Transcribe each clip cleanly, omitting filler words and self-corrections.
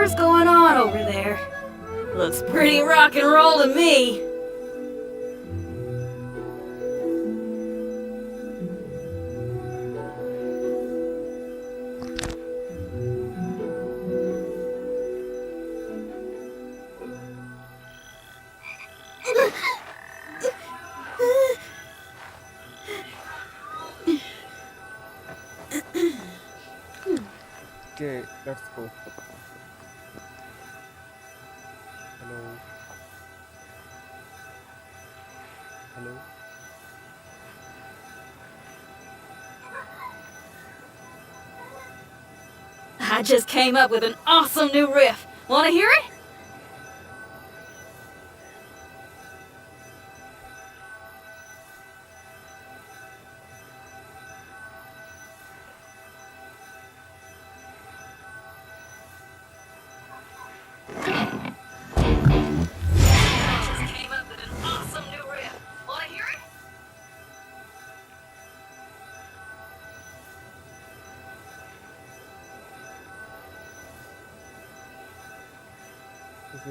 whatever's going on over there. Looks pretty rock and roll to me. Okay, let's go. Hello. Hello. I just came up with an awesome new riff. Wanna hear it?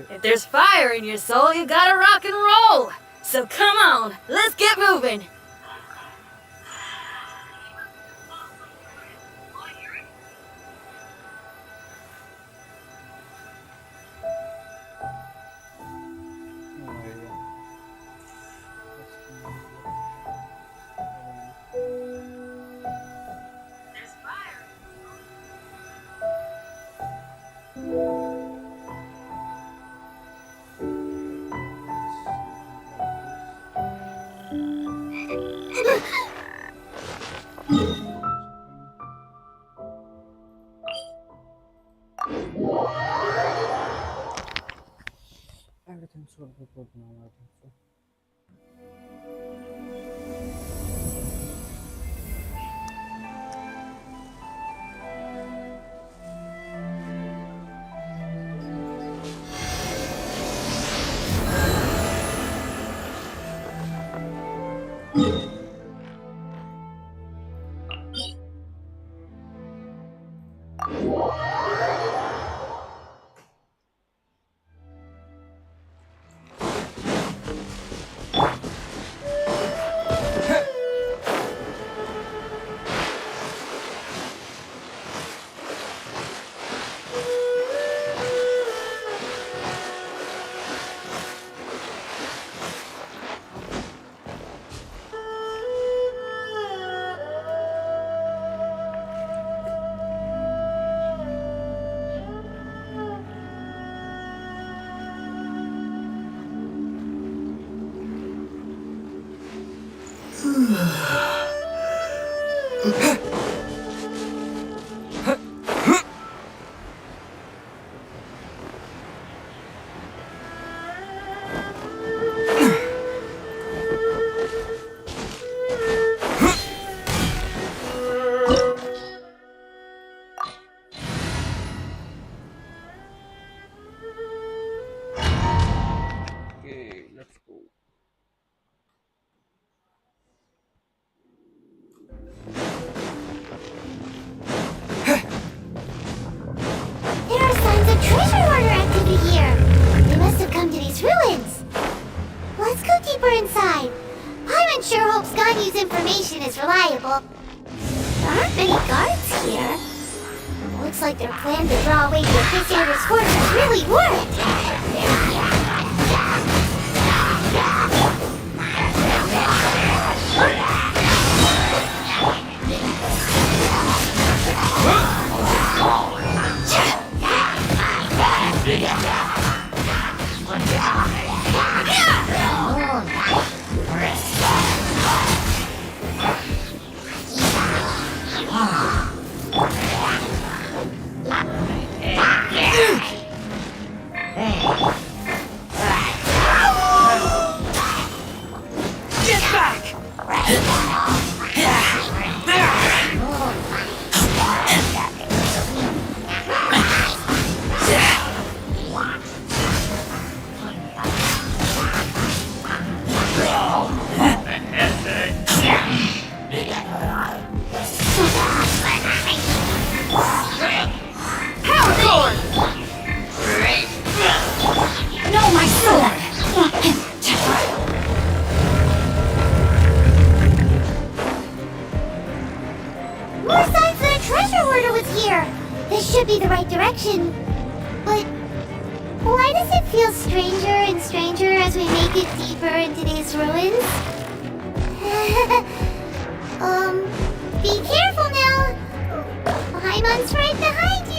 If there's fire in your soul, you gotta rock and roll. So come on, let's get moving. Everything's will be good now, I think so. Okay, let's go. There are signs of treasure hoarder activity here. They must have come to these ruins. Let's go deeper inside. Paimon sure hopes Ganyu's information is reliable. There aren't many guards here. Looks like their plan to draw away the Inquisitor's quarters really worked. the right direction. But why does it feel stranger and stranger as we make it deeper into these ruins? Be careful now. Paimon's right behind you.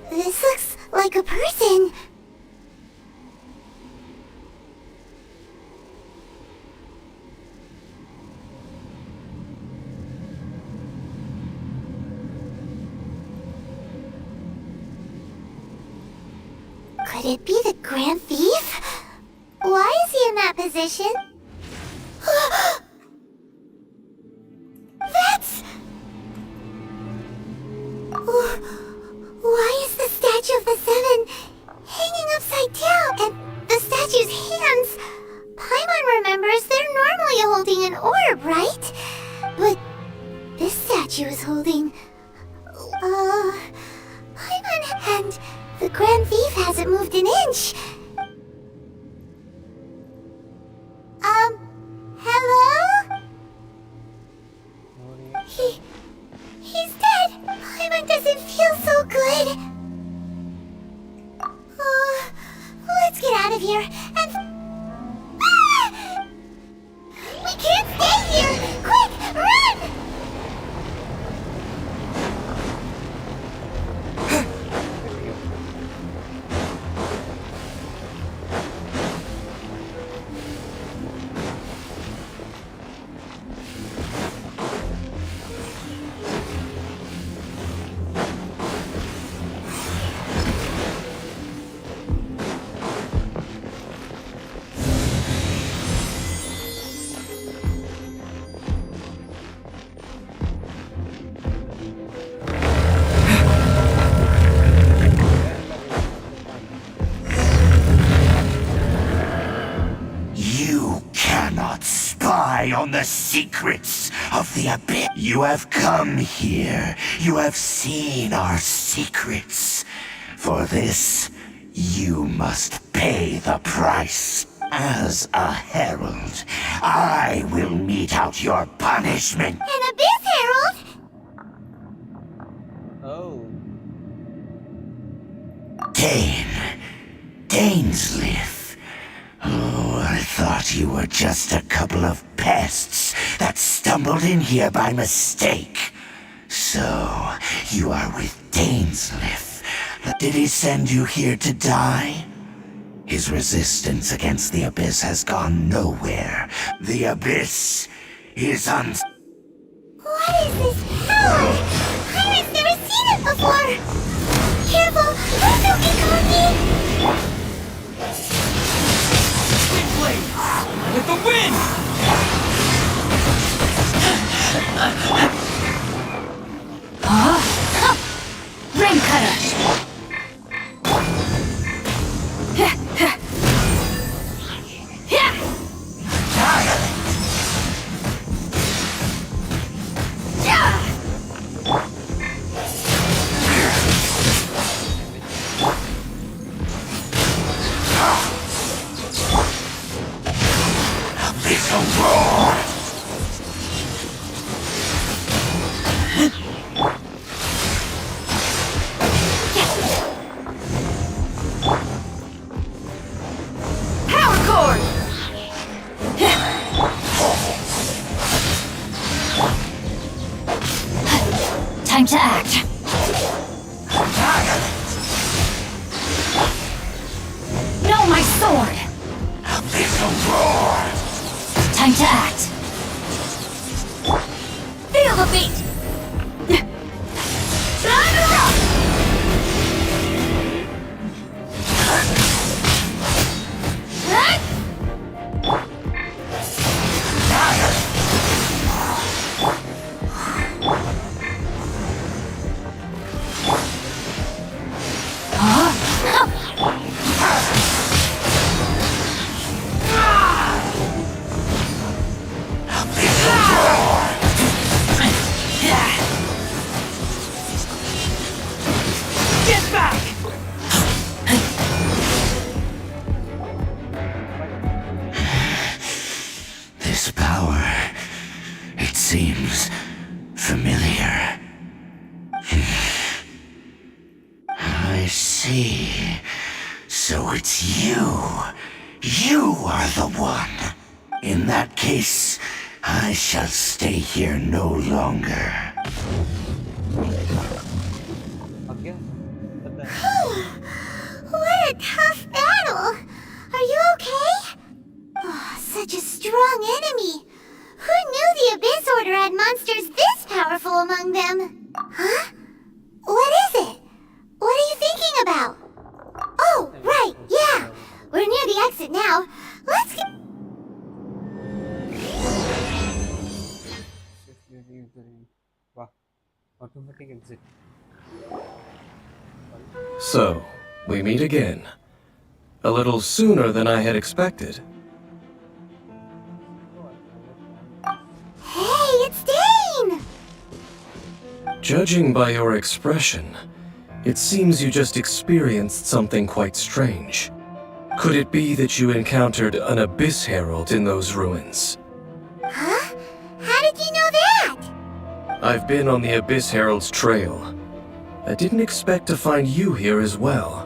This looks like a person. Could it be the Grand Thief? Why is he in that position? That's... Why is the statue of the Seven hanging upside down? And the statue's hands... Paimon remembers they're normally holding an orb, right? But this statue is holding... Paimon and the Grand Thief hasn't moved an inch. Hello? He's dead. Paimon doesn't feel so good. Let's get out of here and... Ah! We can't stay here! Quick, run! On the secrets of the abyss. You have come here. You have seen our secrets. For this, you must pay the price. As a herald, I will mete out your punishment. An abyss herald? Oh. Dainsliff. Oh, I thought you were just a couple of pests that stumbled in here by mistake. So, you are with Dainsliff. Did he send you here to die? His resistance against the Abyss has gone nowhere. The Abyss is What is this power? Pirate's never seen it before! Careful! Please don't get cocky! With the wind! Rain cutter! see. So it's you. You are the one. In that case, I shall stay here no longer. Okay. But then, What a tough battle! Are you okay? Oh, such a strong enemy. Who knew the Abyss Order had monsters this powerful among them? Huh? What is it? What are you thinking about? Oh, right, yeah. We're near the exit now. Let's get... safely leave the room. Wow. Automatic exit. So, we meet again. A little sooner than I had expected. Hey, it's Dane! Judging by your expression, it seems you just experienced something quite strange. Could it be that you encountered an Abyss Herald in those ruins? Huh? How did you know that? I've been on the Abyss Herald's trail. I didn't expect to find you here as well.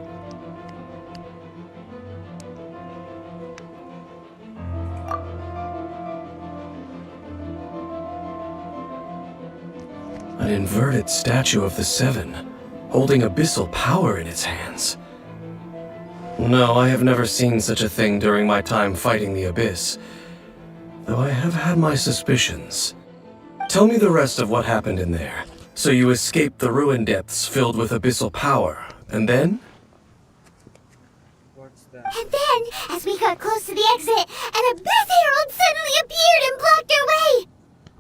An inverted statue of the Seven, holding abyssal power in its hands. No, I have never seen such a thing during my time fighting the Abyss, though I have had my suspicions. Tell me the rest of what happened in there. So you escaped the ruin depths filled with abyssal power, and then? What's that? And then, as we got close to the exit, an Abyss Herald suddenly appeared and blocked our way!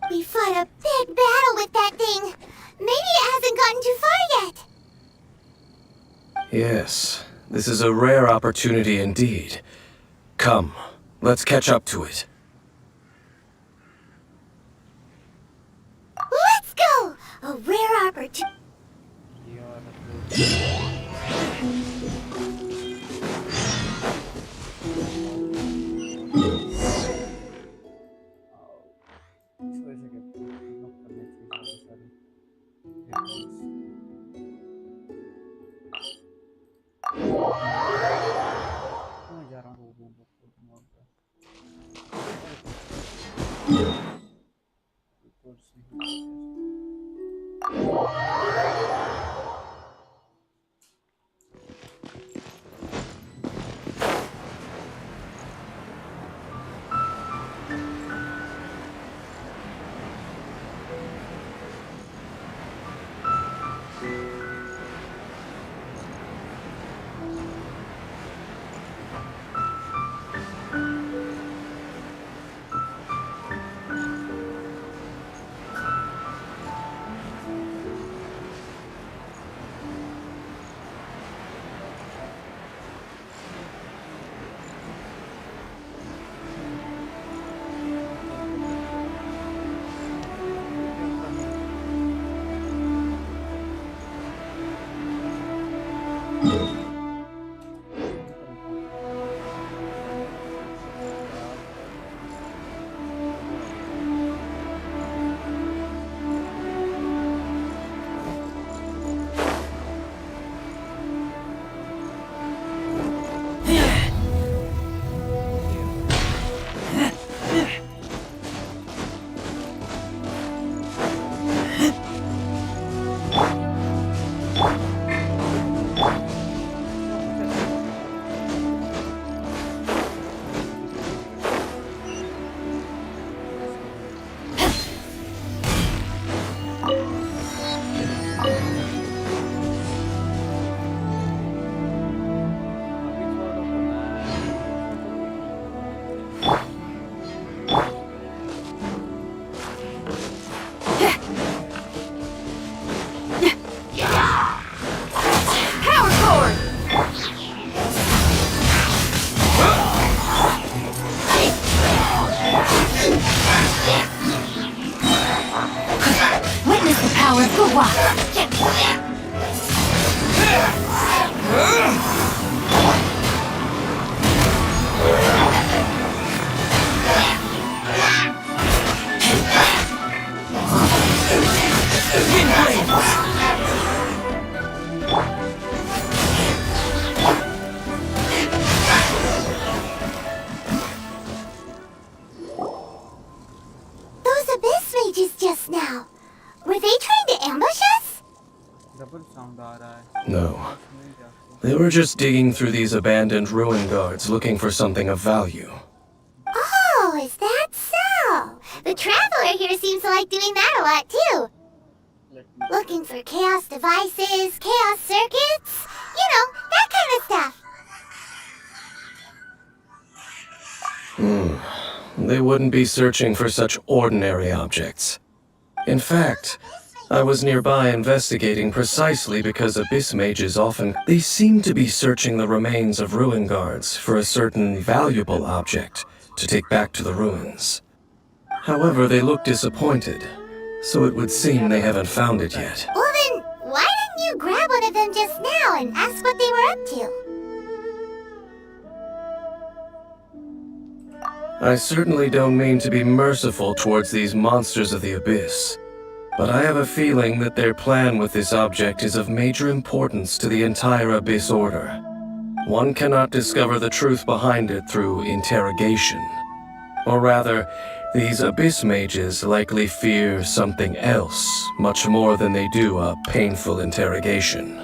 We fought a big battle with that thing. Maybe it hasn't gotten too far yet. Yes, this is a rare opportunity indeed. Come, let's catch up to it. Let's go! A rare opportunity. They were just digging through these abandoned ruin guards looking for something of value. Oh, is that so? The Traveler here seems to like doing that a lot, too. Looking for chaos devices, chaos circuits, you know, that kind of stuff. They wouldn't be searching for such ordinary objects. In fact, I was nearby investigating precisely because Abyss Mages they seem to be searching the remains of ruin guards for a certain valuable object to take back to the ruins. However, they look disappointed, so it would seem they haven't found it yet. Well then, why didn't you grab one of them just now and ask what they were up to? I certainly don't mean to be merciful towards these monsters of the Abyss, but I have a feeling that their plan with this object is of major importance to the entire Abyss Order. One cannot discover the truth behind it through interrogation. Or rather, these Abyss Mages likely fear something else much more than they do a painful interrogation.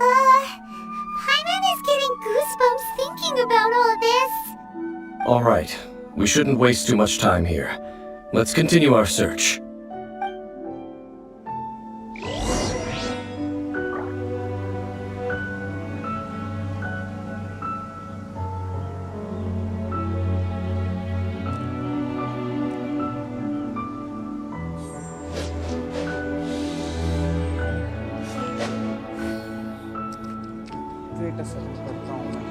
Paimon is getting goosebumps thinking about all this. All right, we shouldn't waste too much time here. Let's continue our search. Wait search करता हूँ मैं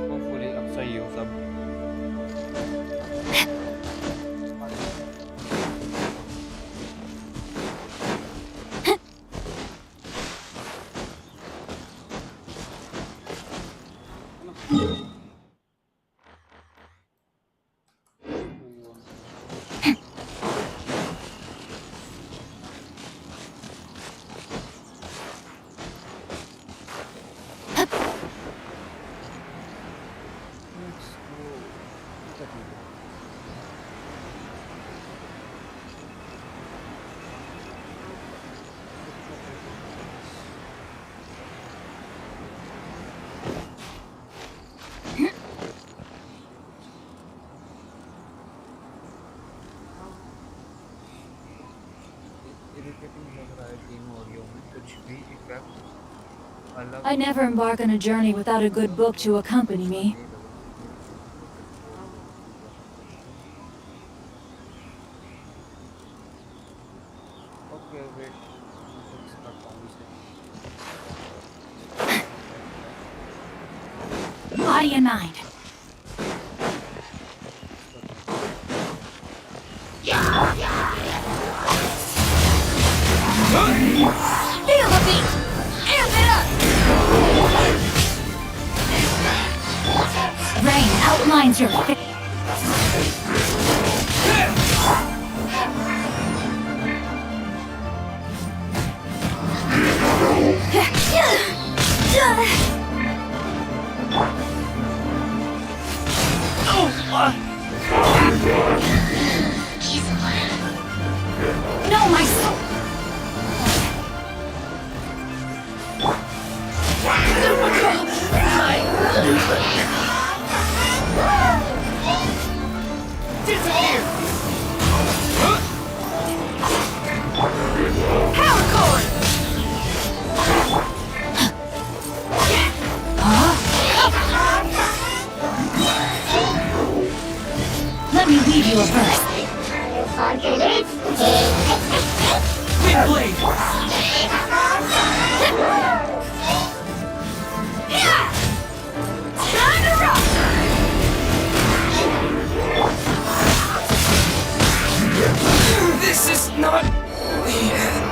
hopefully अब सही हो सब I never embark on a journey without a good book to accompany me. Okay, wait. Body and mind. Feel the beat! Amp it up! Rain outlines your face. No, my soul! Disappear! Power cord! Let me leave you a verse. Wind blade! Time to rock! This is not the end.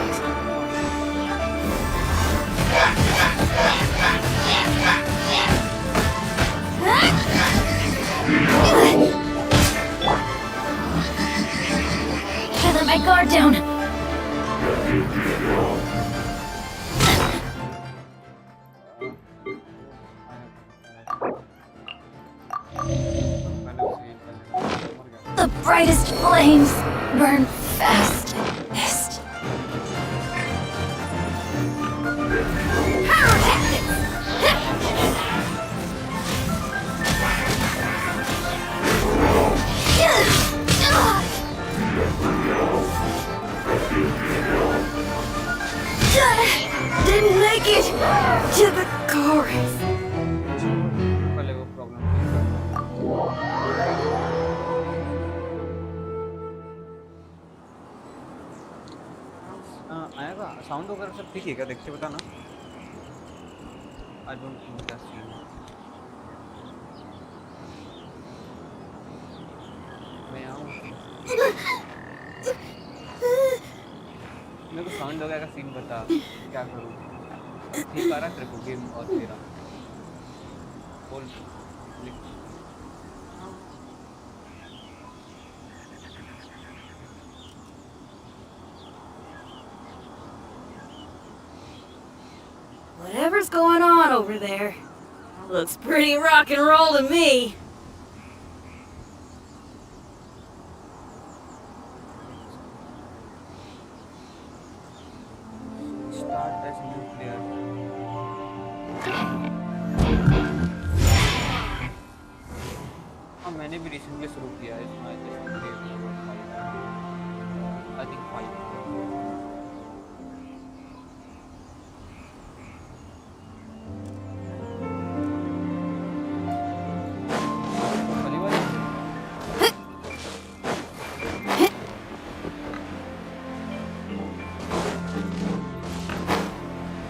my guard down. The brightest flames burn fastest. Power tactics! Didn't make it to the chorus. पहले वो problem आएगा sound वगैरह सब ठीक है क्या? देख के बताना। आई डोंट थिंक दैट्स मैं आऊँ मेरे को साउंड वगैरह का सीन बता, क्या करूँ? ठीक आ रहा है तेरे को गेम और तेरा बोल Whatever's going on over there looks pretty rock and roll to me. Start as new player. हाँ मैंने भी रिसेंटली शुरू किया है इसमें। आई थिंक 5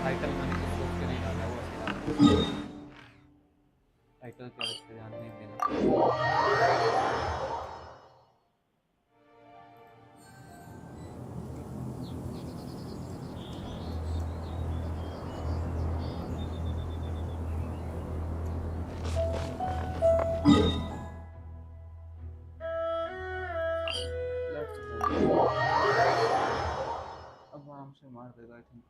टाइटल मैंने कुछ सोच के नहीं डाला, वो ऐसे डाला। टाइटल क्या रखते ध्यान नहीं देना। Let's go। अब आराम से मार देगा I think.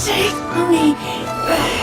Take me back.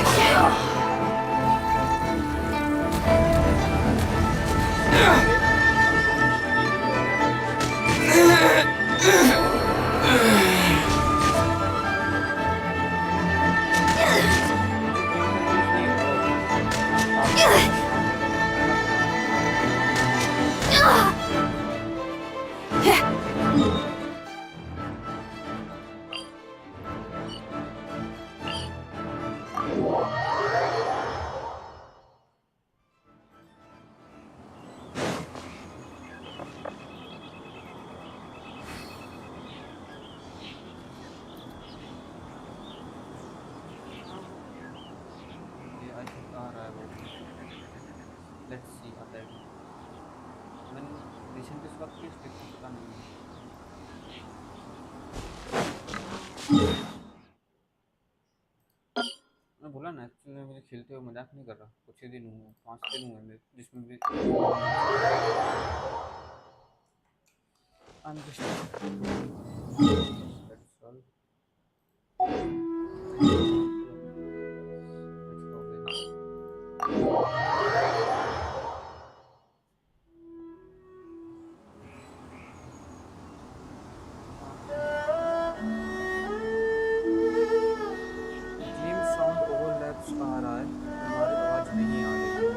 Let's see आता है। मैंने रिसेंटली इस वक्त की स्टिक पता नहीं है। मैं बोला ना एक्चुअली में मुझे खेलते हुए मजाक नहीं कर रहा, कुछ ही दिन हुए, 5 दिन हुए मेरे जिसमें भी I'm just that's all. Let's go again. Game sound overlaps आ रहा है, हमारी आवाज नहीं आ रही है।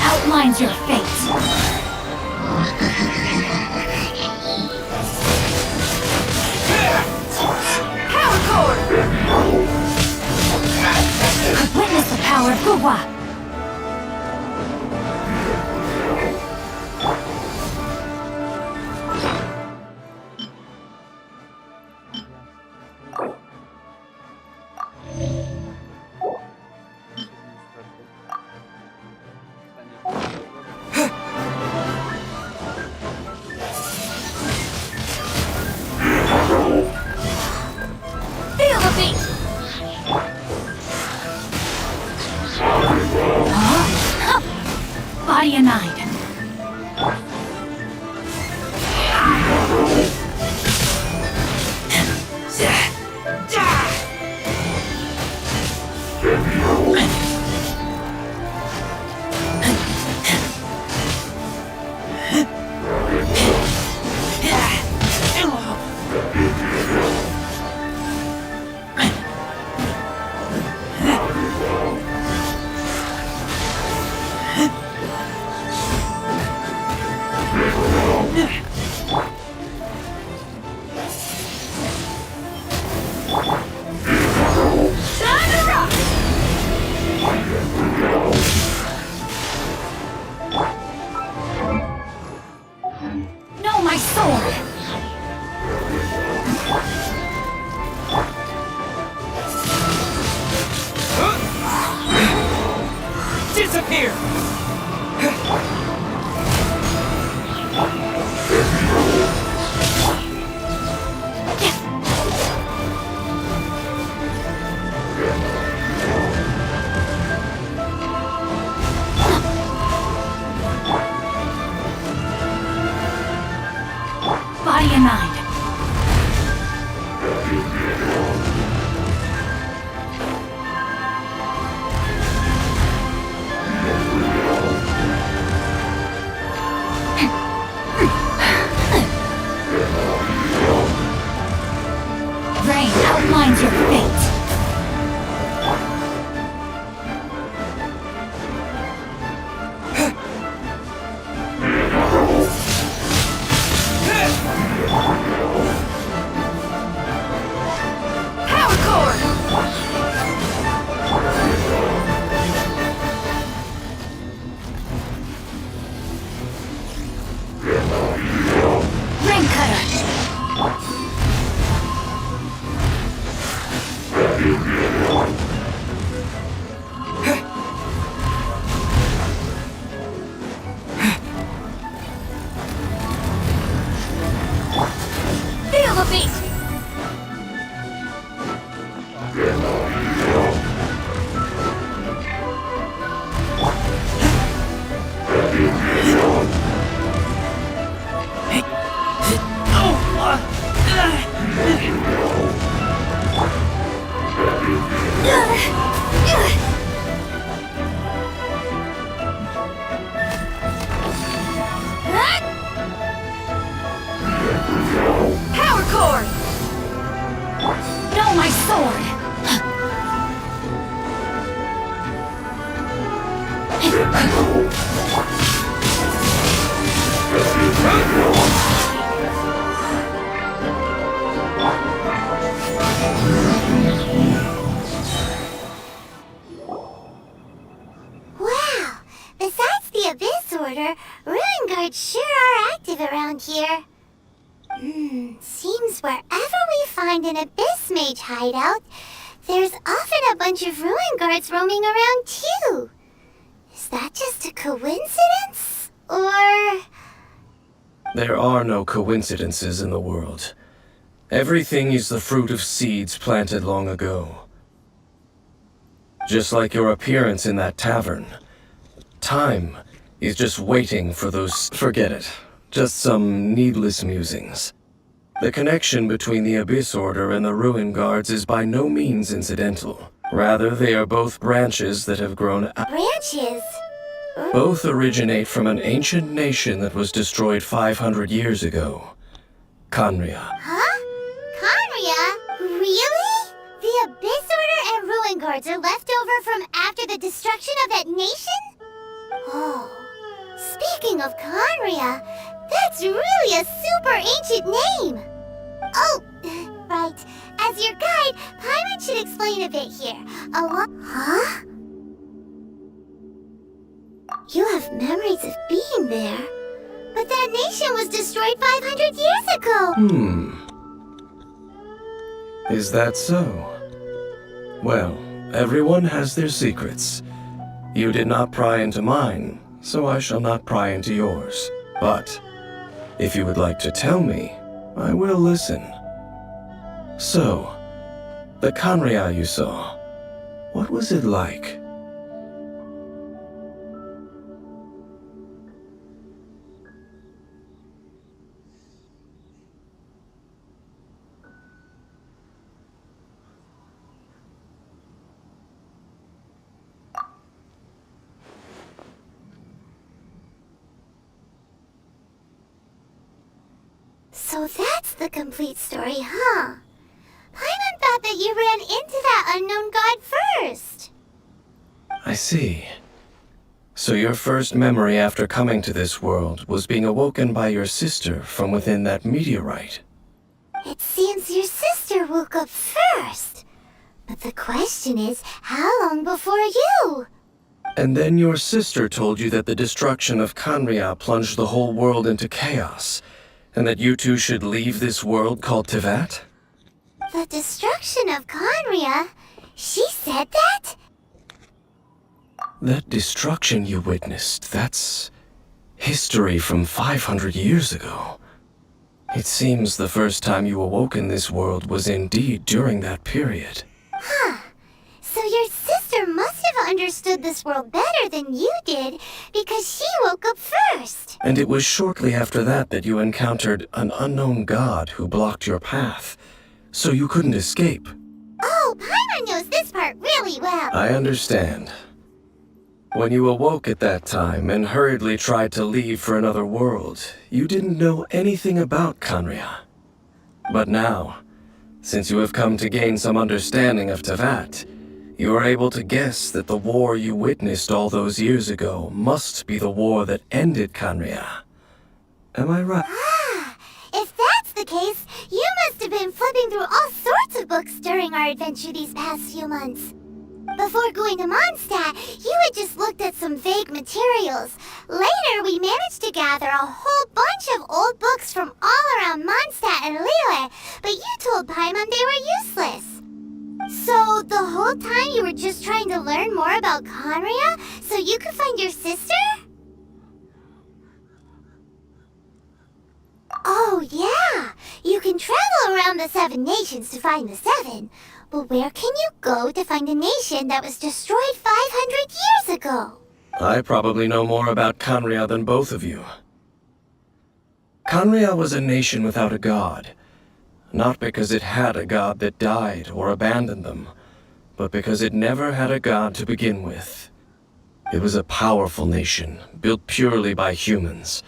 outlines your fate. Power core! Witness the power of Gugwa. Feel the beat! Body and mind. No, my sword! Disappear! Body and mind. outlines your fate. Power core! Ring cutter. Feel the beat! Power core! No, my sword. Wow! Besides the Abyss Order, Ruin Guards sure are active around here. Seems wherever we find an Abyss Mage hideout, there's often a bunch of Ruin Guards roaming around too. Is that just a coincidence? Or... There are no coincidences in the world. Everything is the fruit of seeds planted long ago. Just like your appearance in that tavern. Time is just waiting for those... Forget it. Just some needless musings. The connection between the Abyss Order and the Ruin Guards is by no means incidental. Rather, they are both branches that have grown out. branches? Both originate from an ancient nation that was destroyed 500 years ago. Khaenri'ah. Huh? Khaenri'ah? Really? The Abyss Order and Ruin Guards are left over from after the destruction of that nation? Oh. Speaking of Khaenri'ah, that's really a super ancient name! Oh, right. As your guide, Paimon should explain a bit here. Huh? You have memories of being there. But that nation was destroyed 500 years ago! Is that so? Well, everyone has their secrets. You did not pry into mine, so I shall not pry into yours. But, if you would like to tell me, I will listen. So, the Khaenri'ah you saw, what was it like? So that's the complete story, huh? Paimon thought that you ran into that unknown god first. I see. So your first memory after coming to this world was being awoken by your sister from within that meteorite. It seems your sister woke up first. But the question is, how long before you? And then your sister told you that the destruction of Khaenri'ah plunged the whole world into chaos, and that you two should leave this world called Teyvat? The destruction of Khaenri'ah? She said that? That destruction you witnessed, that's history from 500 years ago. It seems the first time you awoke in this world was indeed during that period. Huh. So your sister must have understood this world better than you did, because she woke up first. And it was shortly after that that you encountered an unknown god who blocked your path, so you couldn't escape. Oh, Paimon knows this part really well. I understand. When you awoke at that time and hurriedly tried to leave for another world, you didn't know anything about Khaenri'ah. But now, Since you have come to gain some understanding of Tevat, you are able to guess that the war you witnessed all those years ago must be the war that ended Khaenri'ah. Am I right? Ah, if that's the case, you must have been flipping through all sorts of books during our adventure these past few months. Before going to Mondstadt, you had just looked at some vague materials. Later, we managed to gather a whole bunch of old books from all around Mondstadt and Liyue, but you told Paimon they were useless. So, the whole time you were just trying to learn more about Khaenri'ah so you could find your sister? Oh, yeah! You can travel around the 7 nations to find the 7. But where can you go to find a nation that was destroyed 500 years ago? I probably know more about Khaenri'ah than both of you. Khaenri'ah was a nation without a god. Not because it had a god that died or abandoned them, but because it never had a god to begin with. It was a powerful nation, built purely by humans.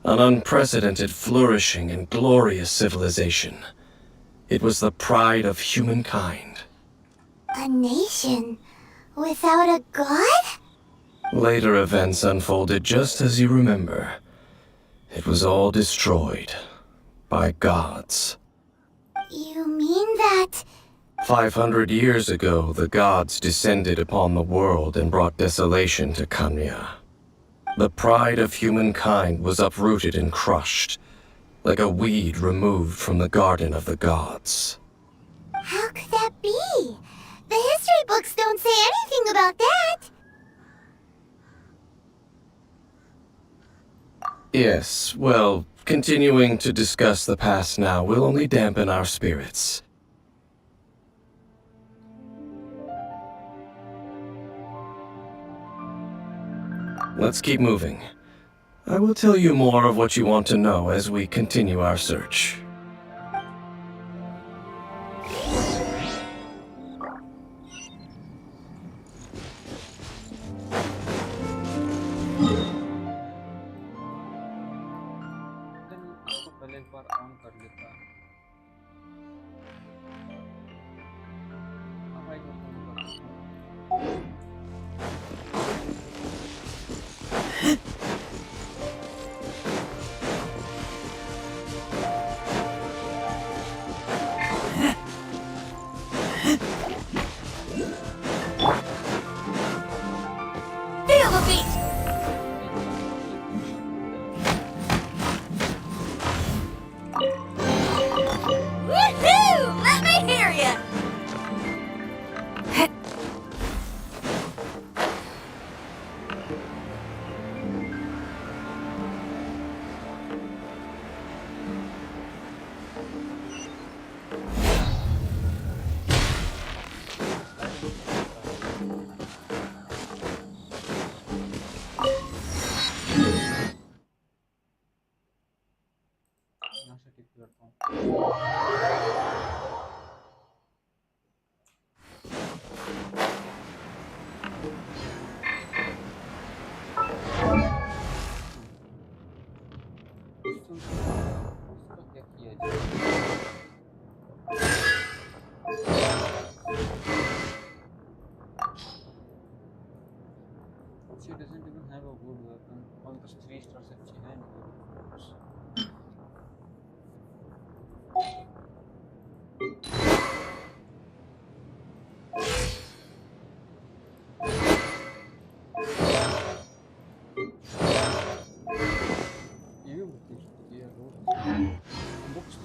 An unprecedented, flourishing, and glorious civilization. It was the pride of humankind. A nation without a god? Later events unfolded just as you remember. It was all destroyed by gods. You mean that... 500 years ago, the gods descended upon the world and brought desolation to Khaenri'ah. The pride of humankind was uprooted and crushed, like a weed removed from the garden of the gods. How could that be? The history books don't say anything about that. Yes, well, continuing to discuss the past now will only dampen our spirits. Let's keep moving. I will tell you more of what you want to know as we continue our search. इसको पहले एक बार on कर लेता हूँ। हाँ भाई, मैं phone करता हूँ। Feel the beat! Woohoo! Let me hear ya! यहाँ से टिक करता हूँ। इसका क्या किया जाए? She doesn't even have a good weapon. All the 3 stars that she had. You books.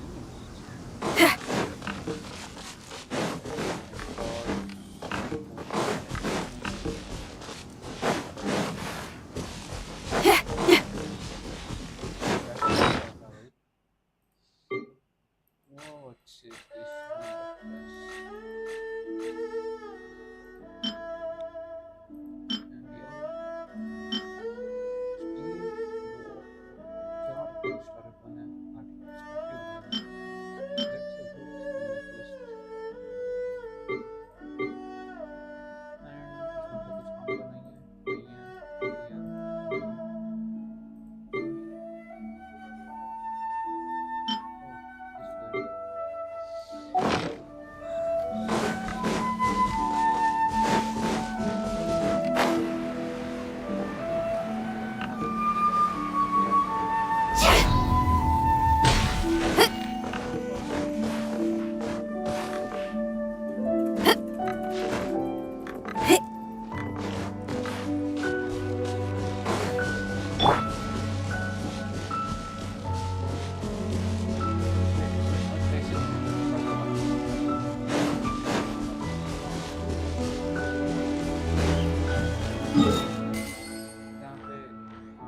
जहाँ पे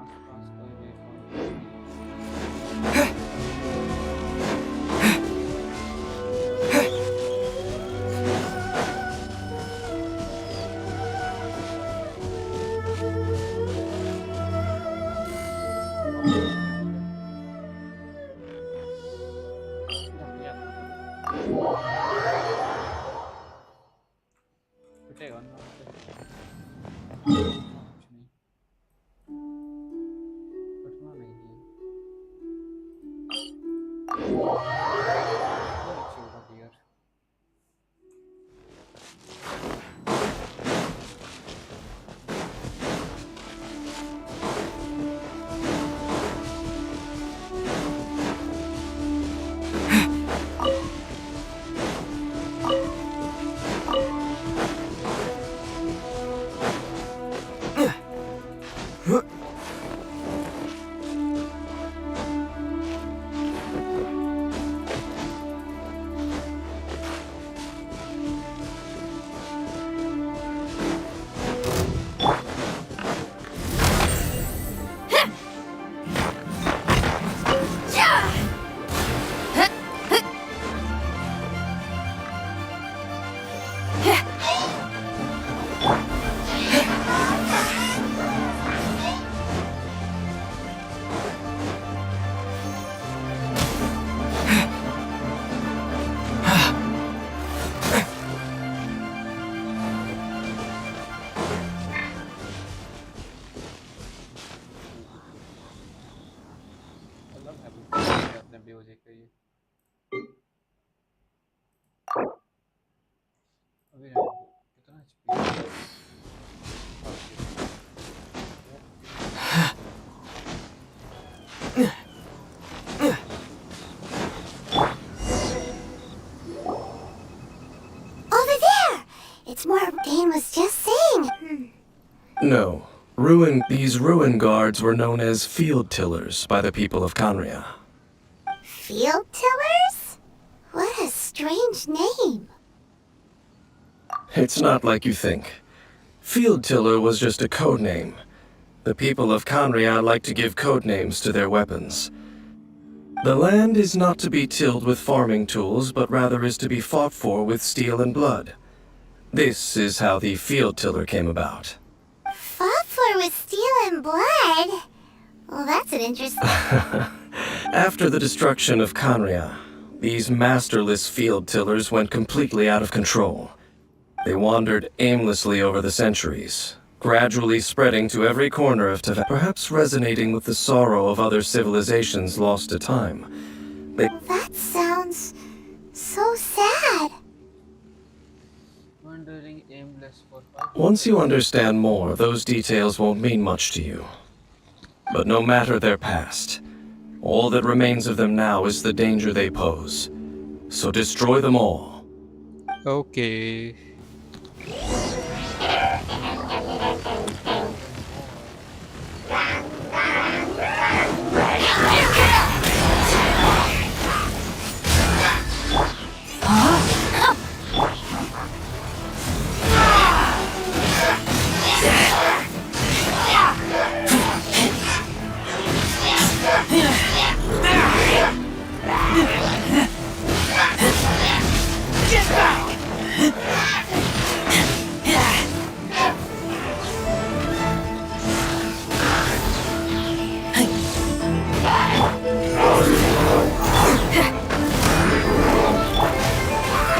आसपास कोई भी फोन पिटेगा ना कुछ नहीं पटना नहीं है बहुत अच्छी होगा यार अपने BOJ के ये अभी कितना HP Over there! It's more Dane was just saying. No. These ruin guards were known as field tillers by the people of Canria. Field tillers? What a strange name. It's not like you think. Field tiller was just a code name. The people of Canria like to give code names to their weapons. The land is not to be tilled with farming tools, but rather is to be fought for with steel and blood. This is how the field tiller came about. Fought for with steel and blood? Well, that's an interesting... After the destruction of Canria, these masterless field tillers went completely out of control. They wandered aimlessly over the centuries, gradually spreading to every corner of Teyvat, perhaps resonating with the sorrow of other civilizations lost to time. That sounds so sad. wandering aimless for 5 Once you understand more, those details won't mean much to you. But no matter their past, all that remains of them now is the danger they pose. So destroy them all. Okay.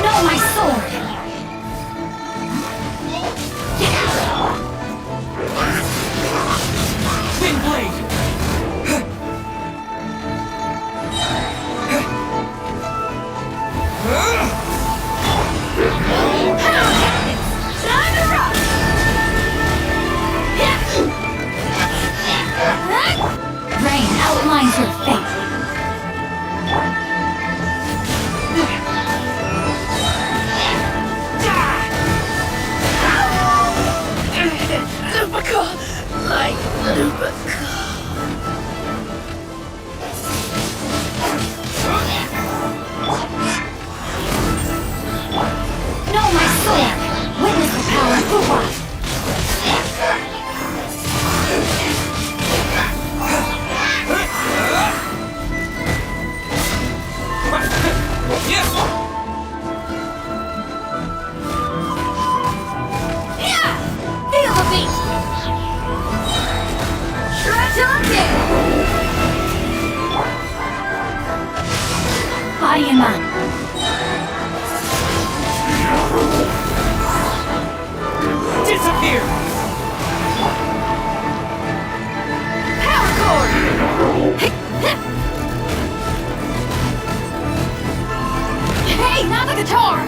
No, my sword! Wind blade! Time to rock! Rain outlines your fate. Lupica! Like Lupica. No, my sword! Witness the power of Uwa! Yes! Yeah! Feel the beat! Shred till I'm dead! Body and mind. Disappear! Power cord! Hey, not the guitar!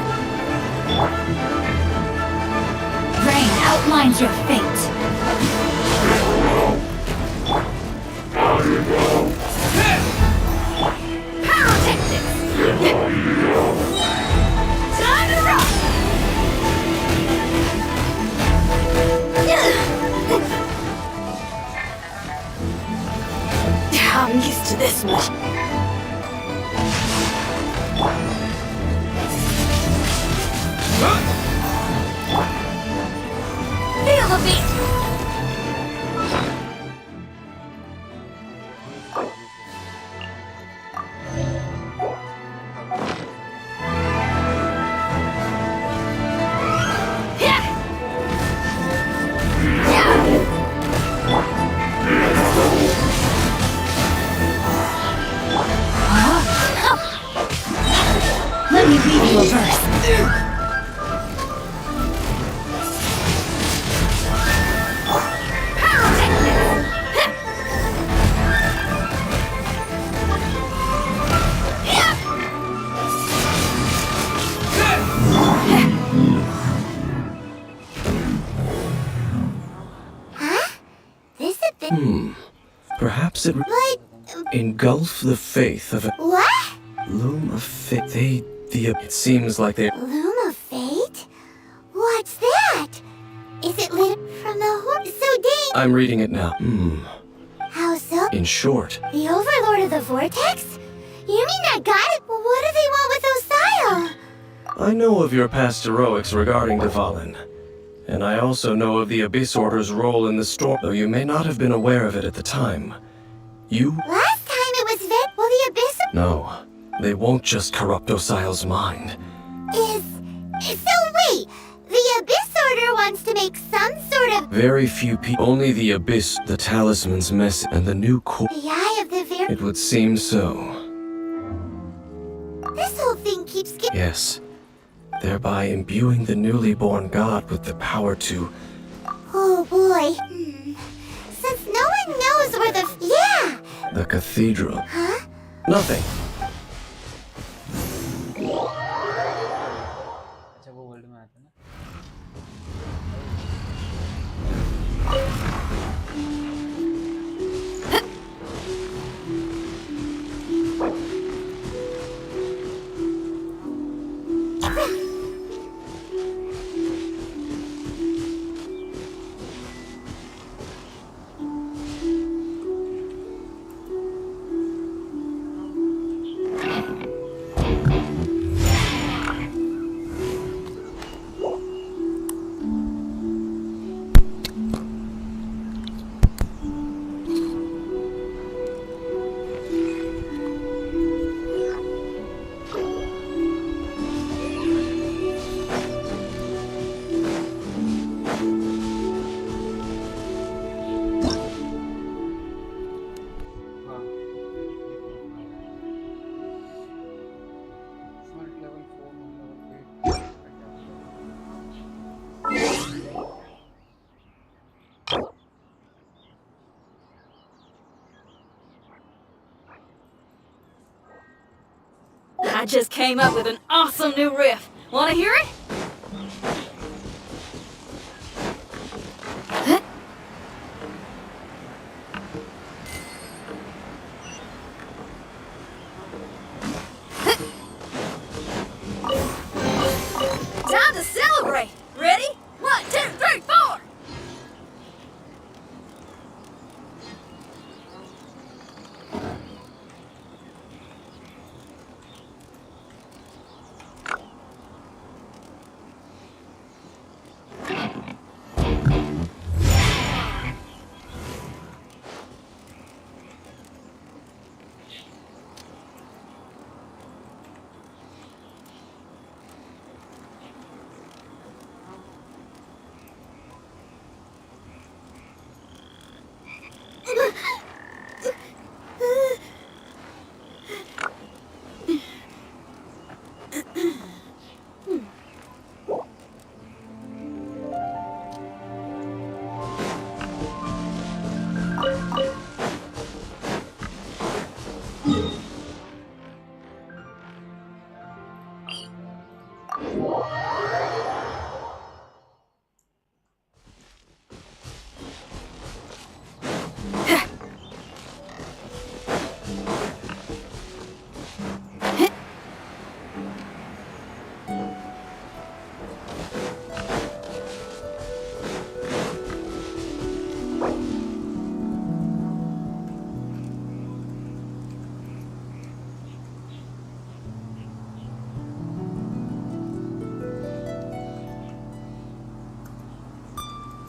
Rain outlines your fate. Pyrotechnics! Time to rock! I'm used to this one. Feel the beat! Yeah! Let me read you a verse. This a bit. Perhaps it But. engulf the faith of a What? loom of faith. It seems like they. Loom of Fate? What's that? Is it lit from the horse? So dang. I'm reading it now. How so? In short, The Overlord of the Vortex? You mean that guy? What do they want with Osio? I know of your past heroics regarding Dvalin. And I also know of the Abyss Order's role in the storm, though you may not have been aware of it at the time. You? Last time it was well, the Abyss No. They won't just corrupt Osial's mind. is. So wait, the Abyss Order wants to make some sort of. Very few people. Only the Abyss, the Talisman's mess, and the new core. The Eye of the Very. It would seem so. This whole thing keeps getting. Yes. Thereby imbuing the newly born god with the power to. Oh boy. Since no one knows where the. Yeah! The cathedral. Huh? Nothing. अच्छा वो world में आता है ना I just came up with an awesome new riff. Wanna hear it? Time to celebrate! Ready? 1, 2, 3, 4!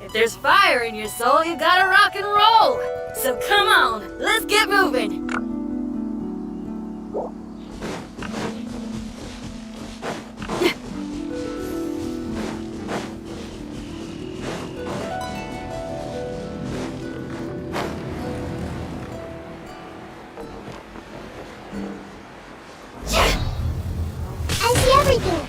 If there's fire in your soul, you gotta rock and roll. So come on, let's get moving. I see everything.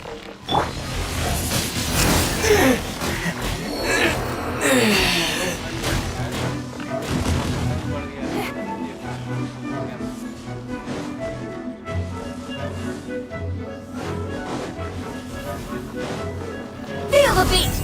Feel the beat.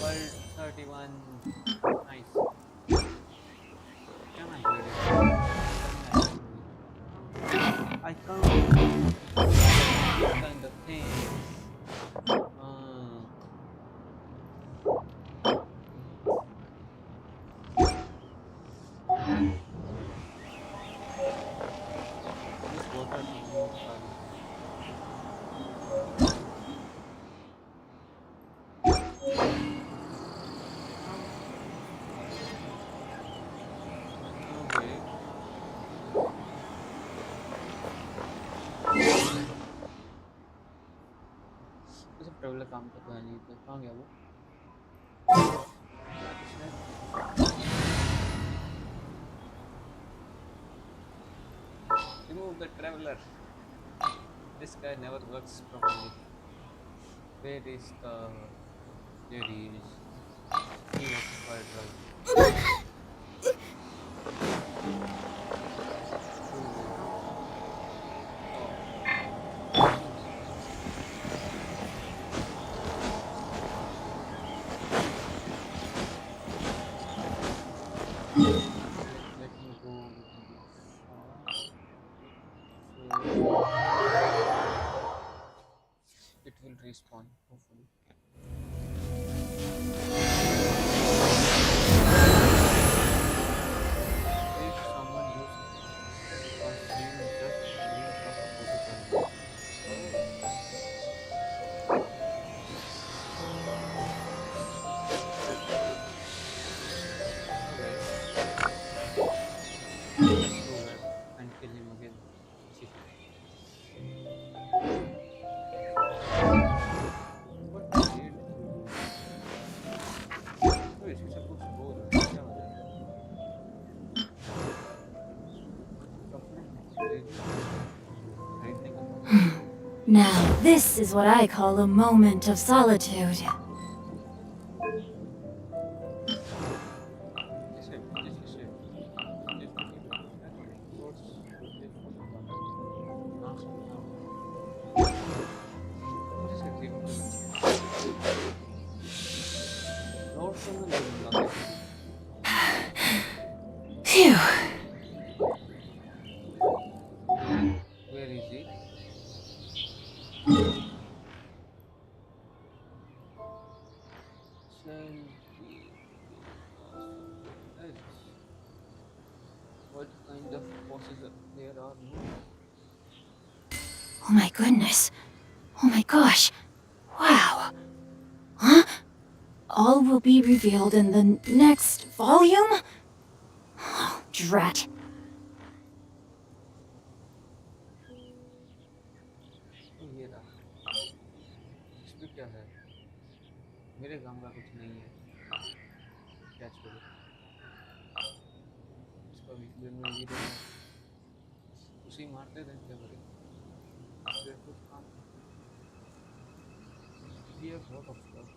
World 31. Nice. Yeah, man, good. I can't kind of things. This water thing is fun. Okay. उसे traveller काम करता है नहीं तो कहाँ गया वो remove the traveler. This guy never works properly. Where is the there he is. He occupied right. Let me go with this. So it will respawn hopefully. If someone uses a shield just blink of opposite enemy. Let's go back and kill him again. See. What did you do? Where is he supposed to go there? क्या हो रहा है? Right thing up. Now, this is what I call a moment of solitude. This is Phew. Oh my goodness. Oh my gosh. Wow. Huh? All will be revealed in the next volume? Oh, drat. तो ये रहा, इसमें क्या है? मेरे काम का कुछ नहीं है, क्या छोड़ो, इसका वीकनेस में भी रहना, उसी मारते थे क्या करें? फिर कुछ काम ये बहुत ऑफ स्टॉक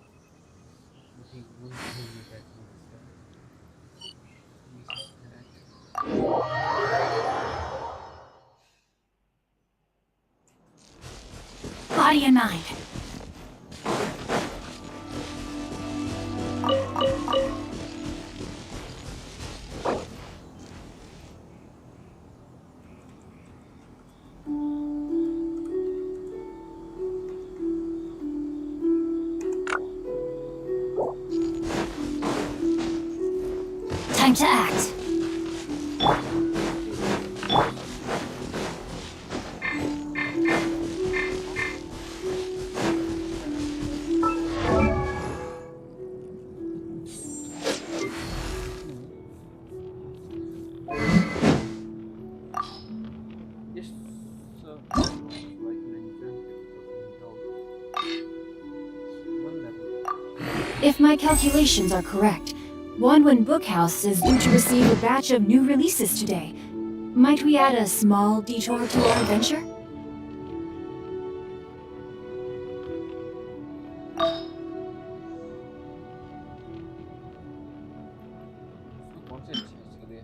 मुझे वही नहीं बैठने Body and mind. Time to act. Yes, so like mentioned, one level. If my calculations are correct, Wanwan Bookhouse is due to receive a batch of new releases today. Might we add a small detour to our adventure? उसमें कौन से अच्छे अच्छे दे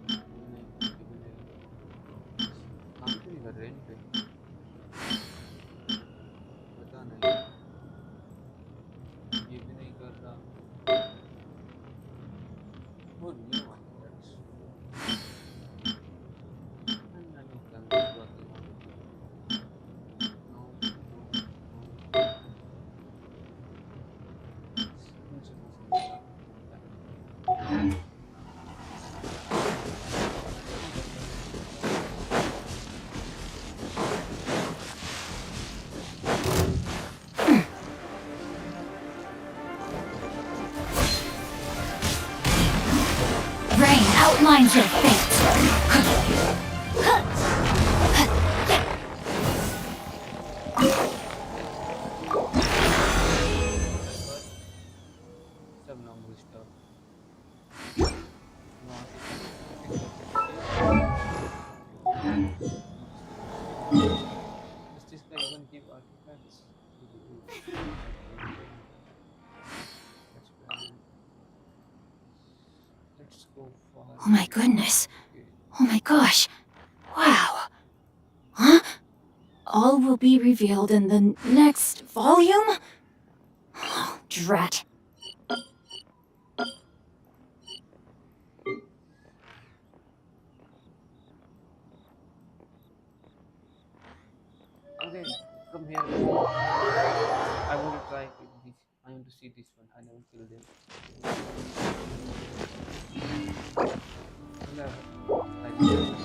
काम क्यों नहीं कर रहे इन पे पता नहीं ये भी नहीं कर रहा वो new I that's Rain outlines your fate. सब नॉर्मल स्टफ इस चीज का even give artefacts let's go far. Oh my goodness. Oh my gosh. Wow. Huh? All will be revealed in the next volume? Oh, drat. Okay, come here. I want to try with this. I want to see this one. I never killed him. Never. I did.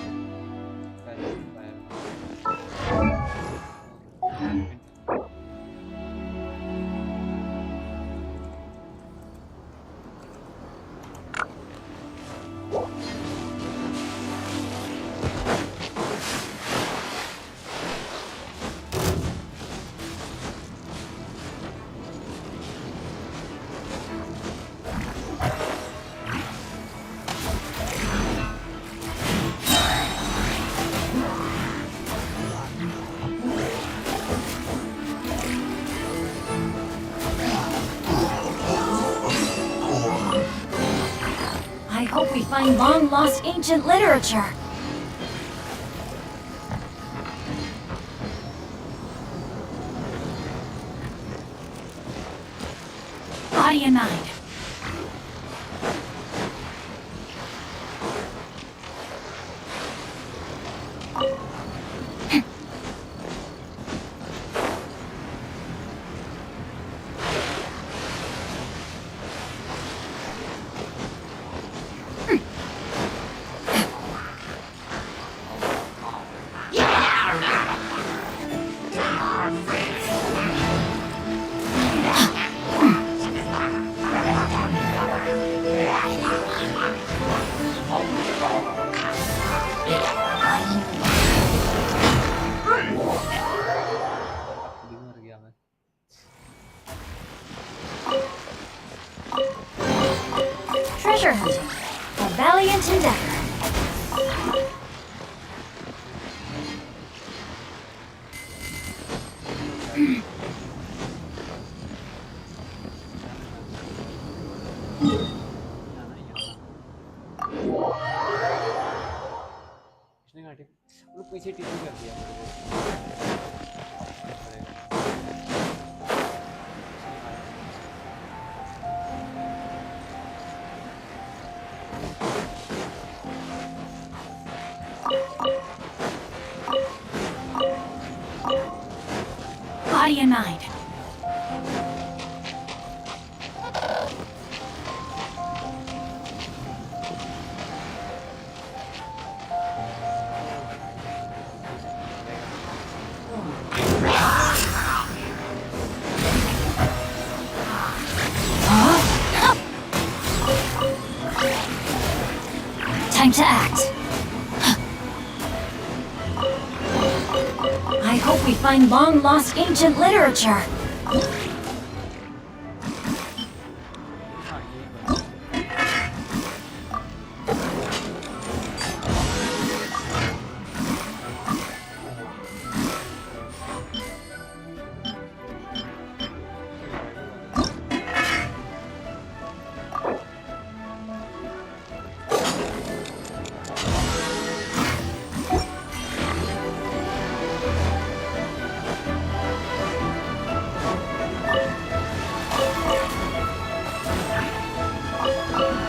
I hope we find long-lost ancient literature. Body and mind. इसने काटी वो पीछे TP कर दिया मेरे को Body in mind. Time to act. I hope we find long-lost ancient literature.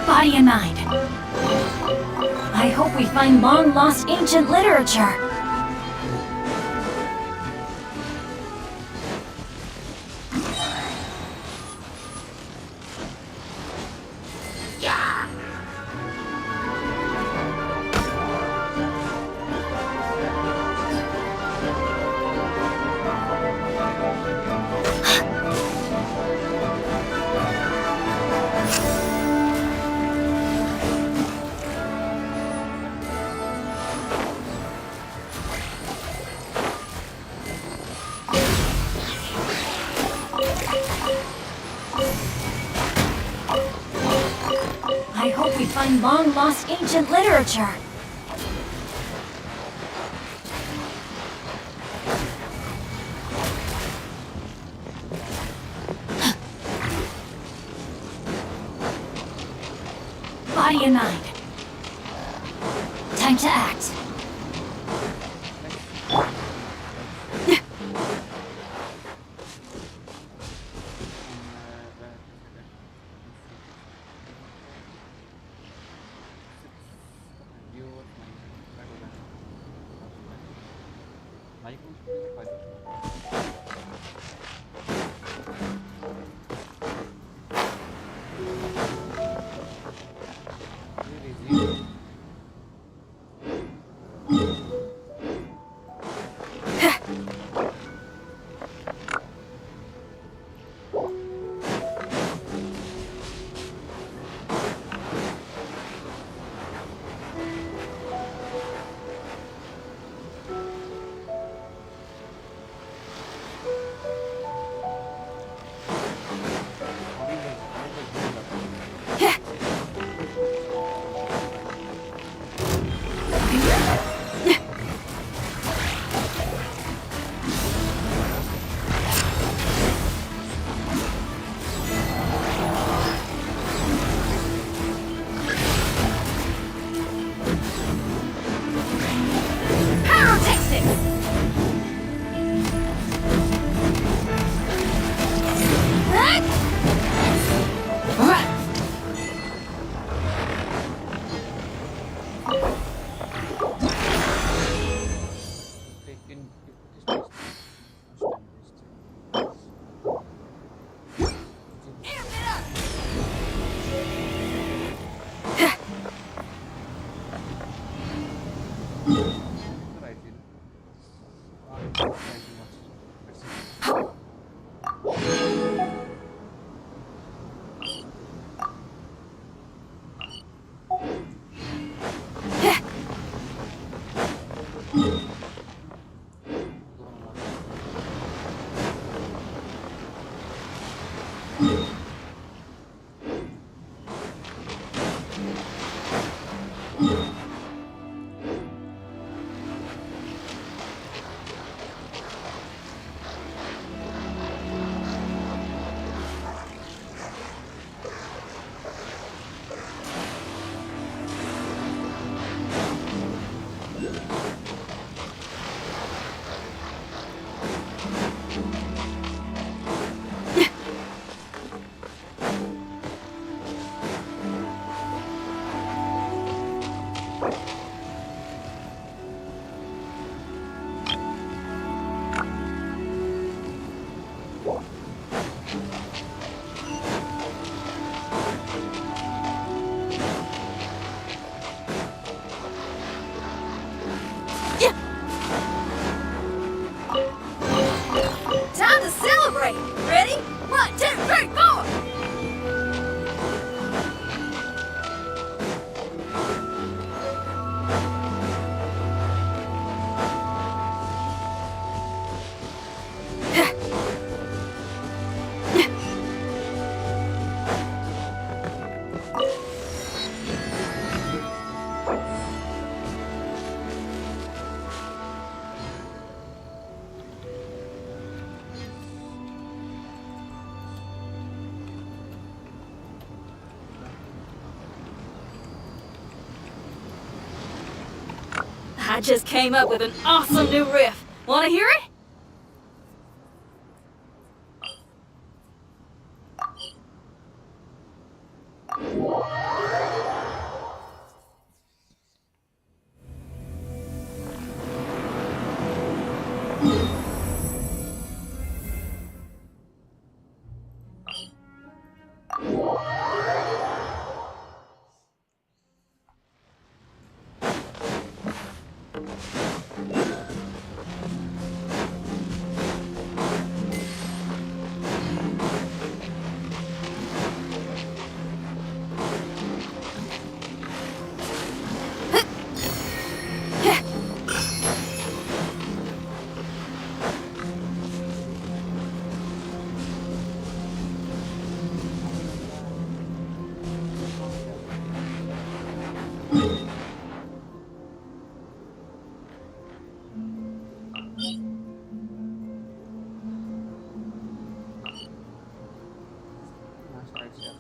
Body in mind. I hope we find long-lost ancient literature. I hope we find long-lost ancient literature. Body in mind. Time to act. I just came up with an awesome new riff. Wanna hear it? Nah, siya.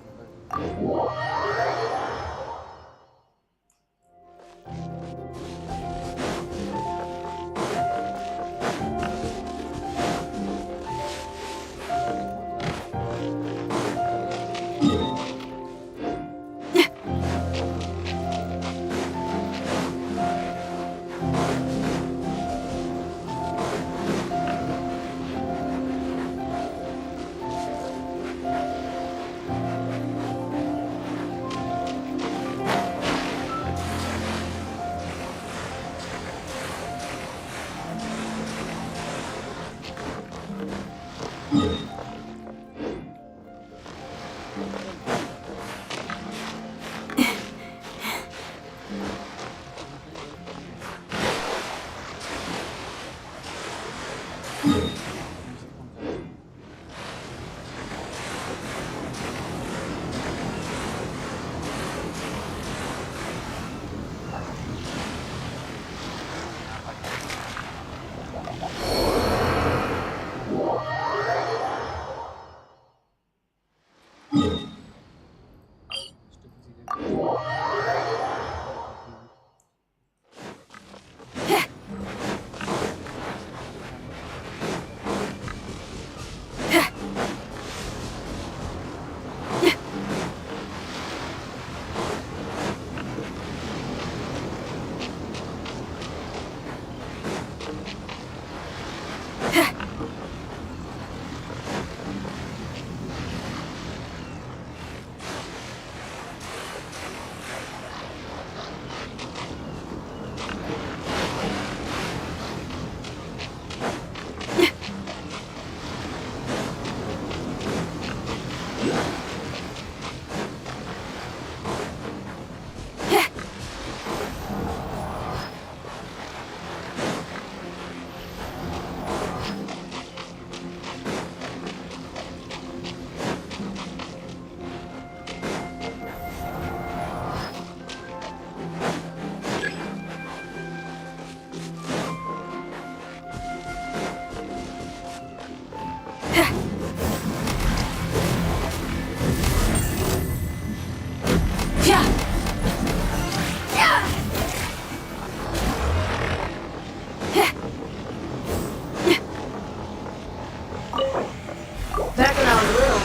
Back when I was little.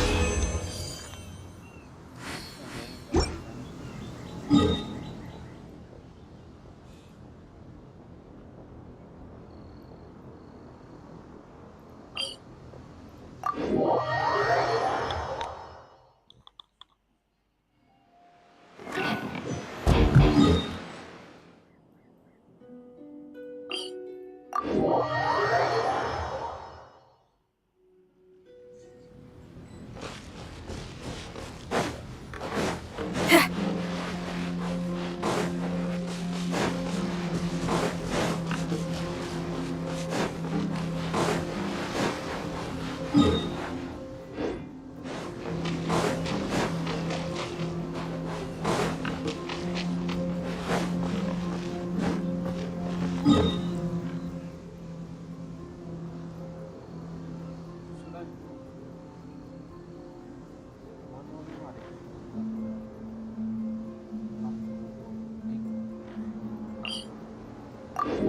Sudah.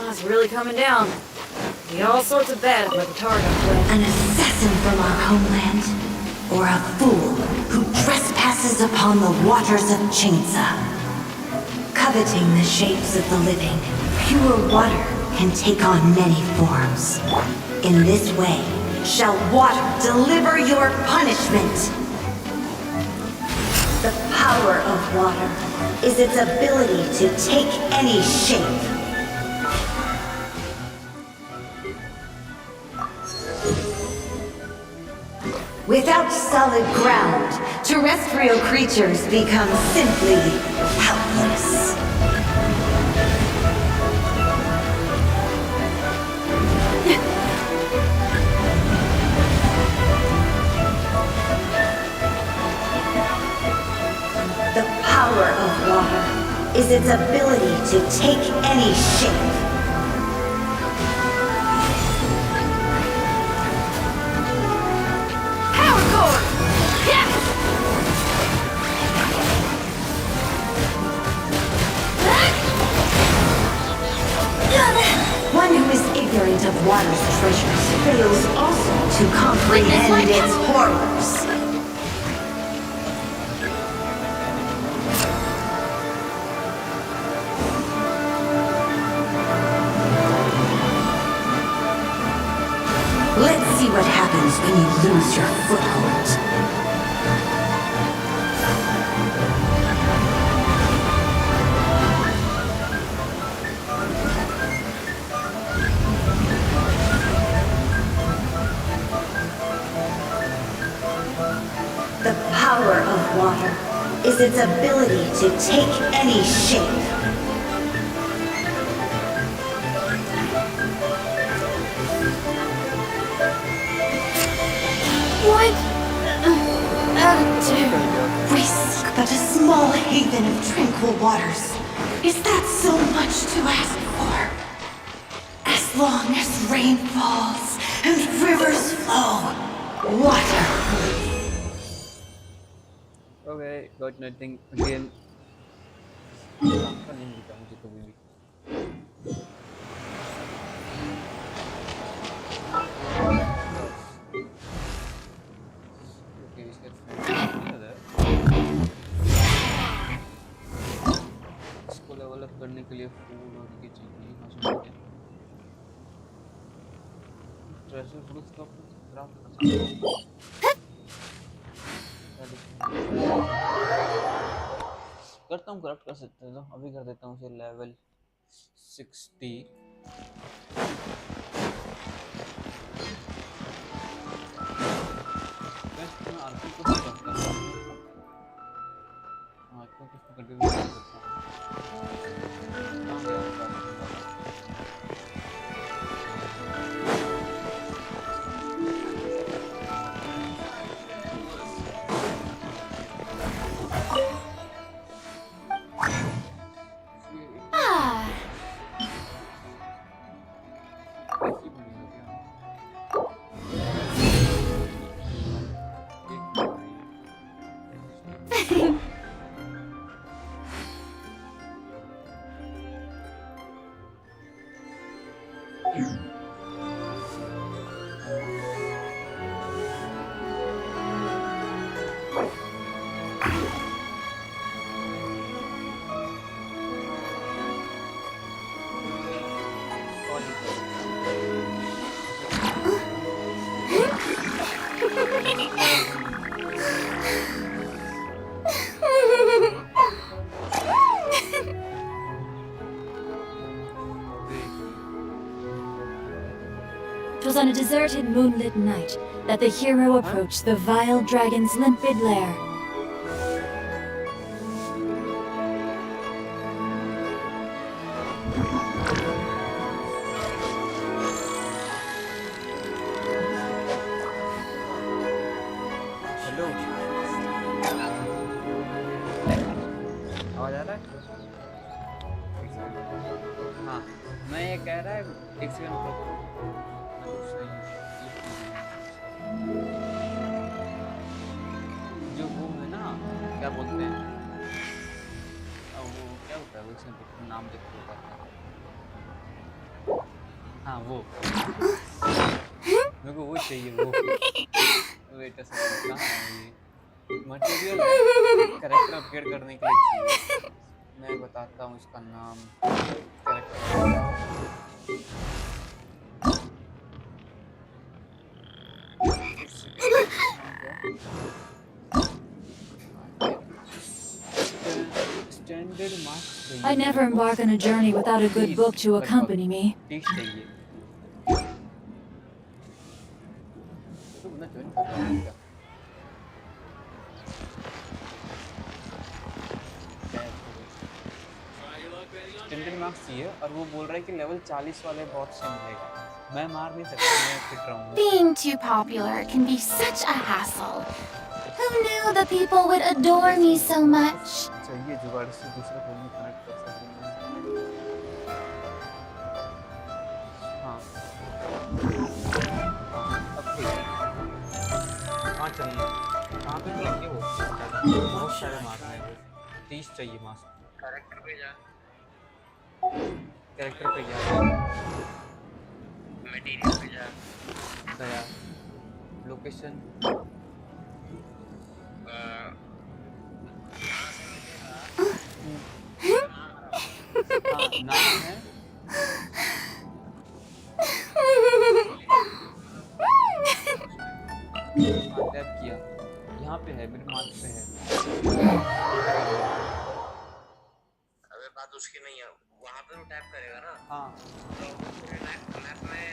It's really coming down. Need all sorts of bad by the target play. An assassin from our homeland, or a fool who trespasses upon the waters of Chainsa. Coveting the shapes of the living, pure water can take on many forms. In this way, shall water deliver your punishment. The power of water is its ability to take any shape. Without solid ground, terrestrial creatures become simply helpless. The power of water is its ability to take any shape. One who is ignorant of water's treasures fails also to comprehend its horrors. Let's see what happens when you lose your foothold. The power of water is its ability to take any shape. What? We seek but a small haven of tranquil waters. Is that so much to ask for? As long as rain falls and rivers flow, water. Okay, got nothing again. Kan ini kita muncul ke bumi. Okay, इसके नहीं होता है. इसको level up करने के लिए फूल और ये चाहिए कहाँ से मिलते हैं? ट्रेजर फ्रूट्स का क्राफ्ट कर सकते हैं. करता हूँ क्राफ्ट कर सकते हैं तो अभी कर देता हूँ उसे लेवल 60. बेस्ट में आरपी को भी करता हूँ. हाँ इसको कुछ कंटिन्यू कर सकता हूँ. कहाँ गया उसका? It was on a deserted moonlit night that the hero approached the vile dragon's limpid lair. Hello, आवाज आ रहा है? एक सेकंड। हाँ, मैं ये कह रहा है, एक सेकंड रुको। मैं कुछ नहीं, जो वो है ना, क्या बोलते हैं, वो क्या होता है, एक सेकंड रुको, नाम देख के बताता हूँ। हाँ, वो मेरे को वो चाहिए, वो वेट अ सेकंड, कहाँ है ये मटेरियल कैरेक्टर अपग्रेड करने के लिए चाहिए। मैं बताता हूँ इसका नाम, standard marks. I never embark on a journey without a good book to accompany me. Teach चाहिए तो बंदा ज्वाइन कर रहा है क्या? स्टैंडर्ड मार्क्स चाहिए और वो बोल रहा है कि लेवल 40 वाले बॉस से मिलेगा। मैं मार नहीं सकता, मैं फिट रहूंगा। Being too popular can be such a hassle. Who knew the people would adore me so much? चाहिए जुगाड़ से दूसरे फोन में कनेक्ट कर सकते हैं। हाँ, अब ठीक है। हाँ चलिए, कहाँ पे मिलेंगे वो? बहुत सारे मास्क हैं, 30 चाहिए मास्क। कैरेक्टर पे जा, मटेरियल पे जा, गया, लोकेशन, हाँ नाम है, हाँ टैप किया, यहाँ पे है, मेरे मार्क पे है। अबे बात उसकी नहीं है, वहाँ पे वो टैप करेगा ना। हाँ मैप में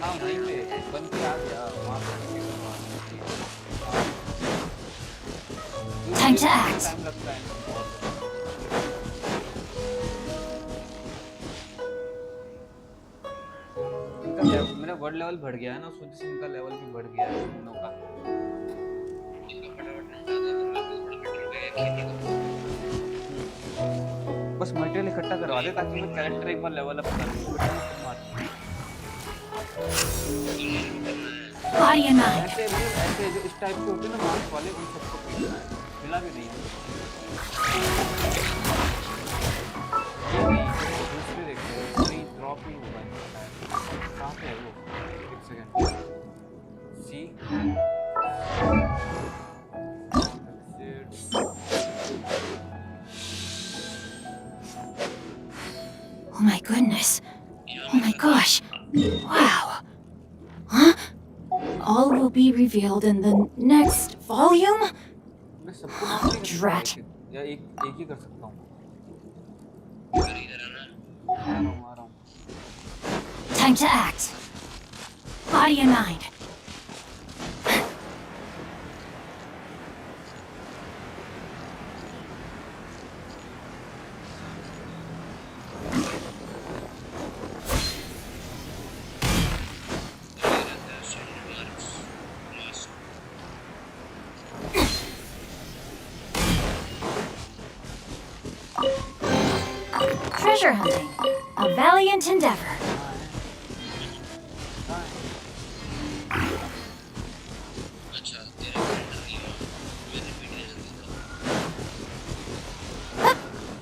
हाँ वहीं पे बन के आ गया, वहाँ पे Time to act. टाइम लगता है। इनका लेवल, मेरा वर्ड लेवल बढ़ गया है ना, उस वजह से इनका लेवल भी बढ़ गया है दोनों का। बस मटेरियल इकट्ठा करवा दे ताकि मैं कैरेक्टर एक बार लेवल अप कर दूं। Body and mind. ऐसे जो इस टाइप के होते हैं ना मार्क्स वाले, उन सबको पीना है, मिला भी नहीं है। ये नहीं, दूसरे देखते हैं, कोई ड्रॉप नहीं होगा इनका। कहाँ पे है वो? एक second, see Oh my goodness. Oh my gosh. Wow. Huh? All will be revealed in the next volume? मैं सबको माफ नहीं कर सकता, Drat. या एक ही कर सकता हूँ। आ रहा हूँ। Time to act. Body and mind. Treasure hunting. A valiant endeavor.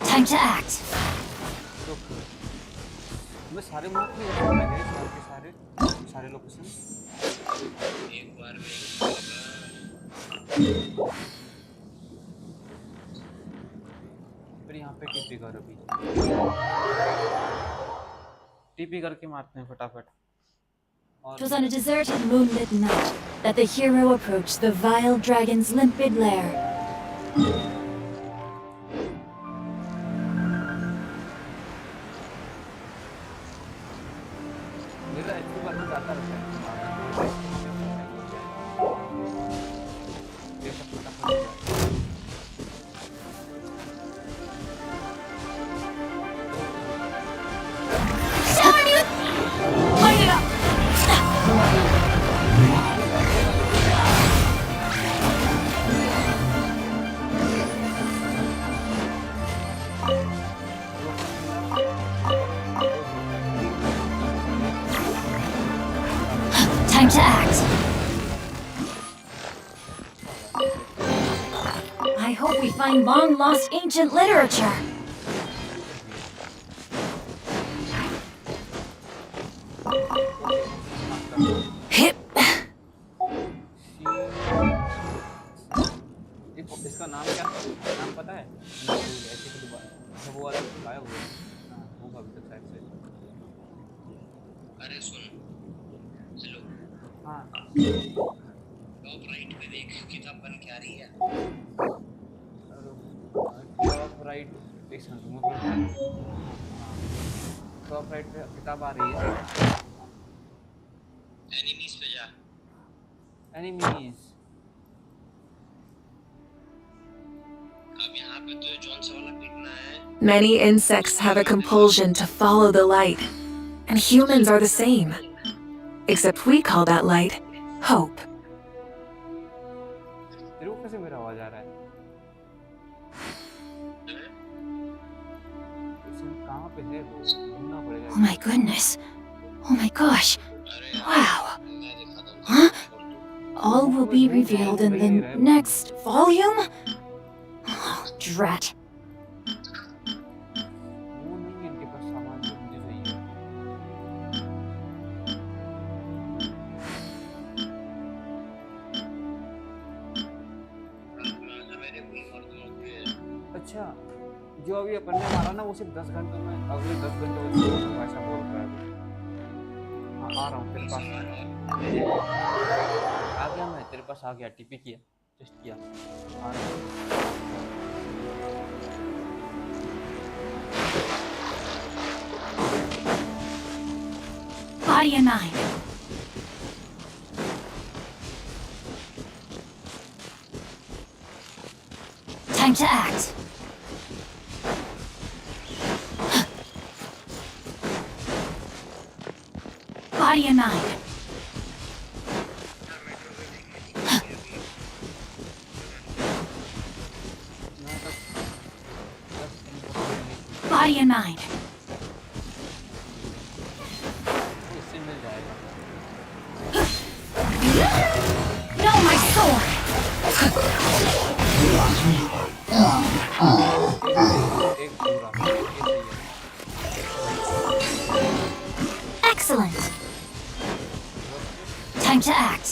Time to act. मैं सारे मार्क नहीं रख सकता क्या, सारे लोकेशन एक बार में फिर यहाँ पे टीपी कर, अभी टीपी करके मारते हैं फटाफट। It was on a deserted moonlit night that the hero approached the vile dragon's limpid lair. मेरा एक बार में जाता रहता है, ये सब फटाफट। find long-lost ancient literature. Hip. इसका नाम क्या नाम पता है? ऐसे की दोबारा वो वाला गायब हो गया। हाँ, होगा अभी तक शायद से। अरे सुन, हेलो, हाँ, टॉप राइट पे देख, किताब बन के आ रही है। टॉप राइट एक सेकंड टॉप राइट पे किताब आ रही है। एनिमीज पे जा। एनिमीज अब यहाँ पे तो जॉन सा वाला पीटना है। Many insects have a compulsion to follow the light, and humans are the same. Except we call that light hope. तेरे को कैसे मेरा आवाज आ रहा है? इसमें कहाँ पे है वो? ढूंढना पड़ेगा। Oh my goodness. Oh my gosh. अरे Wow. मैं दिखाता हूँ। Huh? All will be revealed in the next volume? Oh, drat. वो नहीं है इनके पास सामान जो मुझे चाहिए। राजा मेरे को ही मार दोगे। अच्छा, जो अभी अपन ने मारा ना वो सिर्फ 10 घंटों में, अगले 10 घंटों में भाषा बोल रहा है। हाँ, आ रहा हूँ तेरे पास। आ गया मैं तेरे पास, आ गया। टीपी किया, टेस्ट किया, आ रहा हूँ। Body of 9. Time to act. Body of 9. Body of 9. इससे मिल जाएगा। No, my sword! एक पूरा, ये सही है। Excellent. Time to act.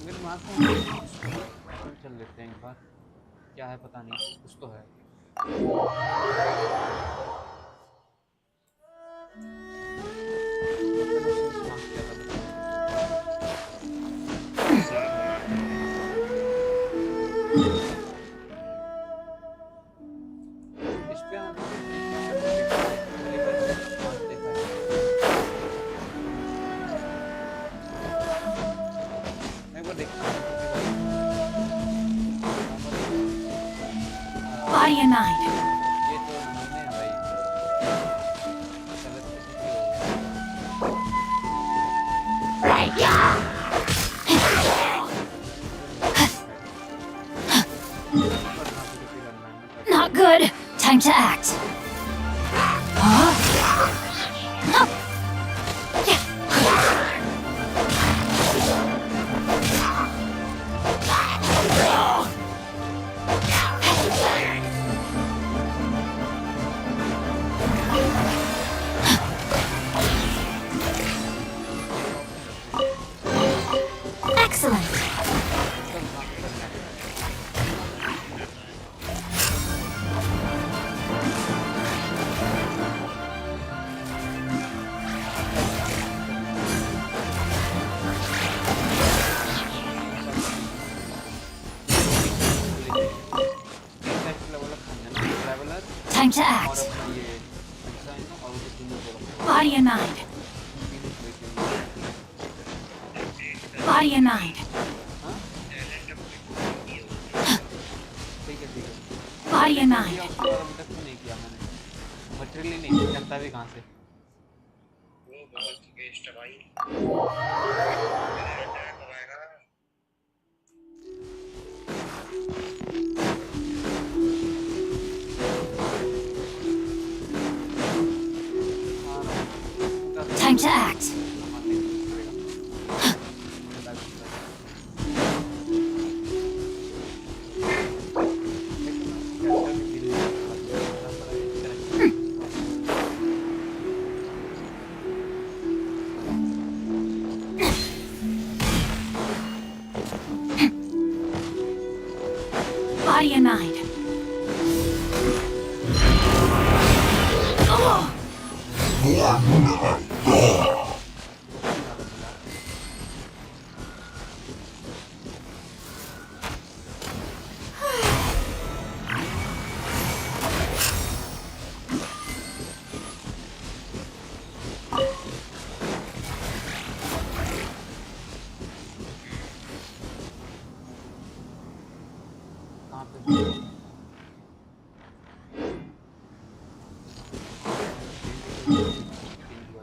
मेरे दिमाग में चल लेते हैं एक बार। क्या है पता नहीं, कुछ तो है। इस पे हम देखा है। मैं एक बार देखता हूँ। Body of 9. ये तो नमूने हैं भाई। गलत किसी की हो गया। Not good. Time to act. Huh? Excellent. Time to act. Body of 9. Body of 9. Body of 9. Material नहीं चलता भी कहाँ से? वो बहुत वेस्ट है भाई। मेरा अटैक होएगा। Time Body a 9. Oh! कहाँ पे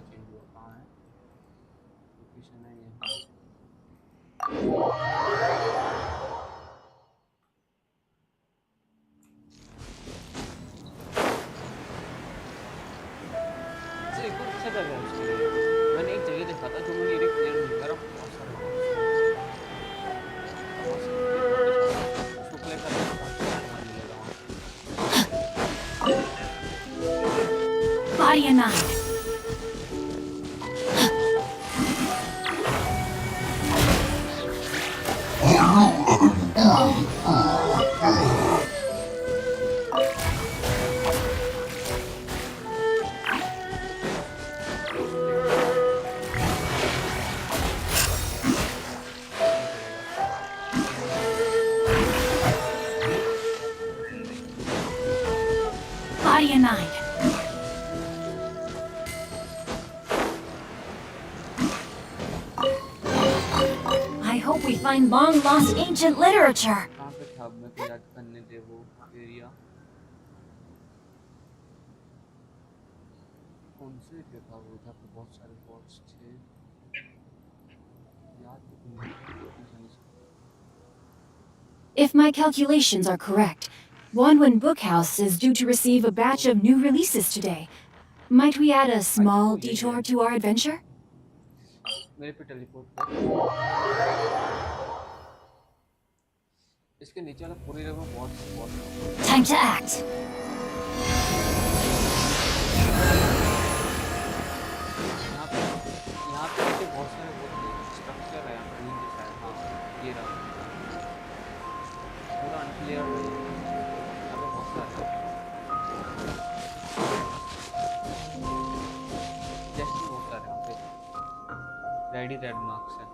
चेंज हुआ कहाँ है लोकेशन है यहाँ अच्छा एक और अच्छा जगह है उसके लिए मैंने एक जगह देखा था जो मुझे क्लियर नहीं कर रहा बहुत सारे उसको प्ले करने का बहुत सारा मन मिलेगा वहाँ Body a 9. Body a 9. I hope we find long-lost ancient literature. कहाँ पे था अब मेरे को याद करने दे वो एरिया कौन से एरिया था वो जहाँ पे बहुत सारे बॉट्स थे याद तो नहीं है If my calculations are correct, Wanwen Bookhouse is due to receive a batch of new releases today. Might we add a small detour to our adventure? मेरे पे टेलीपोर्ट कर इसके नीचे वाला पूरी जगह बॉट्स Time to act. यहाँ पे नीचे बहुत सारे स्ट्रक्चर है यहाँ पे नीचे शायद हाँ ये रहा पूरा अनक्लियर है यहाँ पे बहुत सारे जस्ट बहुत सारे यहाँ पे रेड मार्क्स है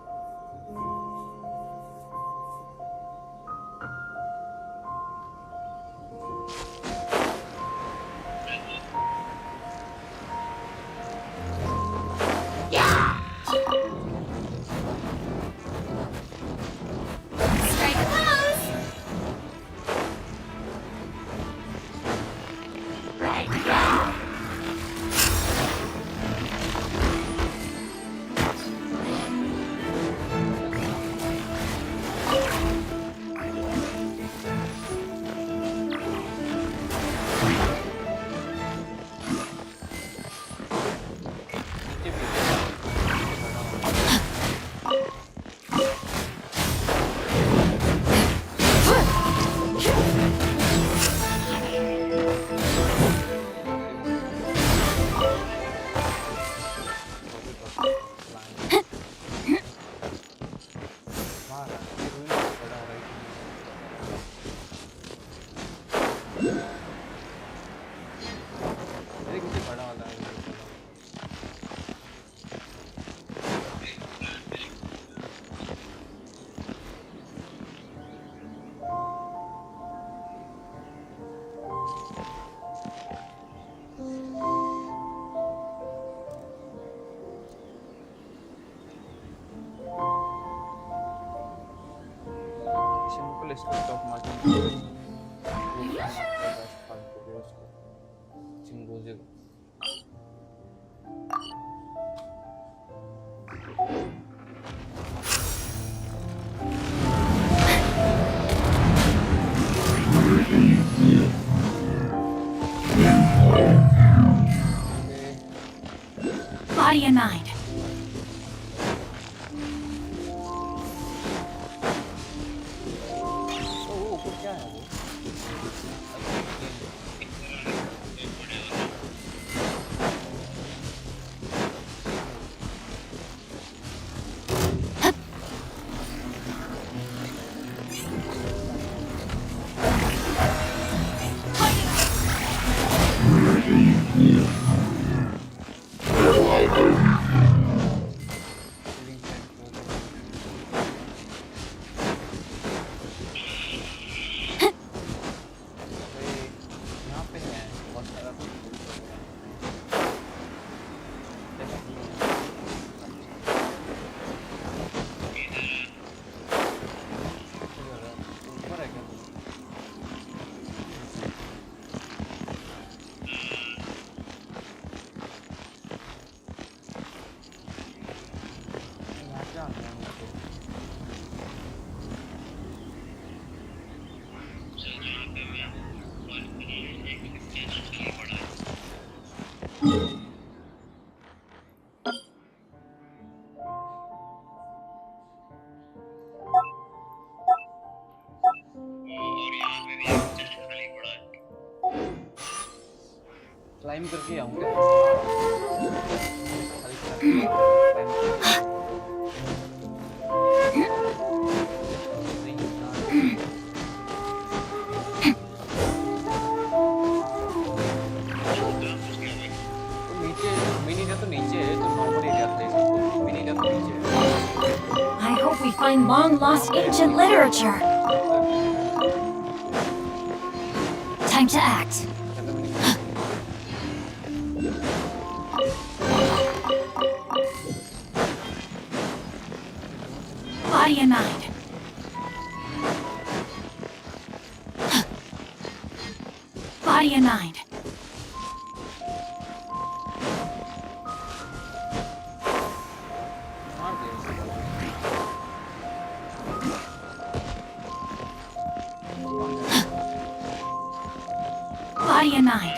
Strike a pose! नीचे भी बड़ा वाला है सिंपल स्टॉक मार्केट चिंगोजे Body a 9. वो क्या है वो क्लाइम करके आऊंगा I hope we find long-lost ancient literature. Time to act. Body and mind. Body and mind. Body and mind.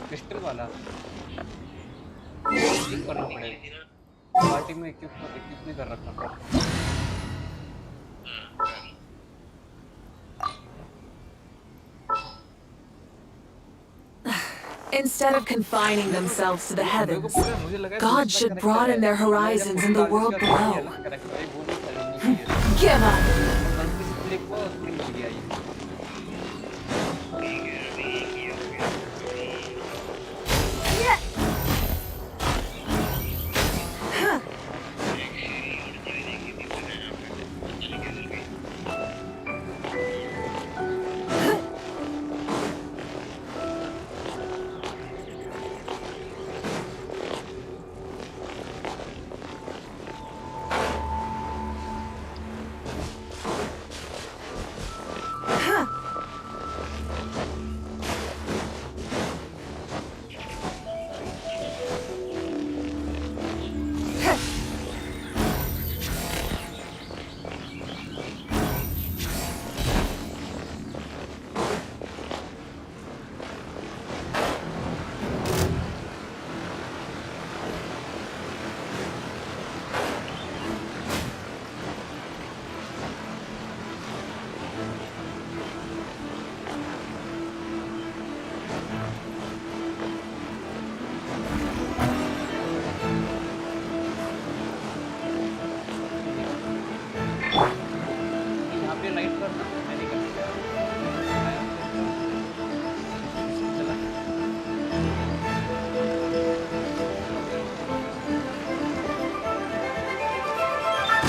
Crystal वाला करना पड़ेगा पार्टी में इक्विप नहीं कर रखा Instead of confining themselves to the heavens, God should broaden their horizons in the world below. Give up!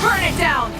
Burn it down!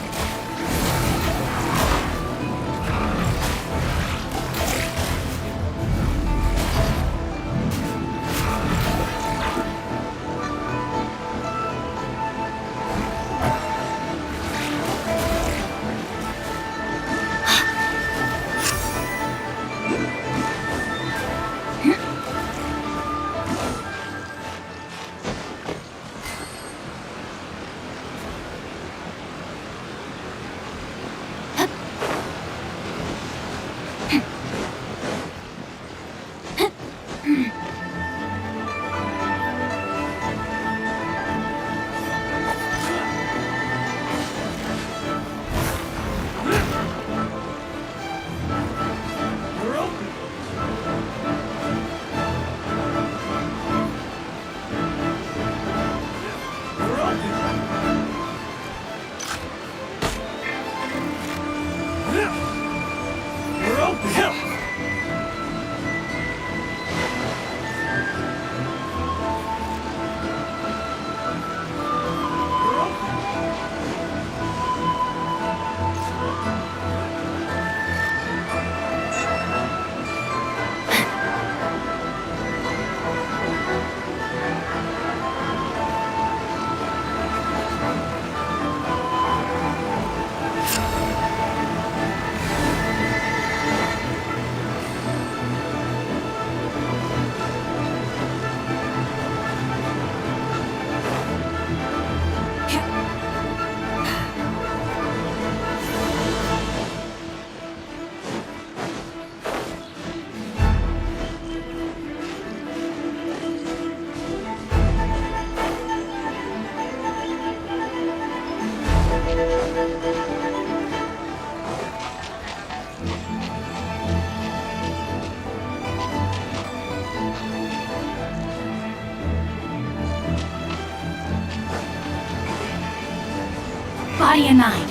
Body and mind.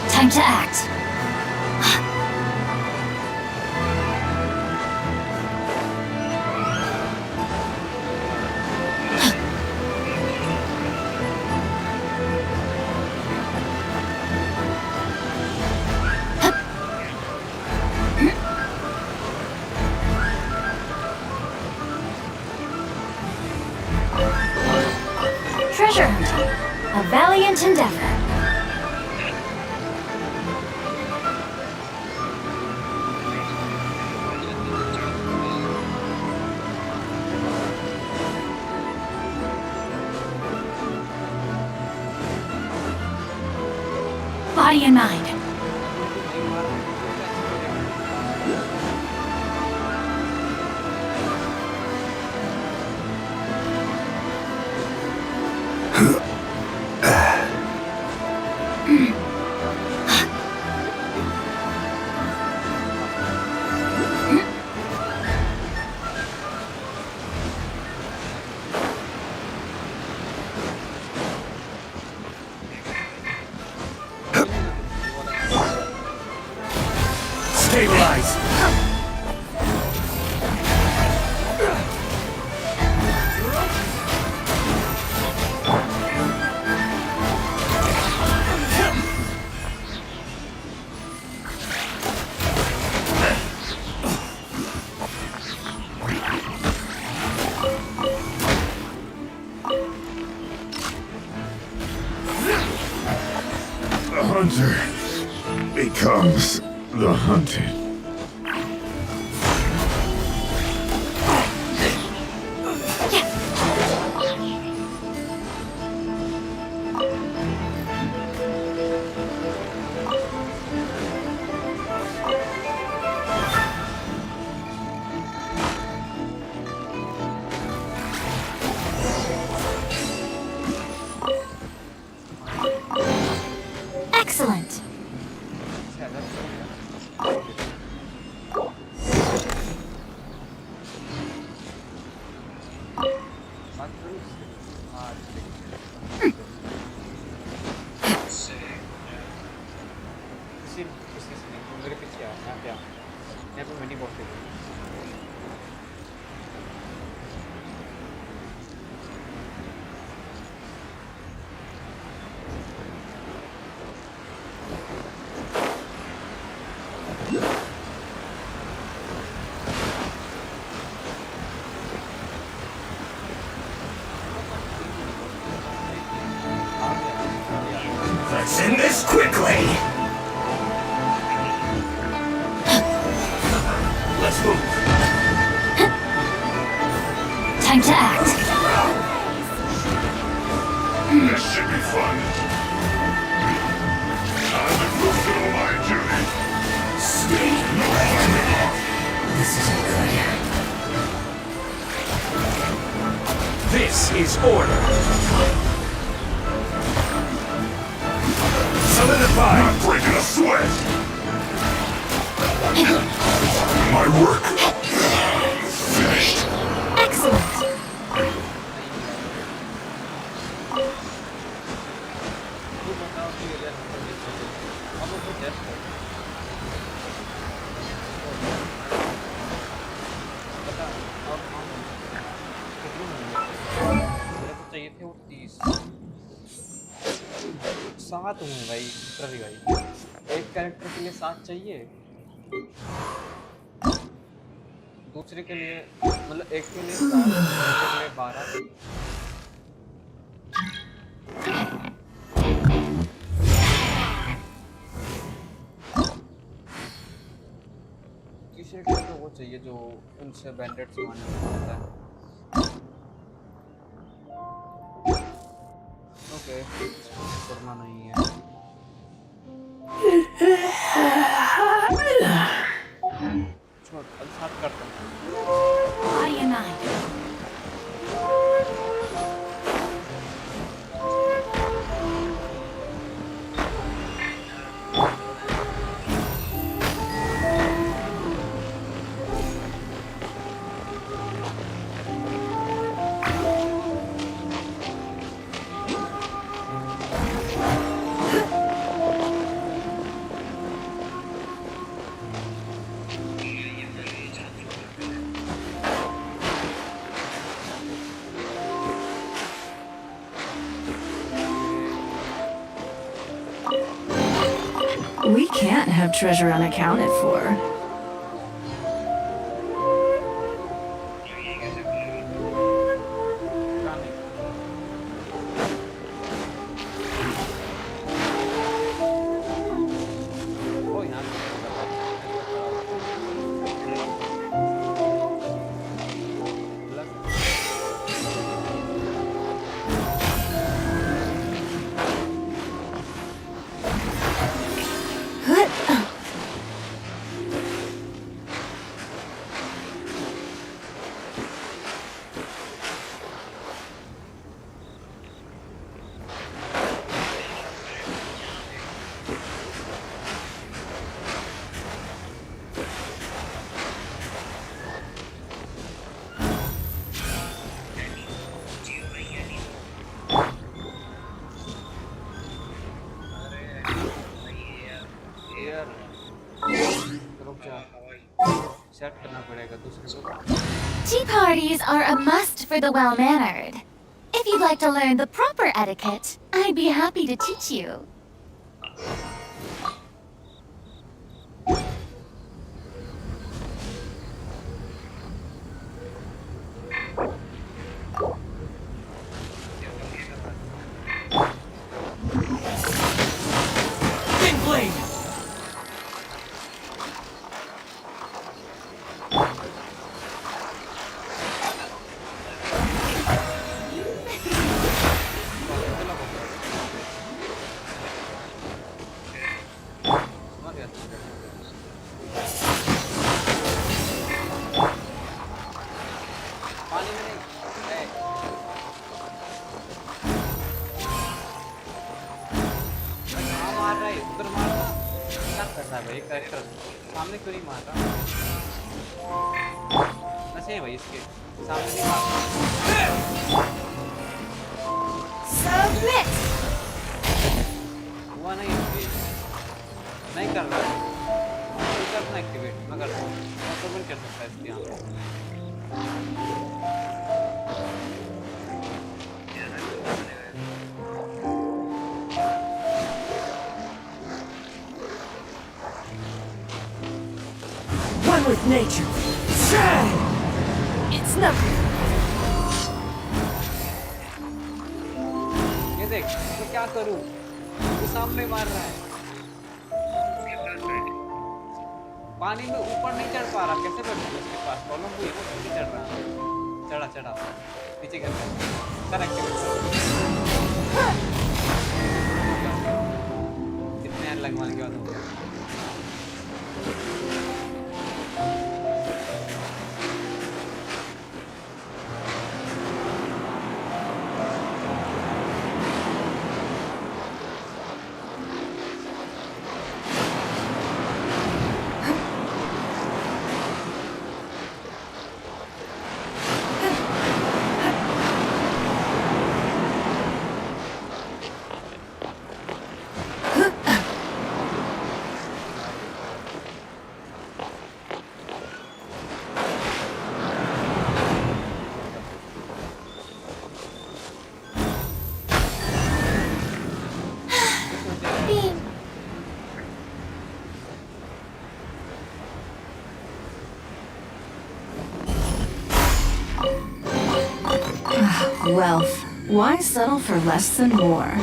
Time to act. Treasure hunting. A valiant endeavor. Body and mind. Stabilize! The hunter becomes the hunted. Excellent. मेरे पीछे आ यहाँ पे आ यहाँ पे mini boss है Let's end this quickly! Let's move! Time to act. This should be fun. Time to fulfill my duty. Stay right. This isn't good. This is order. Solidify! Not breaking a sweat. My work finished. Excellent. तू बताओ कि alien हम लोग test कर बता और हम कितने मेरे को चाहिए थे वो 30 7 हुए भाई रवि भाई एक कैरेक्टर के लिए 7 चाहिए दूसरे के लिए मतलब एक के लिए 7 दूसरे के लिए 12 टी-शर्ट का तो वो चाहिए जो उनसे बैंडेड सामान होता है ओके करना नहीं है छोड़ अब साथ करते हैं Body and mind. We can't have treasure unaccounted for. ओ यहाँ से सेट करना पड़ेगा दूसरे को. Tea parties are a must for the well-mannered. If you'd like to learn the proper etiquette, I'd be happy to teach you. सामने क्यों नहीं मार रहा? नशे हैं भाई इसके सामने नहीं मार रहा. Submit! हुआ नहीं नहीं कर रहा है. करना एक्टिवेट मैं करता हूँ. तो मैं कर सकता है इसके यहाँ. With nature. It's nothing. ये देख मैं क्या करूँ? वो सामने मार रहा है. पानी में ऊपर नहीं चढ़ पा रहा. कैसे बैठूँ उसके पास? प्रॉब्लम हुई वो नहीं चढ़ रहा. चढ़ा नीचे कर कर कितने लगवाने के बाद हो गया. Wealth. Why settle for less than more?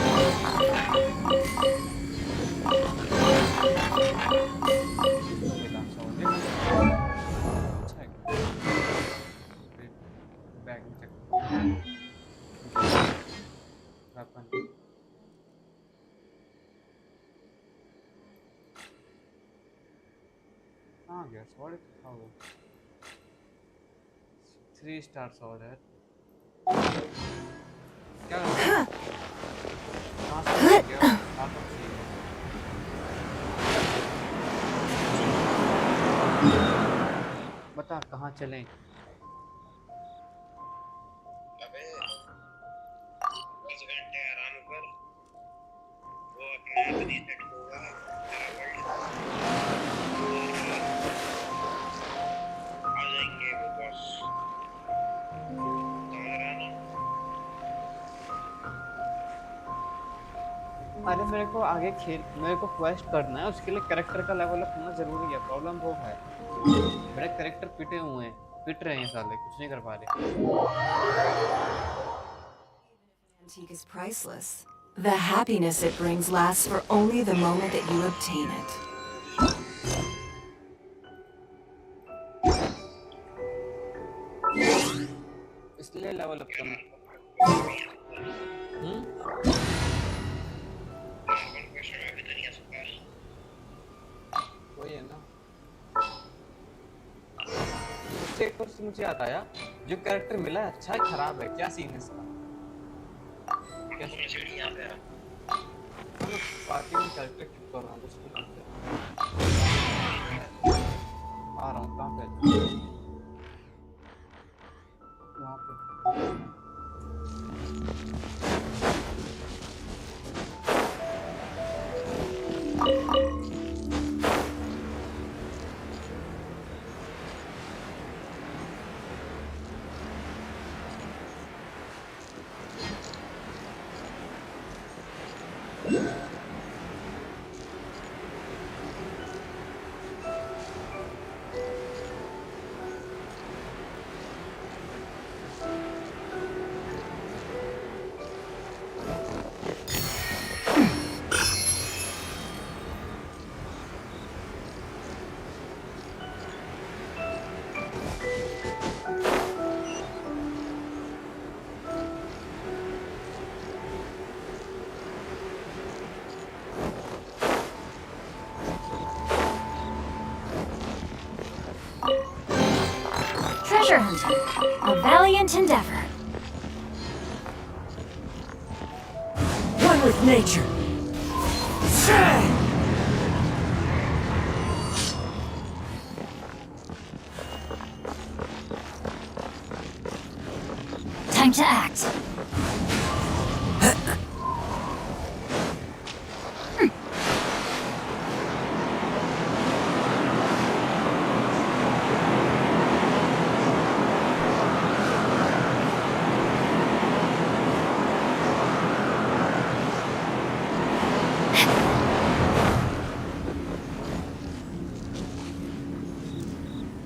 Guess what is how 3 stars over there. क्या बता कहाँ चलें? अबे 10 घंटे आराम कर. वो अपने आप नहीं सेट होगा. आ जाएंगे वो बॉस. समझ रहा ना? अरे मेरे को क्वेस्ट करना है, उसके लिए कैरेक्टर का लेवल अप होना जरूरी है। प्रॉब्लम वो है, मेरे कैरेक्टर पिट रहे हैं साले, कुछ नहीं कर पा रहे। Antique is priceless. The happiness it brings lasts for only the moment that you obtain it. इसलिए लेवल अप करना। वही है ना। एक क्वेश्चन मुझे याद आया, जो कैरेक्टर मिला है अच्छा है खराब है, क्या सीन है इसका? पार्टी में कैरेक्टर क्लिक कर रहा हूँ, उसको आ रहा हूँ, कहाँ पे? वहाँ पे। Treasure hunting, a valiant endeavor. One with nature. Time to act.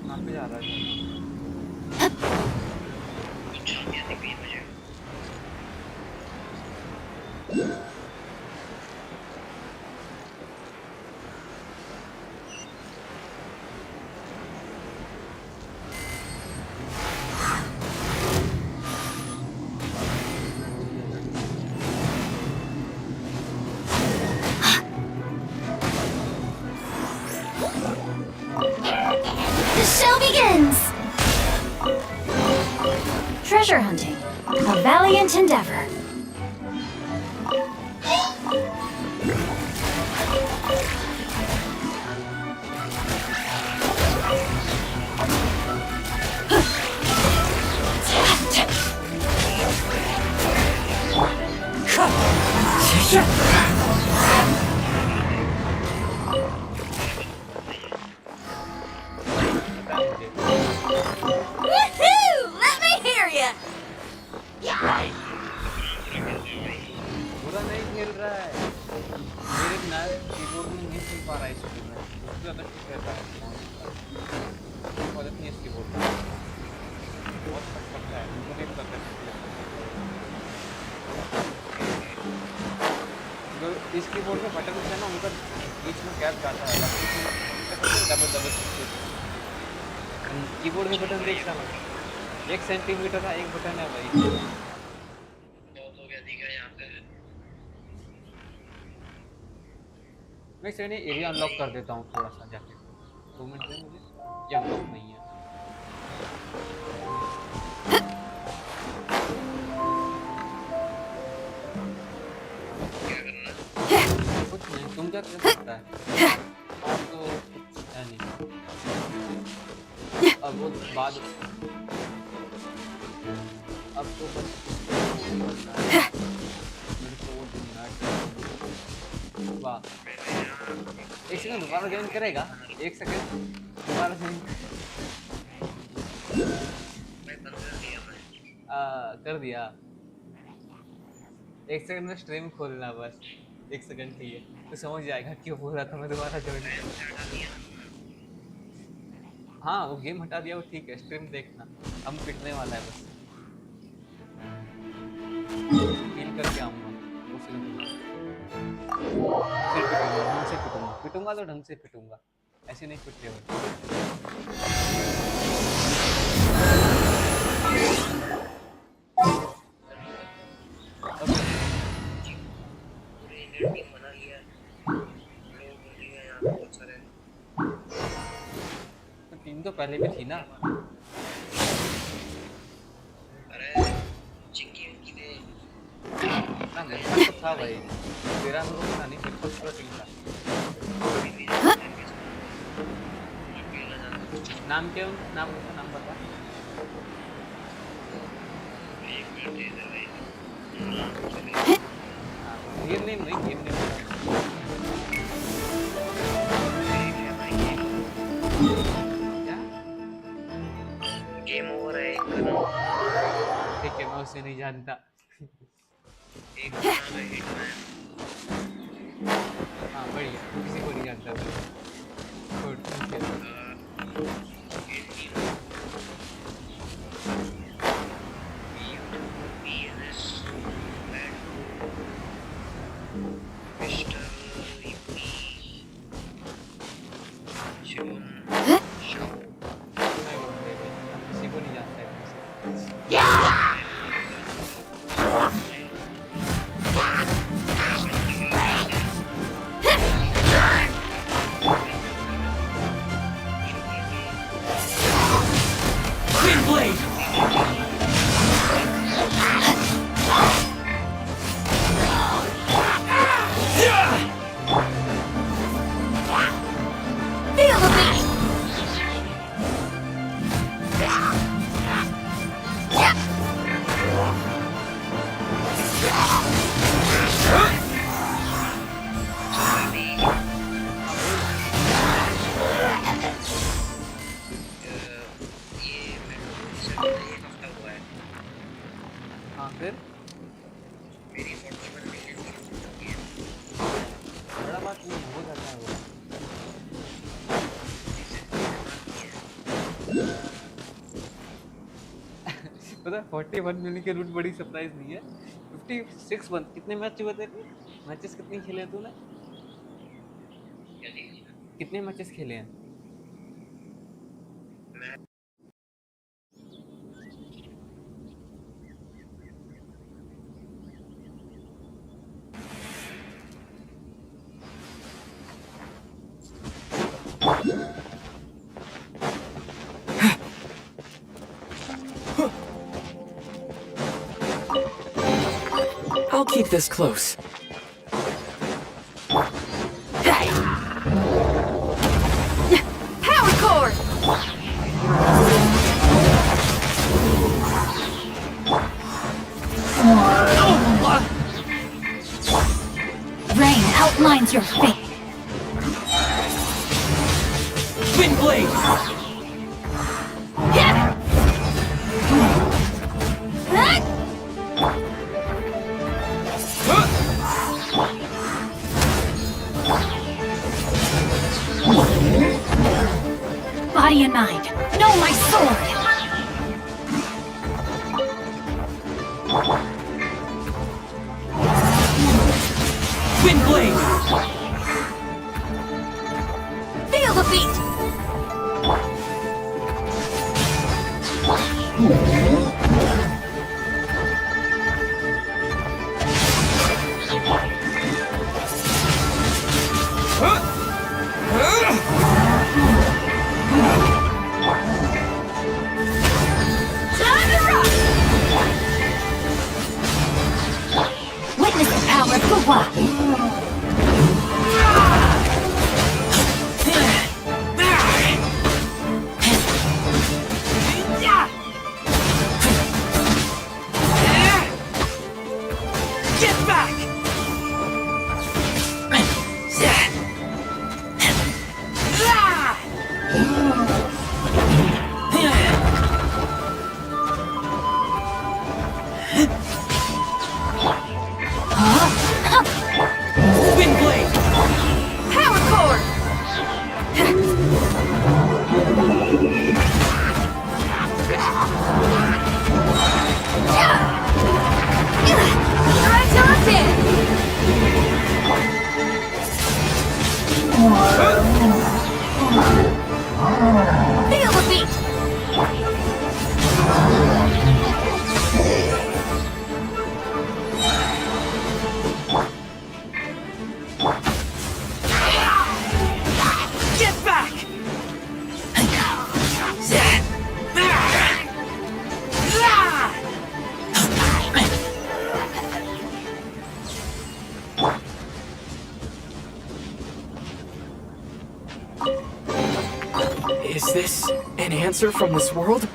कहाँ पे जा रहा है? The show begins! Treasure hunting, a valiant endeavor. Woohoo! Let me hear ya! बुरा नहीं खेल रहा है, मेरे ना कीबोर्ड में नहीं खेल पा रहा है इसको, मैं उससे ज़्यादा ठीक रहता है। मदद नहीं है इस कीबोर्ड में, बहुत कट करता है, मुझे नहीं पता कैसे खेलता है। जो इस कीबोर्ड में बटन होता है ना, उनका बीच में गैप जाता है, डबल डबल कीबोर्ड में बटन देख रहा हूँ, 1 सेंटीमीटर का एक बटन है भाई। मैं इसने एरिया अनलॉक कर देता हूँ थोड़ा सा जाके, 2 मिनट में मुझे, ये अनलॉक नहीं है। कुछ नहीं, तुम क्या कर सकता है? और तो कुछ है नहीं। अब वो बाद, अब तो बस मेरे को वो ढूंढना है। वाह, 1 सेकंड दोबारा ज्वाइन करेगा, 1 सेकंड दोबारा ज्वाइन कर दिया। 1 सेकंड में स्ट्रीम खोलना बस। 1 सेकंड के लिए तो समझ जाएगा क्यों बोल रहा था मैं दोबारा ज्वाइन। हाँ वो गेम हटा दिया वो ठीक है, स्ट्रीम देखना, हम पिटने वाला है बस, फील करके आऊंगा उसी में फिर पिटूंगा, ढंग से पिटूंगा, पिटूंगा तो ढंग से पिटूंगा, ऐसे नहीं पिट रहे बना लिया लोग बोलिए यहाँ पे बहुत सारे तो टीम तो पहले भी थी ना। अरे चिंकी उनकी दे ना मेरे पास तो था भाई, तेरा हम लोग का नहीं, मेरे पास पूरा टीम था। नाम क्या है उनका? नाम बता। एक मिनट दे दे भाई गेम नेम नहीं, गेम नेम क्या? गेम ओवर है एक का नाम, ठीक है मैं उसे नहीं जानता। एक का नाम है हिटमैन। हाँ बढ़िया, किसी को नहीं जानता मैं। गुड, ठीक है। किसी को नहीं जानता है। Twin blade! Feel the beat! हाँ फिर मेरी 41 मिलियन की हो चुकी है। बड़ा बात नहीं हो जाता है वो। पता है 41 मिलियन के रूट बड़ी सरप्राइज नहीं है। 56 बन कितने मैच हुए तेरे? मैचेस कितने खेले हैं तूने? क्या जी? कितने मैचेस खेले हैं? I'll keep this close. Power cord! Rain outlines your fate. Twin blade! Body and mind, know my sword! Twin blade! Feel the beat! Time to rock! Witness the power of Fuwa! Get back! Huh? Feel the beat! Get back! Is this an answer from this world?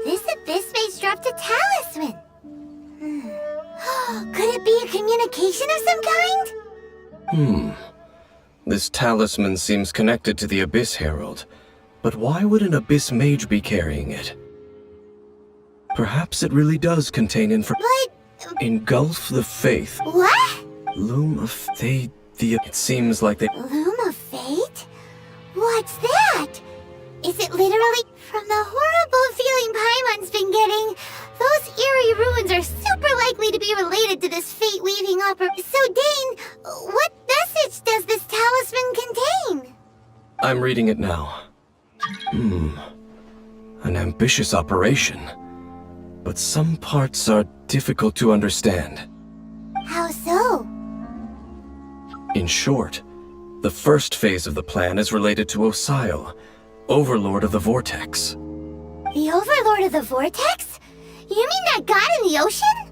This abyss maze dropped a talisman. Could it be a communication of some kind? This talisman seems connected to the Abyss Herald. But why would an Abyss Mage be carrying it? Perhaps it really does contain But Engulf the Faith. what? Loom of it seems like they... Loom of Fate? What's that? Is it literally from the horrible feeling Paimon's been getting? Those eerie ruins are super likely to be related to this fate-weaving opera. So, Dane, what message does this talisman contain? I'm reading it now. An ambitious operation. But some parts are difficult to understand. How so? In short, the first phase of the plan is related to Osile, Overlord of the Vortex. The Overlord of the Vortex? You mean that god in the ocean?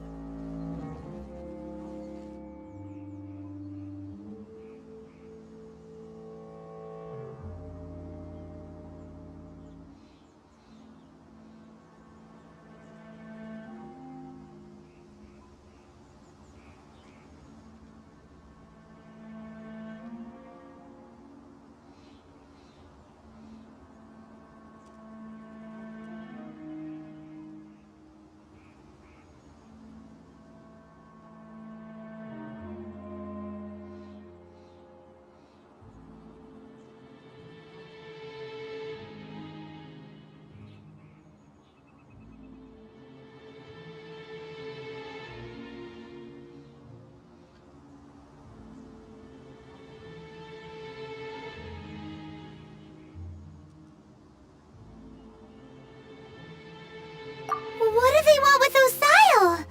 What do they want with Osile?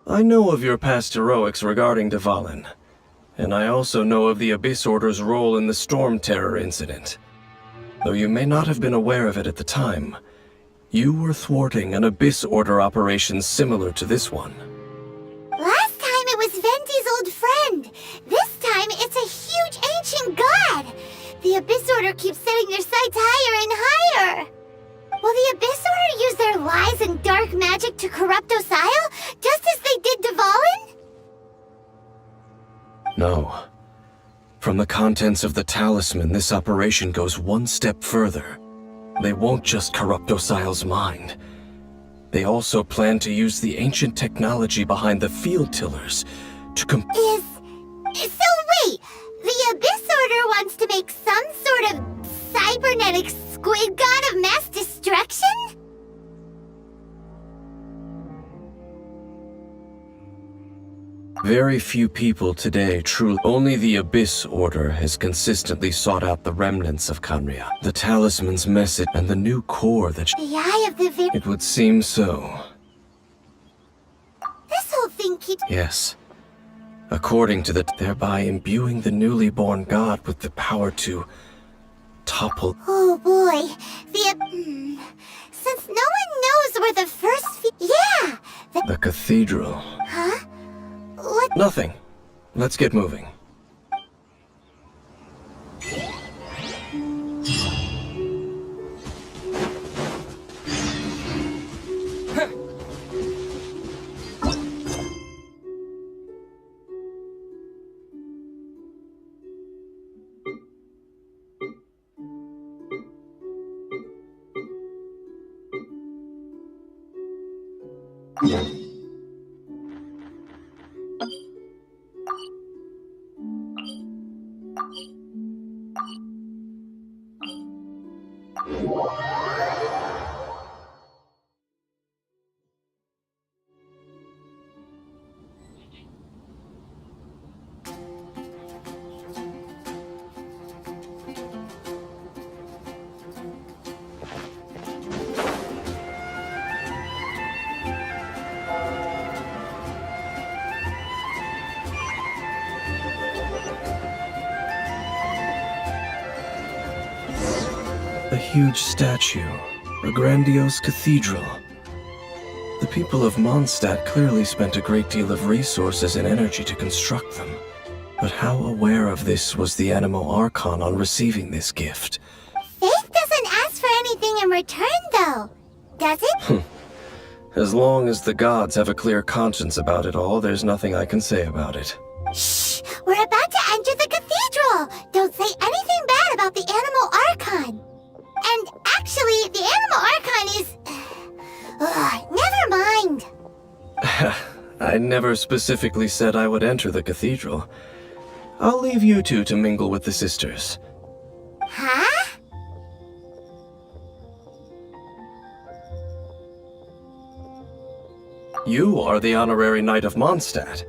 I know of your past heroics regarding Dvalin, and I also know of the Abyss Order's role in the Storm Terror incident. Though you may not have been aware of it at the time, you were thwarting an Abyss Order operation similar to this one. Last time it was Venti's old friend. This time it's a huge ancient god. The Abyss Order keeps setting their sights higher and higher. Will the Abyss Order use their lies and dark magic to corrupt Osile, just as they did Dvalin? No. From the contents of the talisman, this operation goes one step further. They won't just corrupt Osile's mind. They also plan to use the ancient technology behind the field tillers to So wait, the Abyss Order wants to make some sort of cybernetic squid god of mass destruction? Very few people today only the Abyss Order has consistently sought out the remnants of Khaenri'ah, the talisman's message, and the new core that The Eye of the It would seem so. This whole thing keeps... Yes. according to thereby imbuing the newly born god with the power to topple. Oh boy, since no one knows where the first The cathedral. Huh? What? Nothing. Let's get moving. A huge statue, a grandiose cathedral. The people of Mondstadt clearly spent a great deal of resources and energy to construct them. But how aware of this was the Animo Archon on receiving this gift? Faith doesn't ask for anything in return, though, does it? As long as the gods have a clear conscience about it all, there's nothing I can say about it. Shh! We're about to enter the cathedral! Don't say anything bad about the Animo Archon! And actually, the Animo Archon is... never mind! I never specifically said I would enter the cathedral. I'll leave you two to mingle with the sisters. Huh? You are the honorary knight of Mondstadt.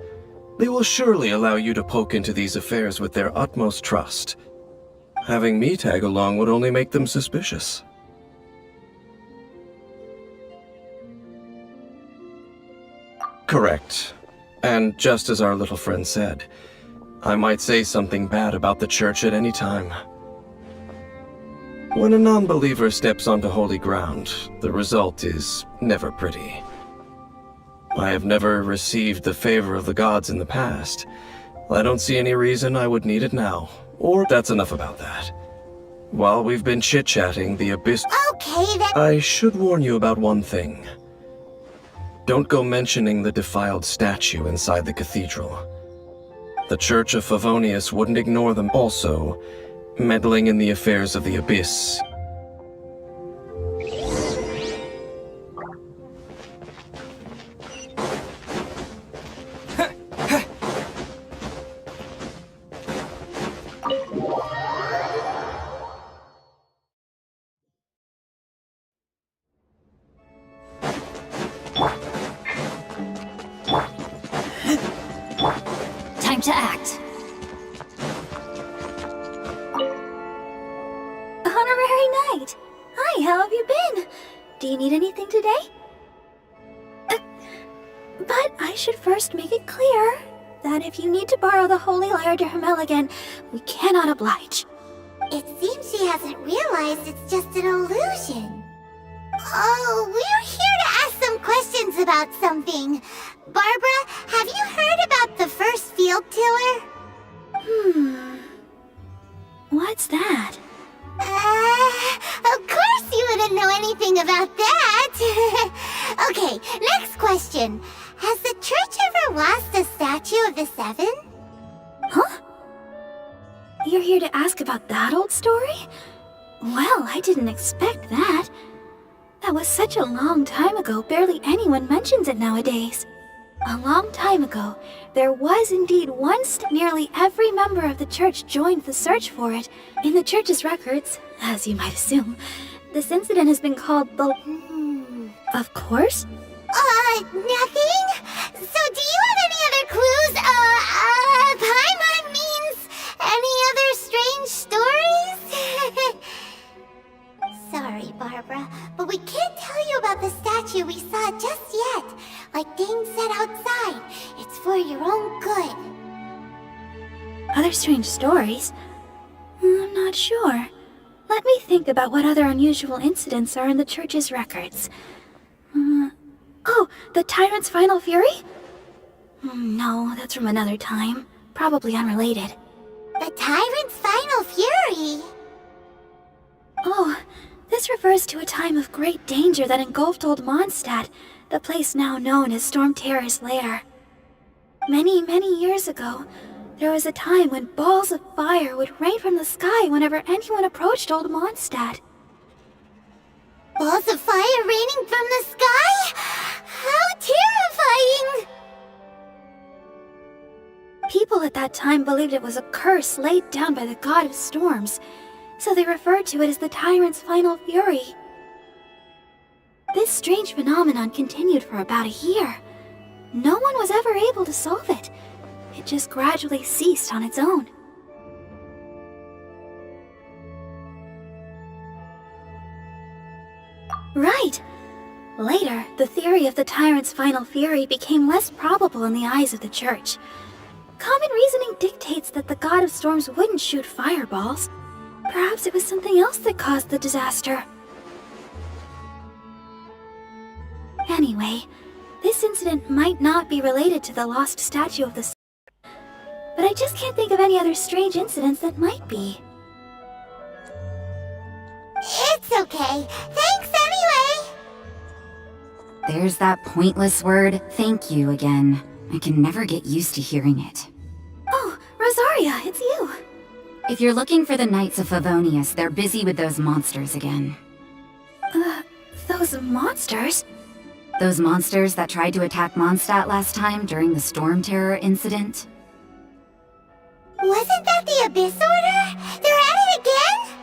They will surely allow you to poke into these affairs with their utmost trust. Having me tag along would only make them suspicious. Correct. And just as our little friend said, I might say something bad about the church at any time. When a non-believer steps onto holy ground, the result is never pretty. I have never received the favor of the gods in the past. I don't see any reason I would need it now. Or that's enough about that. While we've been chit-chatting, the Abyss... Okay, then... I should warn you about one thing. Don't go mentioning the defiled statue inside the cathedral. The Church of Favonius wouldn't ignore them. Also, meddling in the affairs of the Abyss. Time to act. Honorary Knight! Hi, how have you been? Do you need anything today? But I should first make it clear that if you need to borrow the Holy Lyre to Hermel again, we cannot oblige. It seems she hasn't realized it's just an illusion. Oh, we're here to ask some questions about something. Barbara, have you heard about the first field tiller? What's that? Of course you wouldn't know anything about that. Okay, next question. Has the church ever lost a statue of the Seven? Huh? You're here to ask about that old story? Well, I didn't expect that. That was such a long time ago, barely anyone mentions it nowadays. A long time ago, there was indeed nearly every member of the church joined the search for it. In the church's records, as you might assume, this incident has been called the... Of course? Nothing? So do you have any other clues? Paimon means any other strange stories? Sorry, Barbara, but we can't tell you about the statue we saw just yet. Like Dane said outside, it's for your own good. Other strange stories? I'm not sure. Let me think about what other unusual incidents are in the church's records. Oh, the Tyrant's Final Fury? No, that's from another time. Probably unrelated. The Tyrant's Final Fury? Oh, this refers to a time of great danger that engulfed Old Mondstadt, the place now known as Storm Terror's lair. Many, many years ago, there was a time when balls of fire would rain from the sky whenever anyone approached Old Mondstadt. Balls of fire raining from the sky? How terrifying! People at that time believed it was a curse laid down by the god of storms, so they referred to it as the Tyrant's Final Fury. This strange phenomenon continued for about a year. No one was ever able to solve it. It just gradually ceased on its own. Right. Later, the theory of the Tyrant's Final Fury became less probable in the eyes of the Church. Common reasoning dictates that the god of storms wouldn't shoot fireballs. Perhaps it was something else that caused the disaster. Anyway, this incident might not be related to the lost statue of the sun, but I just can't think of any other strange incidents that might be. It's okay. Thanks anyway! There's that pointless word, thank you, again. I can never get used to hearing it. Oh, Rosaria, it's you. If you're looking for the Knights of Favonius, they're busy with those monsters again. Those monsters? Those monsters that tried to attack Mondstadt last time during the Storm Terror incident? Wasn't that the Abyss Order? They're at it again?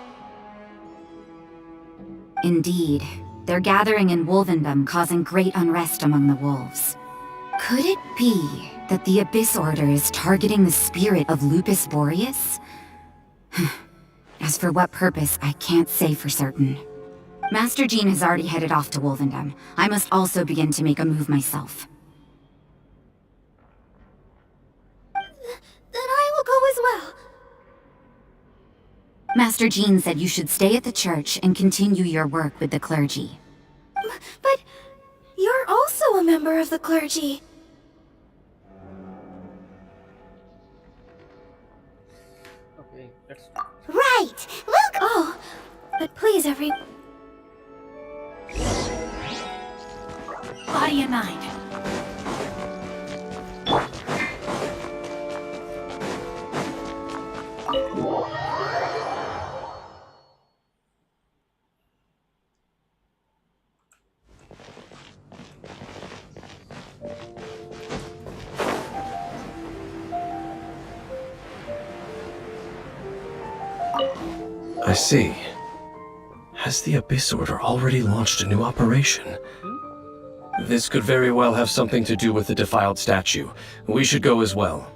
Indeed. They're gathering in Wolvendom, causing great unrest among the wolves. Could it be that the Abyss Order is targeting the spirit of Lupus Boreas? As for what purpose, I can't say for certain. Master Jean has already headed off to Wolvendom. I must also begin to make a move myself. Then I will go as well. Master Jean said you should stay at the church and continue your work with the clergy. But you're also a member of the clergy. Okay, let's... Right! Look! Oh, but please, Body and mind. I see. Has the Abyss Order already launched a new operation? This could very well have something to do with the defiled statue. We should go as well.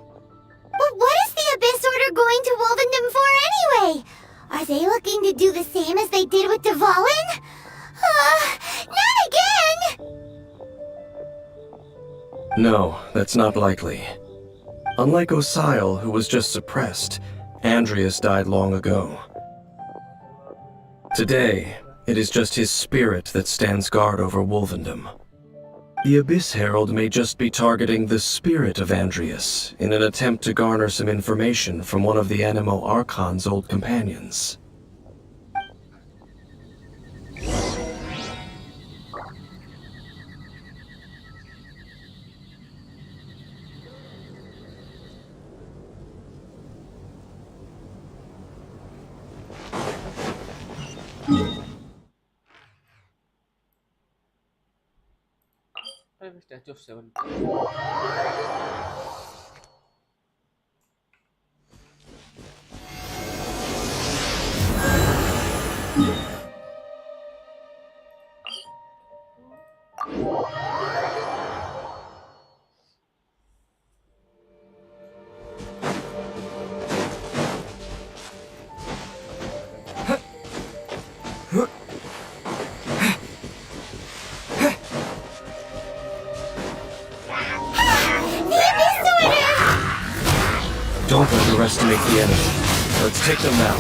But what is the Abyss Order going to Wolvendom for anyway? Are they looking to do the same as they did with Dvalin? Not again! No, that's not likely. Unlike Osile, who was just suppressed, Andreas died long ago. Today, it is just his spirit that stands guard over Wolvendom. The Abyss Herald may just be targeting the spirit of Andreas in an attempt to garner some information from one of the Animo Archon's old companions. Statue of Seven. Don't underestimate the enemy. Let's take them now.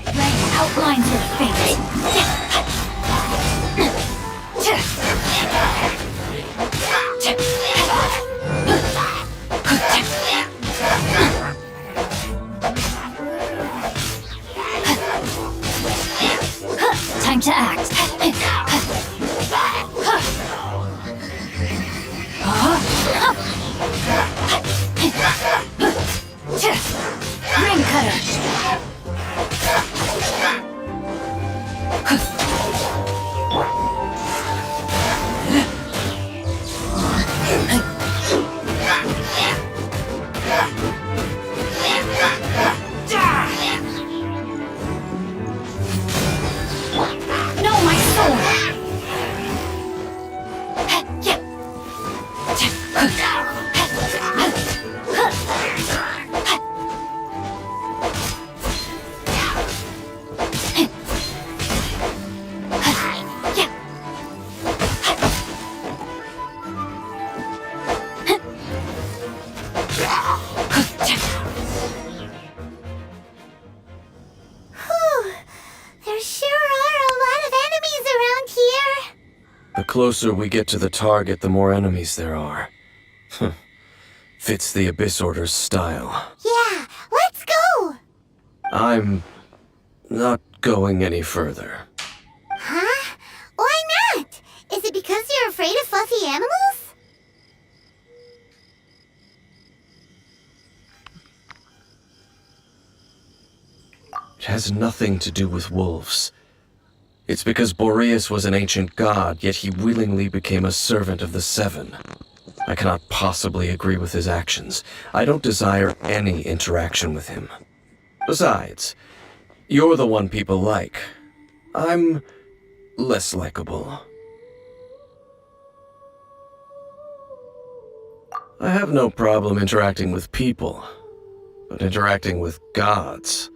Red outlines your fate. Time to act. Ring cutter. No, my sword. Whew. There sure are a lot of enemies around here. The closer we get to the target, the more enemies there are. Fits the Abyss Order's style. Yeah, let's go. I'm not going any further. Huh? Why not? Is it because you're afraid of fluffy animals? It has nothing to do with wolves. It's because Boreas was an ancient god, yet he willingly became a servant of the Seven. I cannot possibly agree with his actions. I don't desire any interaction with him. Besides, you're the one people like. I'm less likable. I have no problem interacting with people, but interacting with gods,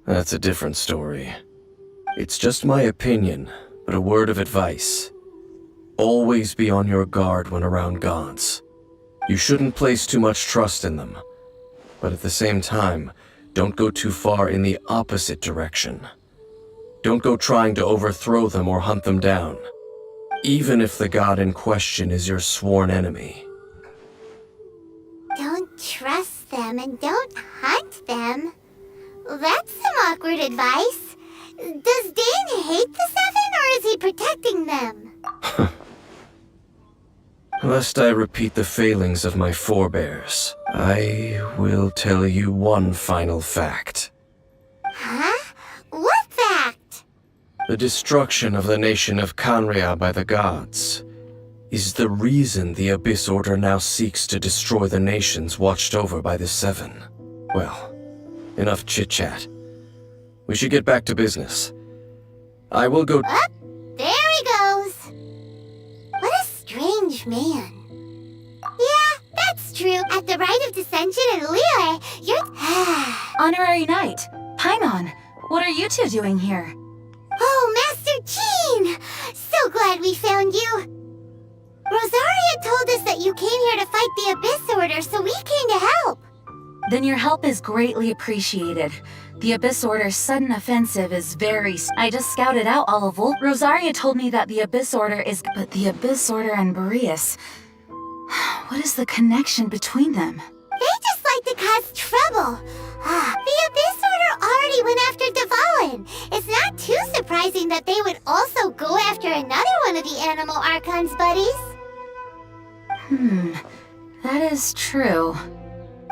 that's a different story. It's just my opinion, but a word of advice. Always be on your guard when around gods. You shouldn't place too much trust in them, but at the same time, don't go too far in the opposite direction. Don't go trying to overthrow them or hunt them down, even if the god in question is your sworn enemy. Don't trust them and don't hunt them. That's some awkward advice. Does Dan hate the Seven, or is he protecting them? Lest I repeat the failings of my forebears, I will tell you one final fact. Huh? What fact? The destruction of the nation of Canria by the gods is the reason the Abyss Order now seeks to destroy the nations watched over by the Seven. Well, enough chit-chat. We should get back to business. I will go— Up, there he goes. What a strange man. Yeah, that's true. At the rite of Dissension in Liyue, you're— Honorary Knight, Paimon, what are you two doing here? Oh, Master Jean! So glad we found you. Rosaria told us that you came here to fight the Abyss Order, so we came to help. Then your help is greatly appreciated. The Abyss Order's sudden offensive is I just scouted out all of Wolf. Rosaria told me that the Abyss Order is— But the Abyss Order and Boreas— what is the connection between them? They just like to cause trouble. The Abyss Order already went after Dvalin. It's not too surprising that they would also go after another one of the Animal Archon's buddies. That is true.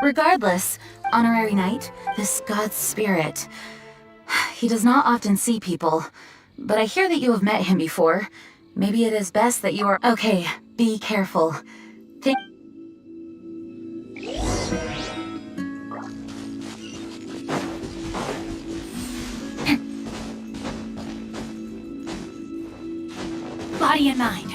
Regardless, Honorary Knight, this god's spirit. He does not often see people, but I hear that you have met him before. Maybe it is best that you are— Okay, be careful. Body and mind.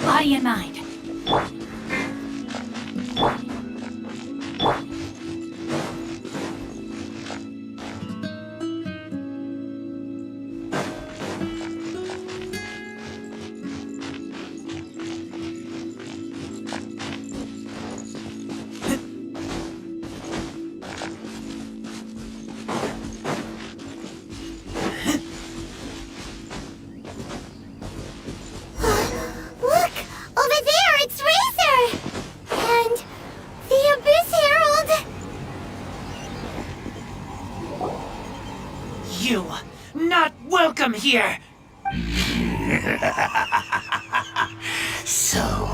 Body and mind. You, not welcome here! So,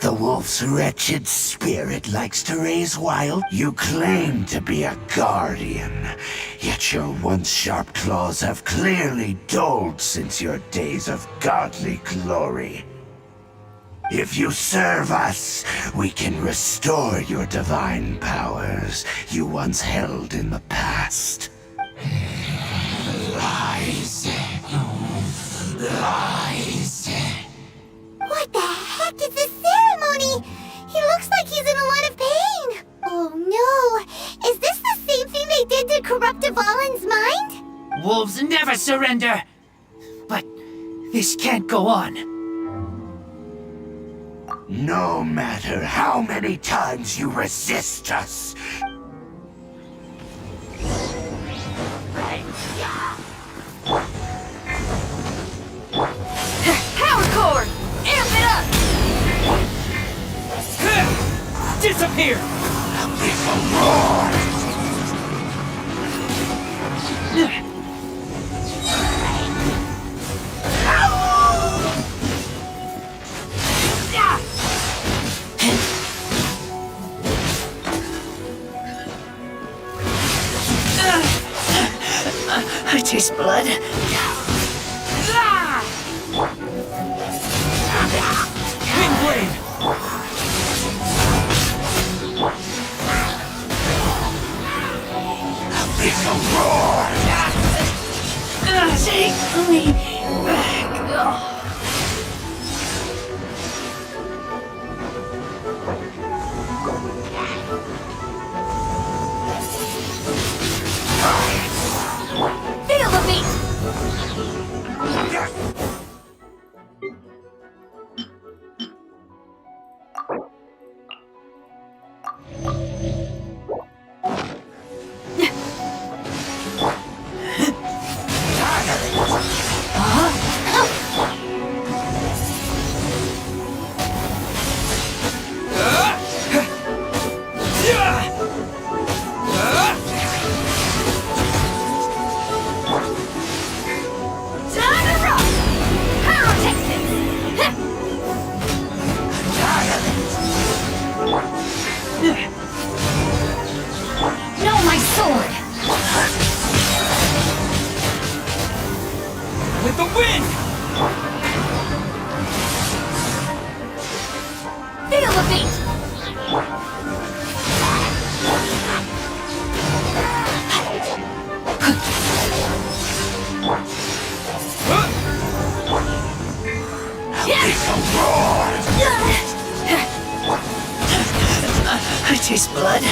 the wolf's wretched spirit likes to raise wild? You claim to be a guardian, yet your once sharp claws have clearly dulled since your days of godly glory. If you serve us, we can restore your divine powers you once held in the past. Lies. Lies. What the heck is this ceremony? He looks like he's in a lot of pain. Oh no! Is this the same thing they did to corrupt Avalan's mind? Wolves never surrender! But this can't go on. No matter how many times you resist us. Power core! Amp it up! Disappear! I taste blood. Wind blade! It's a roar! Take me back. Feel the beat! No, my sword! With the wind! Feel the beat! I taste blood.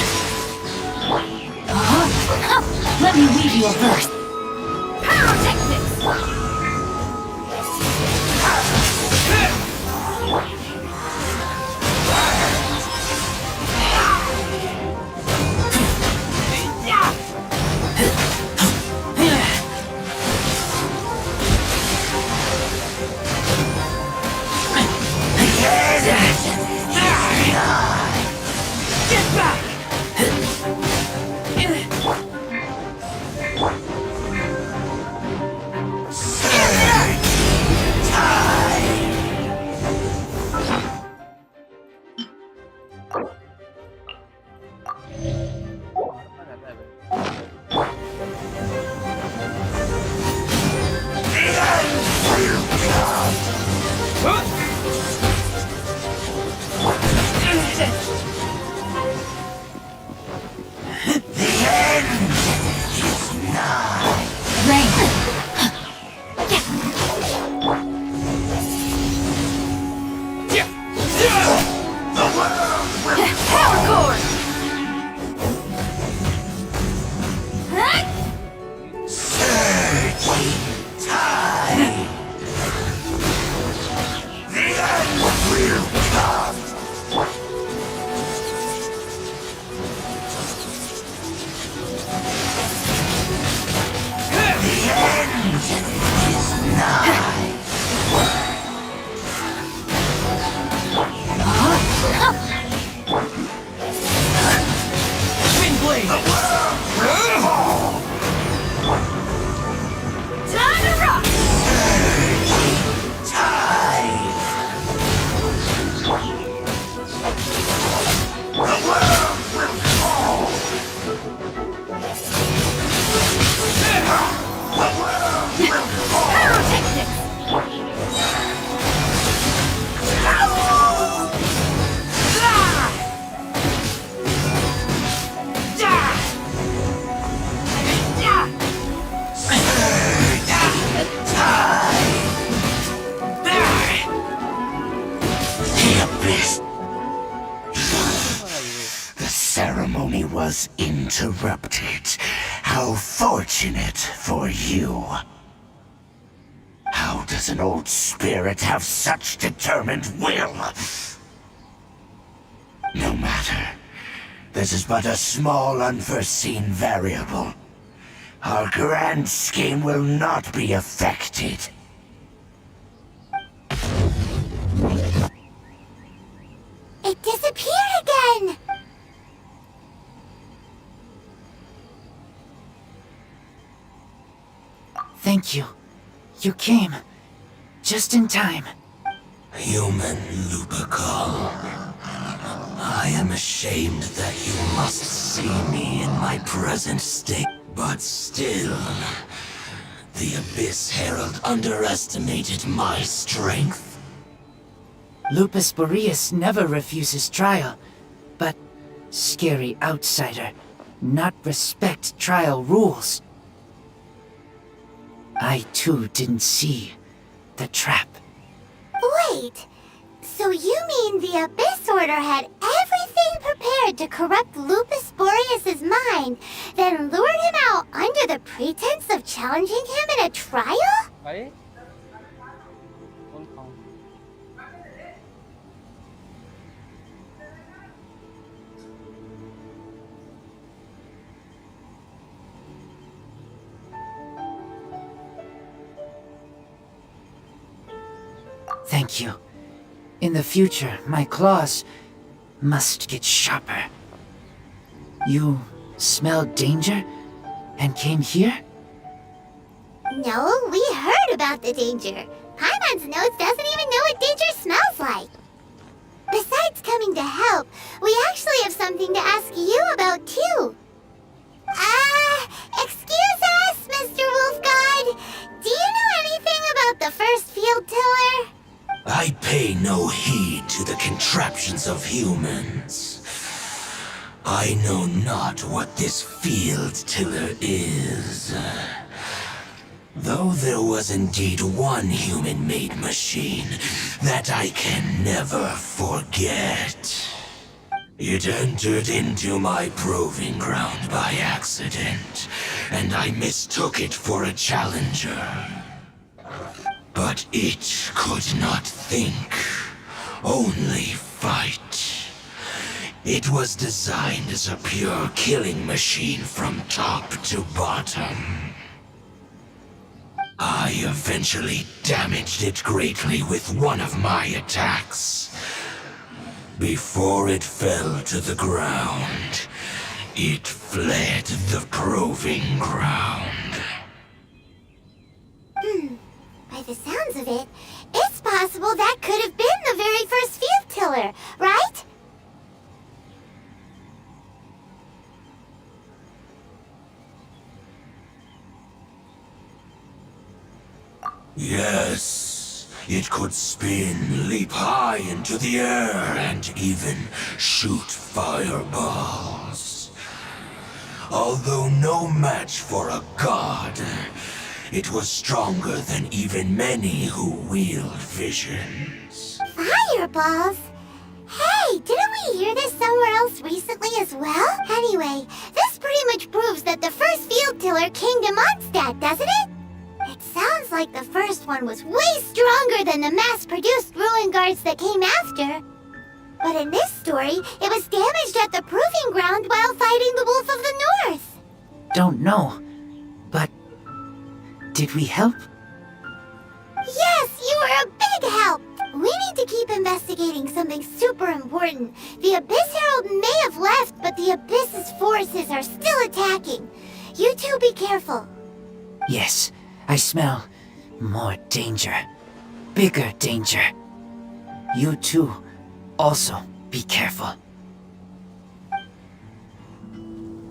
Let me weave you a verse. Pyrotechnics! Get back! uninterrupted. How fortunate for you. How does an old spirit have such determined will? No matter. This is but a small unforeseen variable. Our grand scheme will not be affected. It disappeared again! Thank you. You came. Just in time. Human Lupercal. I am ashamed that you must see me in my present state, but still, the Abyss Herald underestimated my strength. Lupus Boreas never refuses trial, but scary outsider, not respect trial rules. I too didn't see the trap. Wait, so you mean the Abyss Order had everything prepared to corrupt Lupus Boreas' mind, then lured him out under the pretense of challenging him in a trial? Bye. Full count. Thank you. In the future, my claws must get sharper. You smelled danger and came here? No, we heard about the danger. Paimon's nose doesn't even know what danger smells like. Besides coming to help, we actually have something to ask you about too. Excuse us, Mr. Wolf God. Do you know anything about the first field tiller? I pay no heed to the contraptions of humans. I know not what this field tiller is. Though there was indeed one human-made machine that I can never forget. It entered into my proving ground by accident, and I mistook it for a challenger. But it could not think, only fight. It was designed as a pure killing machine from top to bottom. I eventually damaged it greatly with one of my attacks. Before it fell to the ground, it fled the proving ground. By the sounds of it, it's possible that could have been the very first field tiller, right? Yes, it could spin, leap high into the air, and even shoot fireballs. Although no match for a god, it was stronger than even many who wield visions. Fireballs? Hey, didn't we hear this somewhere else recently as well? Anyway, this pretty much proves that the first field tiller came to Mondstadt, doesn't it? It sounds like the first one was way stronger than the mass-produced ruin guards that came after. But in this story, it was damaged at the proving ground while fighting the Wolf of the North. Don't know, but did we help? Yes, you were a big help! We need to keep investigating something super important. The Abyss Herald may have left, but the Abyss's forces are still attacking. You two be careful. Yes, I smell more danger. Bigger danger. You too, also be careful.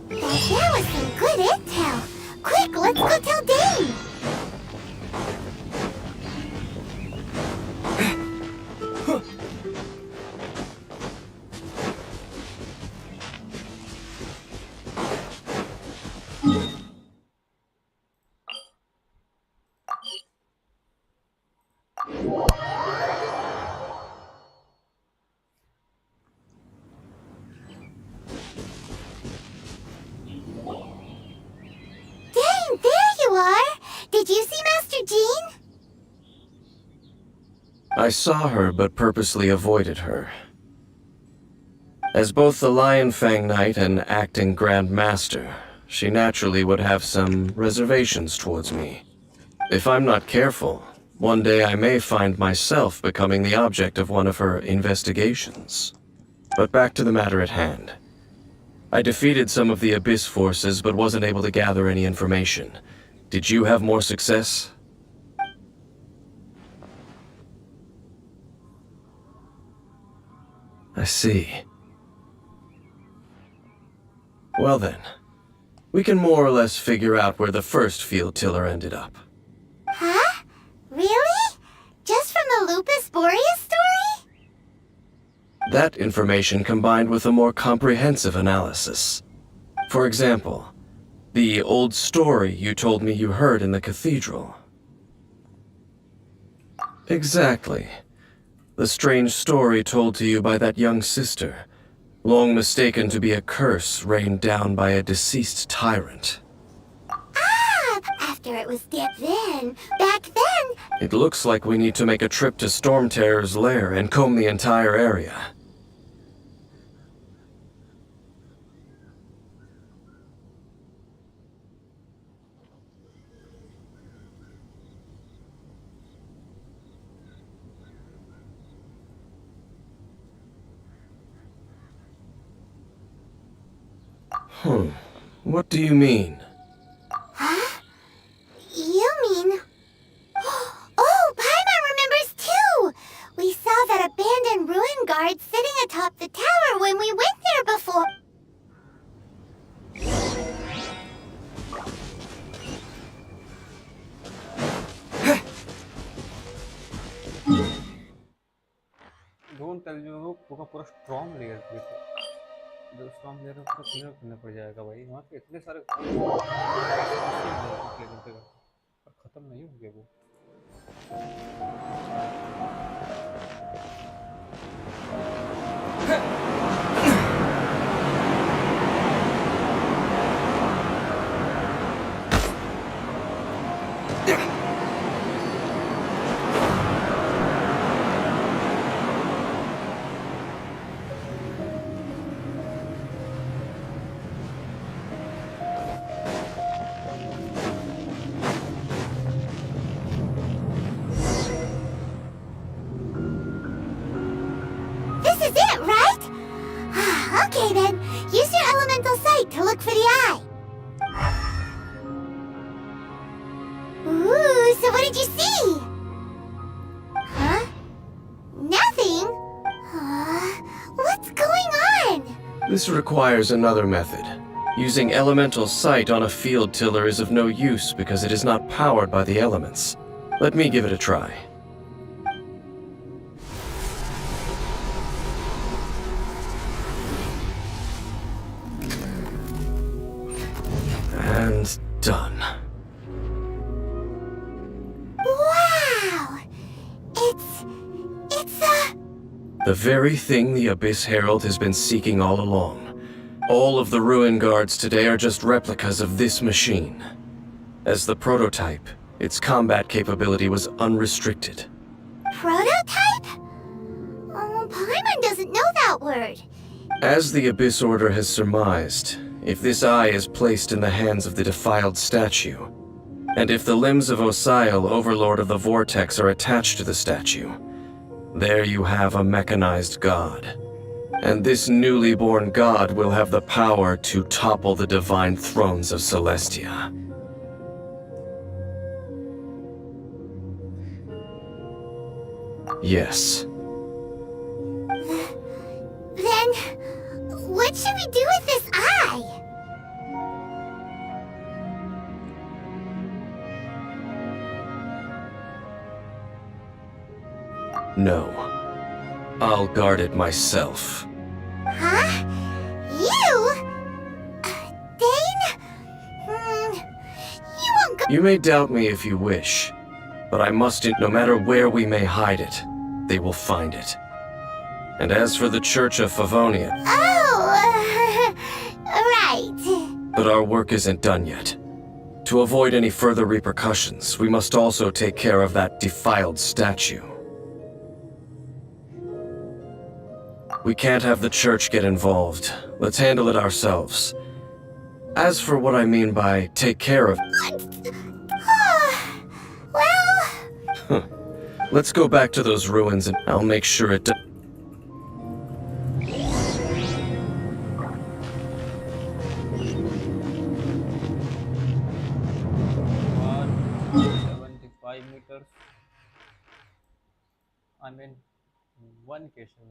That was some good intel. Quick, let's go tell Dane. Did you see Master Jean? I saw her, but purposely avoided her. As both the Lion Fang Knight and acting Grand Master, she naturally would have some reservations towards me. If I'm not careful, one day I may find myself becoming the object of one of her investigations. But back to the matter at hand. I defeated some of the Abyss forces, but wasn't able to gather any information. Did you have more success? I see. Well then, we can more or less figure out where the first field tiller ended up. Huh? Really? Just from the Lupus Boreas story? That information combined with a more comprehensive analysis. For example, the old story you told me you heard in the cathedral. Exactly. The strange story told to you by that young sister, long mistaken to be a curse rained down by a deceased tyrant. Ah! After it was dead then. Back then! It looks like we need to make a trip to Storm Terror's lair and comb the entire area. What do you mean? Huh? You mean... Oh, Paimon remembers too! We saw that abandoned ruin guard sitting atop the tower when we went there before. Don't tell you पूरा strong layer देखो जो strong layer उसको clear करना पड़ जाएगा भाई वहाँ पे इतने सारे पर खत्म नहीं होंगे वो Okay then, use your elemental sight to look for the eye. Ooh, so what did you see? Huh? Nothing? What's going on? This requires another method. Using elemental sight on a field tiller is of no use because it is not powered by the elements. Let me give it a try. And done. Wow! It's the very thing the Abyss Herald has been seeking all along. All of the Ruin Guards today are just replicas of this machine. As the prototype, its combat capability was unrestricted. Prototype? Oh, Paimon doesn't know that word. As the Abyss Order has surmised, if this eye is placed in the hands of the defiled statue, and if the limbs of Osiel, Overlord of the Vortex, are attached to the statue, there you have a mechanized god. And this newly born god will have the power to topple the divine thrones of Celestia. Yes. Then, what should we do with this eye? No. I'll guard it myself. Huh? You? Dane? You won't go— You may doubt me if you wish, but I must, no matter where we may hide it, they will find it. And as for the Church of Favonia— Oh, right. But our work isn't done yet. To avoid any further repercussions, we must also take care of that defiled statue. We can't have the church get involved. Let's handle it ourselves. As for what I mean by take care of... Well... Let's go back to those ruins and I'll make sure it... 75 meters. I mean, one question.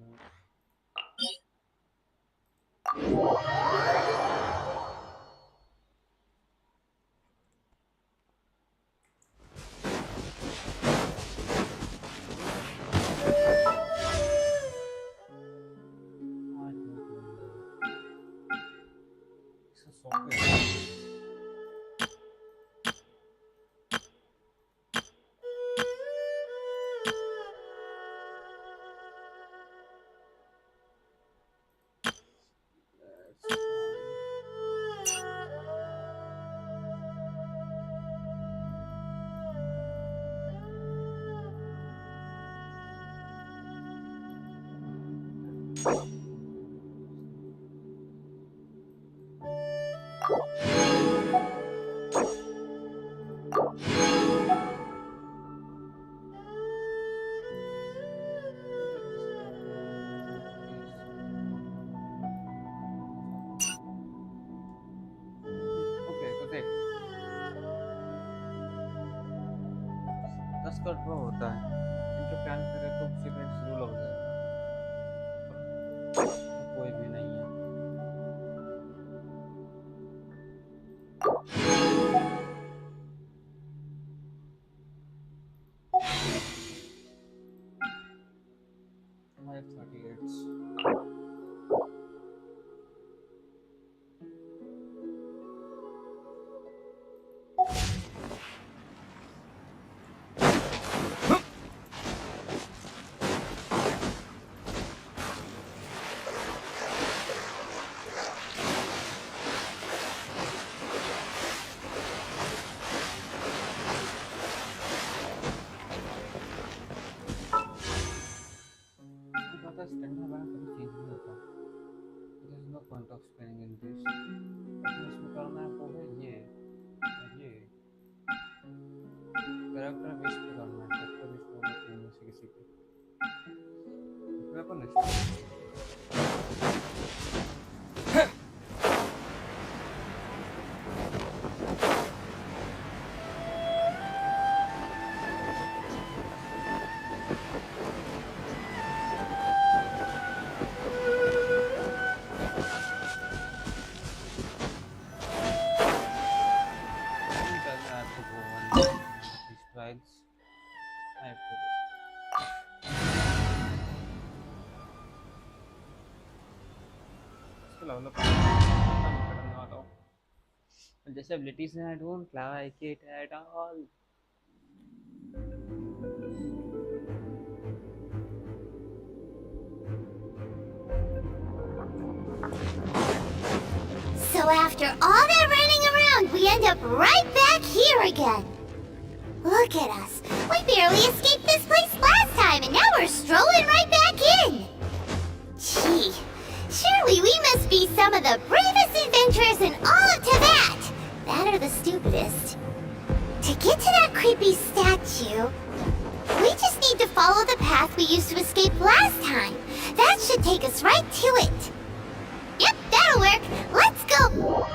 का draw होता है इनको plan करें तो sequence rule हो जाएगा कोई भी नहीं है I have 38 point of spinning in this इसमें करना है तो ये कैरेक्टर बेस पे करना है कैरेक्टर बेस पे तीन में से किसी पे वेपन जैसे abilities हैं I don't like it at all. So after all that running around, we end up right back here again. Look at us. We barely escaped this place last time, and now we're strolling right back in. Gee, surely we must be some of the bravest adventurers in all of Tibet. That or the stupidest. To get to that creepy statue, we just need to follow the path we used to escape last time. That should take us right to it. Yep, that'll work. Let's go.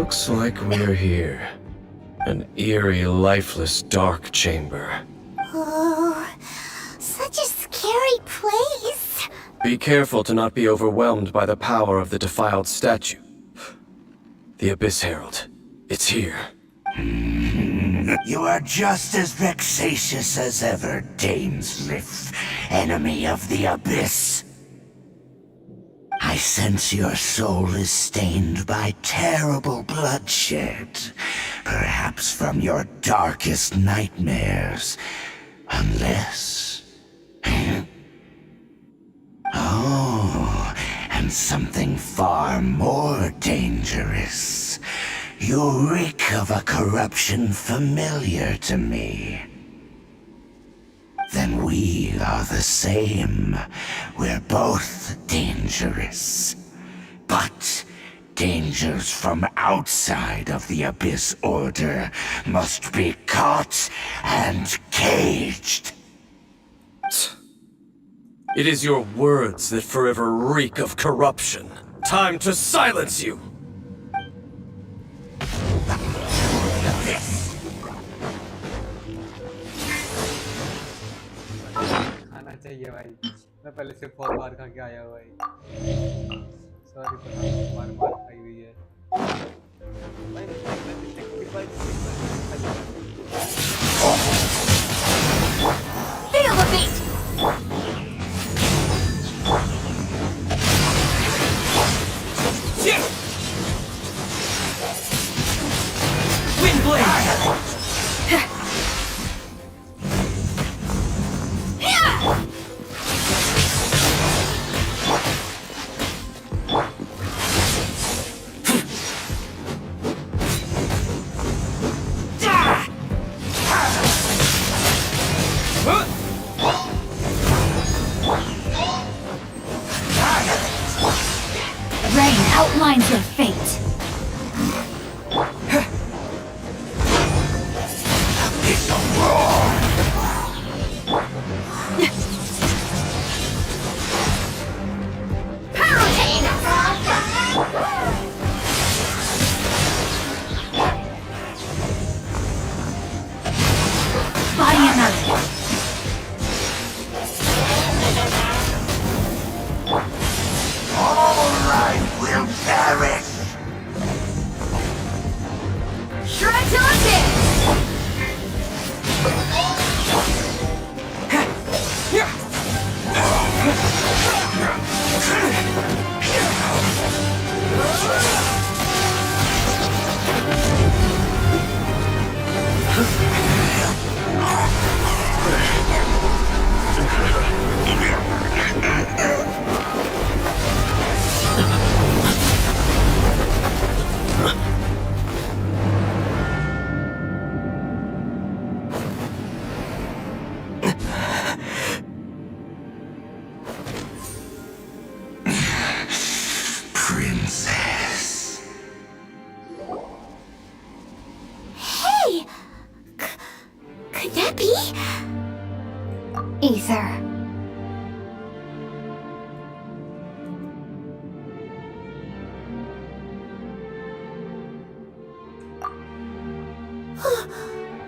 Looks like we're here. An eerie, lifeless, dark chamber. Oh, such a scary place. Be careful to not be overwhelmed by the power of the defiled statue. The Abyss Herald. It's here. You are just as vexatious as ever, Dainsleif, enemy of the Abyss. I sense your soul is stained by terrible bloodshed, perhaps from your darkest nightmares, unless... Oh, and something far more dangerous. You reek of a corruption familiar to me. Then we are the same. We're both dangerous. But dangers from outside of the Abyss Order must be caught and caged. It is your words that forever reek of corruption. Time to silence you! खाना चाहिए भाई मैं पहले से बहुत बार खा के आया हूँ भाई सॉरी पर बार बार खाई हुई है Feel the beat! Wind blade! Rain outlines your fate. Body and earth. All right, we'll perish. Shred till it's in! Princess. Hey! Could that be? Ether.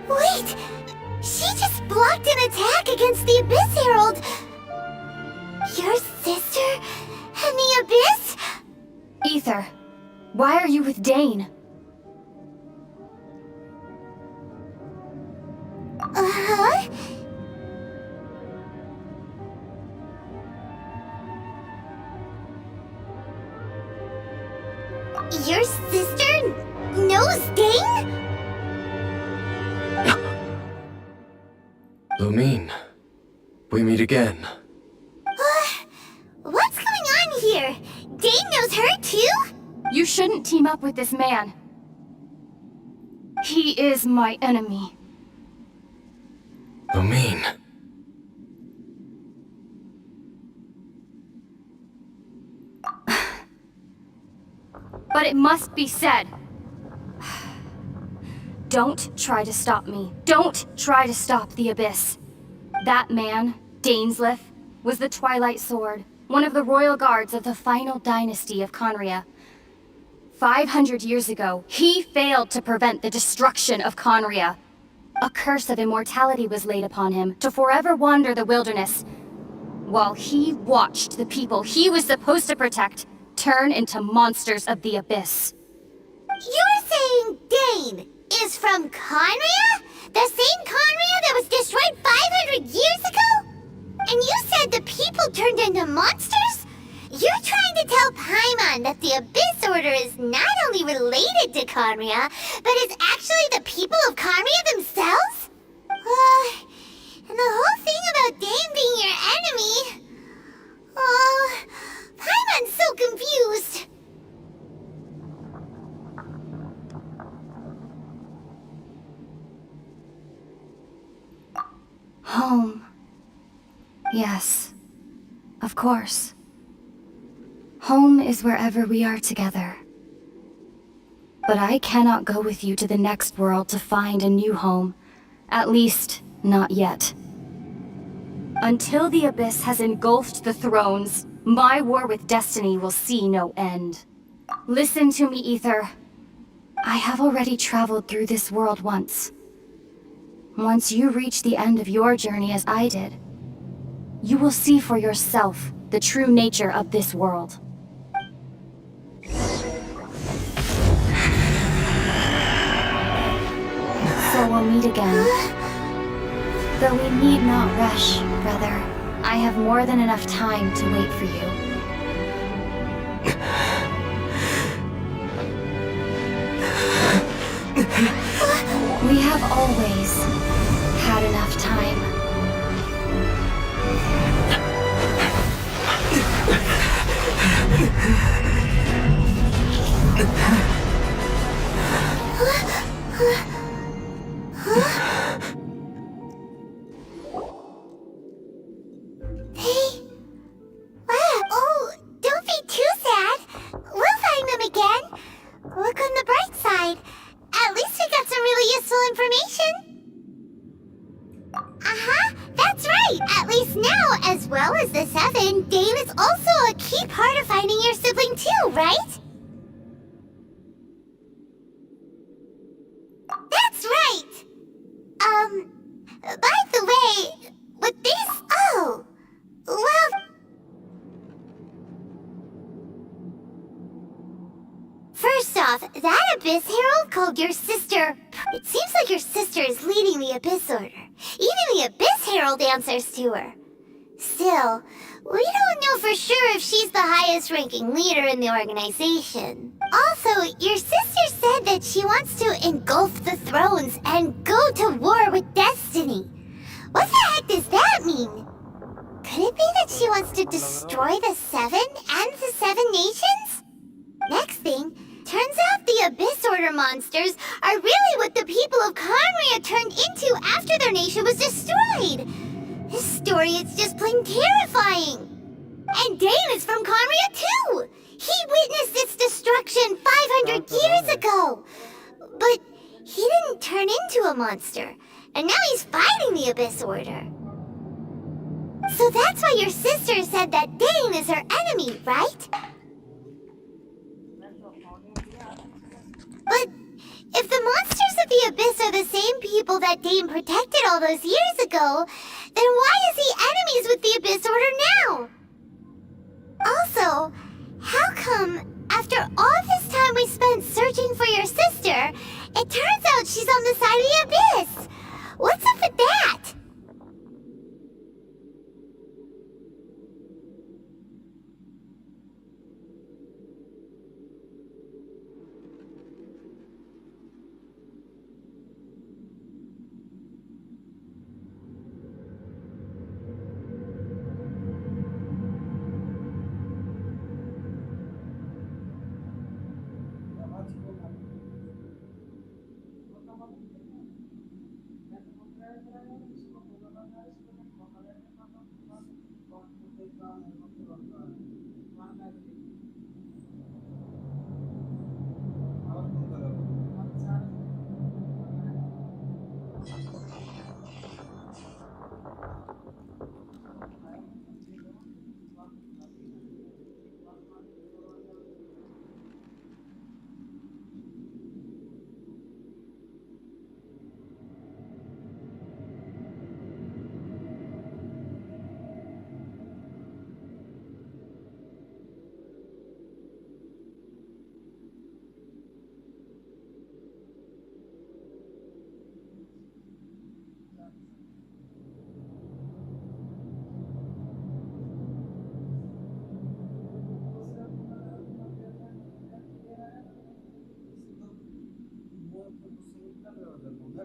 Wait! She just blocked an attack against the Abyss Herald! Your sister and the Abyss? Ether, why are you with Dane? Uh-huh? Your sister knows Dane? Lumine, we meet again. What's going on here? Dane knows her too? You shouldn't team up with this man. He is my enemy. Lumine. But it must be said. Don't try to stop me. Don't try to stop the Abyss. That man, Dainsleif, was the Twilight Sword, one of the royal guards of the final dynasty of Conria. 500 years ago, he failed to prevent the destruction of Conria. A curse of immortality was laid upon him to forever wander the wilderness, while he watched the people he was supposed to protect turn into monsters of the abyss. You're saying Dane is from Conria? The same Conria that was destroyed 500 years ago? And you said the people turned into monsters? You're trying to tell Paimon that the Abyss Order is not only related to Conria, but is actually the people of Conria themselves? And the whole thing about Dane being your enemy... Paimon's so confused. Home. Yes, of course. Home is wherever we are together. But I cannot go with you to the next world to find a new home. At least, not yet. Until the Abyss has engulfed the thrones, my war with Destiny will see no end. Listen to me, Ether. I have already traveled through this world once. Once you reach the end of your journey as I did, you will see for yourself the true nature of this world. So we'll meet again. Though we need not rush, brother. I have more than enough time to wait for you. We have always had enough time. Don't be too sad. We'll find them again. Look on the bright side. At least we got some really useful information. That's right. At least now, as well as the Seven, Dane is also a key part of finding your sibling too, right? That's right. By the way, with this... First off, that Abyss Herald called your sister... It seems like your sister is leading the Abyss Order. Even the Abyss Herald answers to her. Still, we don't know for sure if she's the highest-ranking leader in the organization. Also, your sister said that she wants to engulf the thrones and go to war with Destiny. What the heck does that mean? Could it be that she wants to destroy the Seven and the Seven Nations? Next thing, turns out the Abyss Order monsters are really what the people of Conria turned into after their nation was destroyed. This story is just plain terrifying. And Dane is from Conria too. He witnessed its destruction 500 years ago. But he didn't turn into a monster. And now he's fighting the Abyss Order. So that's why your sister said that Dane is her enemy, right? But if the monsters of the Abyss are the same people that Dane protected all those years ago, then why is he enemies with the Abyss Order now? Also, how come, after all this time we spent searching for your sister, it turns out she's on the side of the Abyss? What's up with that?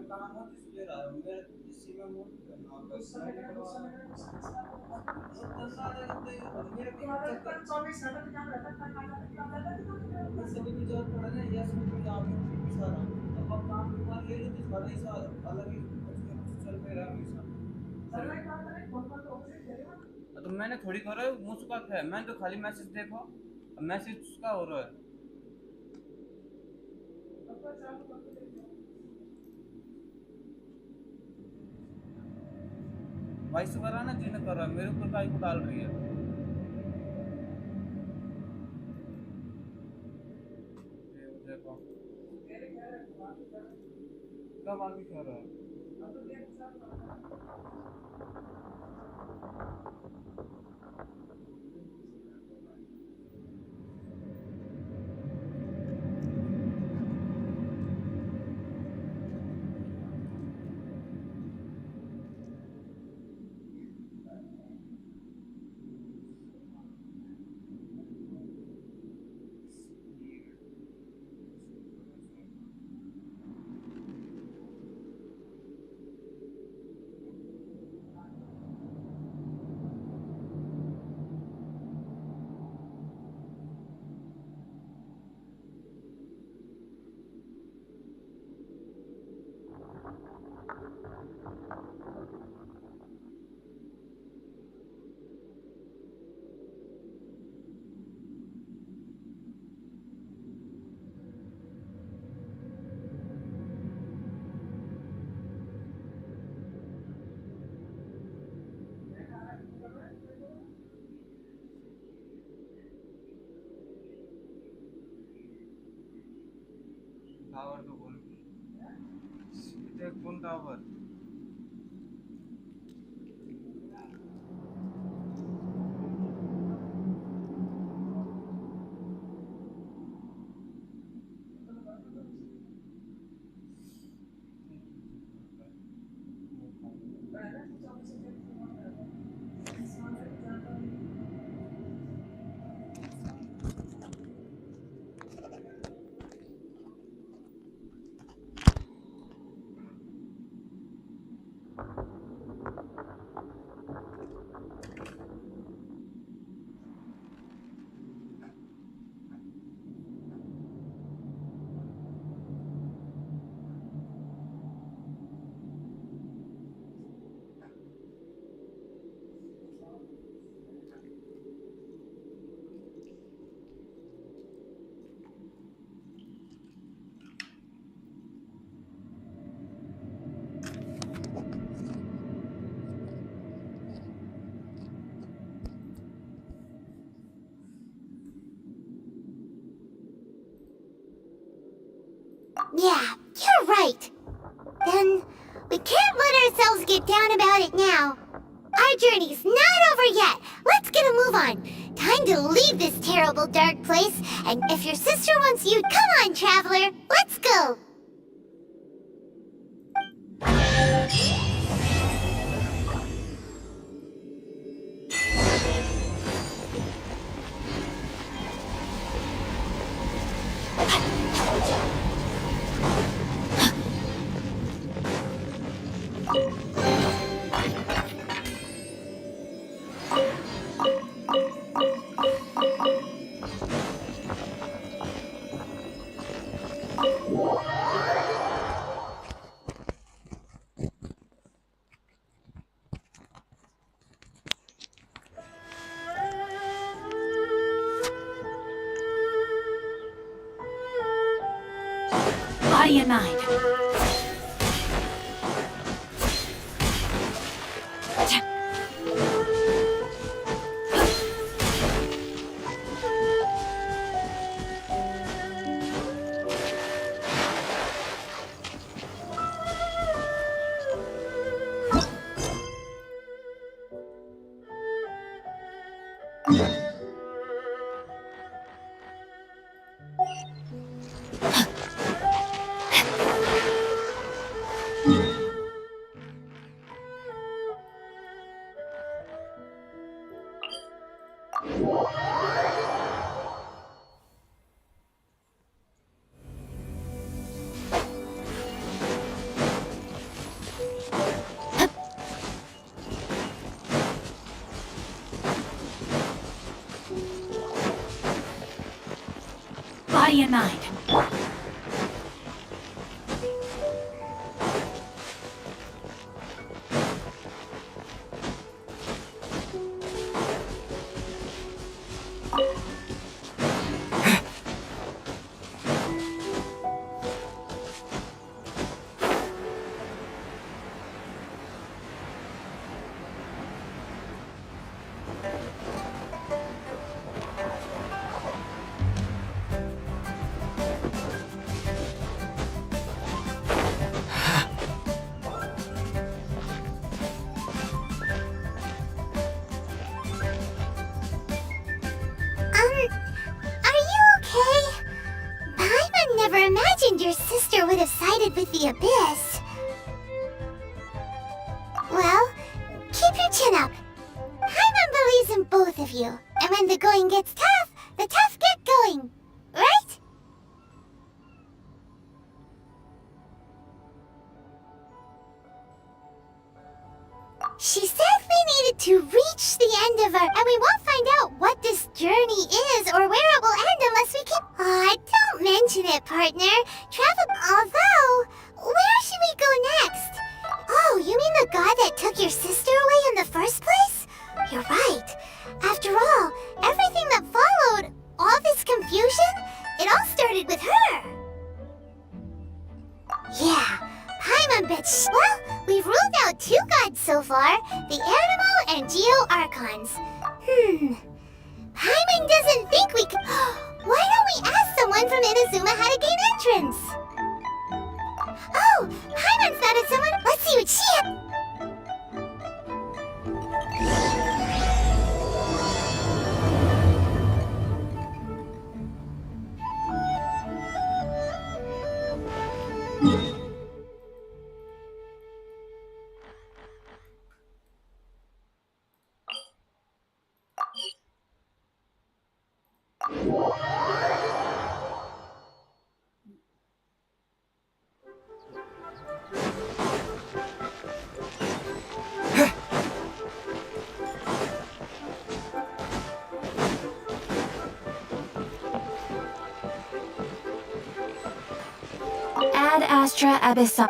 काम हो तो इसलिए रहा हूँ मैं इसी में mood करना बस मेरा भी 24 घंटे काम रहता है सभी की जरूरत पड़े ना यस में भी काम है सारा अब आप काम मान ले लो तो सारा ही सारा अलग ही कुछ ना कुछ चल पे रहा हमेशा तो मैंने थोड़ी करा है मुझ का क्या है मैंने तो खाली मैसेज देखा मैसेज उसका हो रहा है भाई से करा ना जी ने करा मेरे ऊपर काई को डाल रही है देखो कब आगे क्या रहा है टावर तो बोल देख कौन tower Yeah, you're right. Then we can't let ourselves get down about it now. Our journey's not over yet. Let's get a move on. Time to leave this terrible dark place. And if your sister wants you, come on, traveler. Let's go. Body and mind. body and mind. Are you okay? Paimon never imagined your sister would have sided with the Abyss. Well, keep your chin up. Paimon believes in both of you. And when the going gets tough, the tough get going. Right? She said we needed to reach the end of our... And we won't find out what this journey is or where it will end unless we can... Aw, don't mention it, partner. Travel... Although, where should we go next? Oh, you mean the god that took your sister away in the first place? You're right. After all, everything that followed, all this confusion, it all started with her. Yeah. Paimon bitch. Well, we've ruled out 2 gods so far, the Animo and Geo Archons. Paimon doesn't think we can... Why don't we ask someone from Inazuma how to gain entrance? Oh, Paimon's thought of someone. Let's see what she... Ad Astra Abyssum.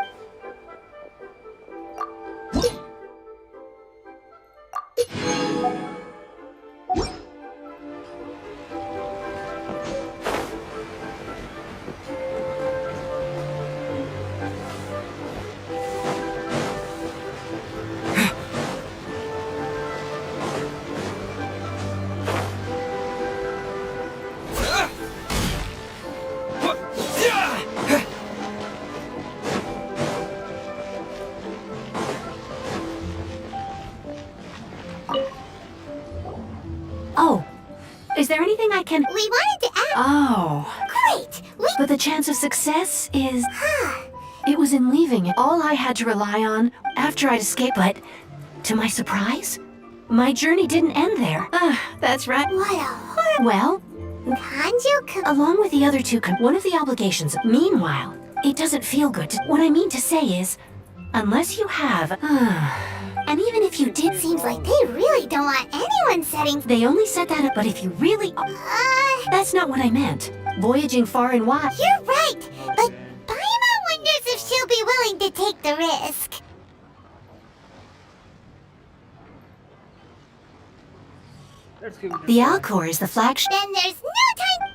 Oh, is there anything I can... We wanted to ask... Oh. Great! But the chance of success is... It was in leaving it. All I had to rely on after I'd escaped, but to my surprise, my journey didn't end there. That's right. What a horrible... Well, Kanjo... along with the other 2, one of the obligations. Meanwhile, it doesn't feel good to... What I mean to say is, unless you have... And even if you did... Seems like they really don't want anyone setting... They only set that up, but if you really... That's not what I meant. Voyaging far and wide... You're right! But Paimon wonders if she'll be willing to take the risk. The Alcor is the flagship... Then there's no time...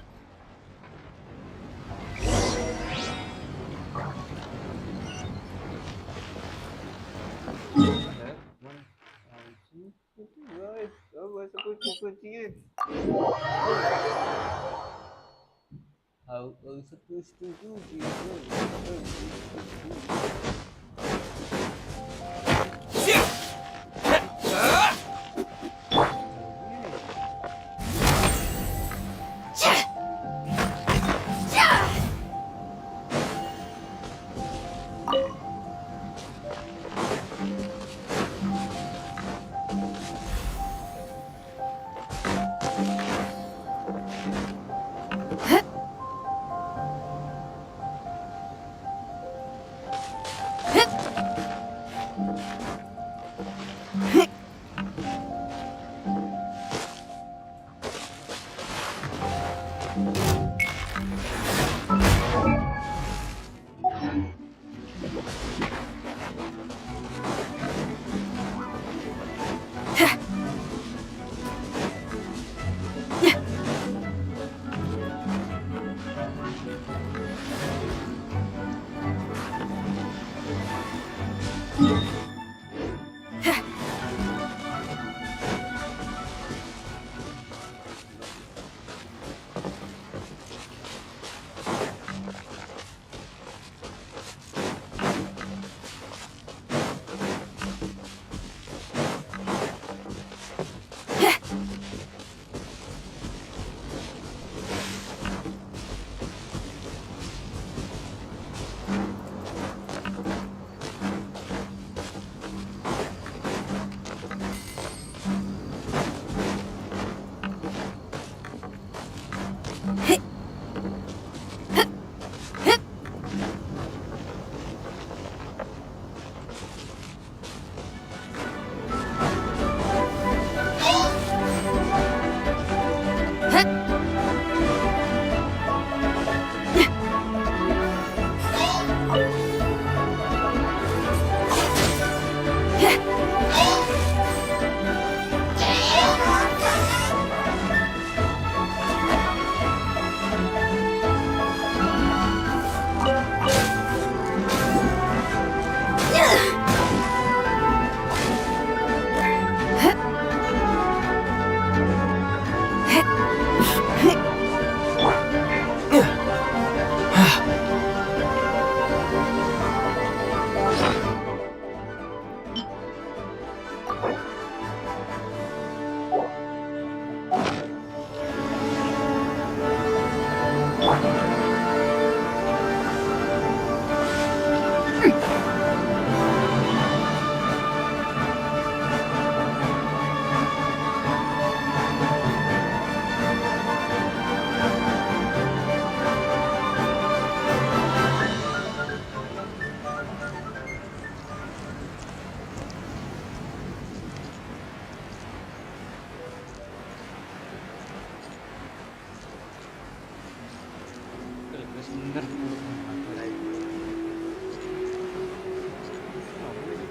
अंदर पूरा घुमाता है।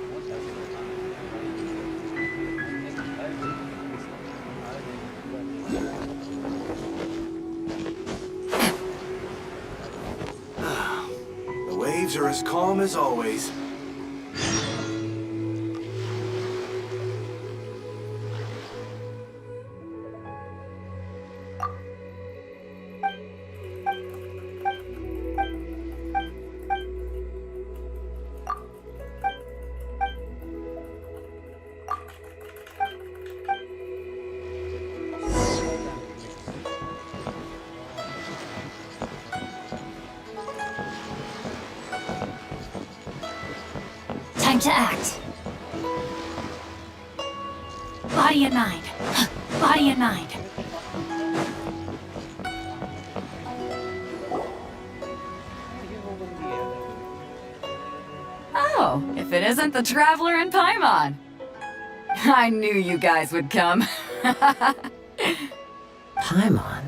बहुत ज्यादा The waves are as calm as always. Time to act. Body and mind. Body and mind. Oh, if it isn't the Traveler and Paimon. I knew you guys would come. Paimon?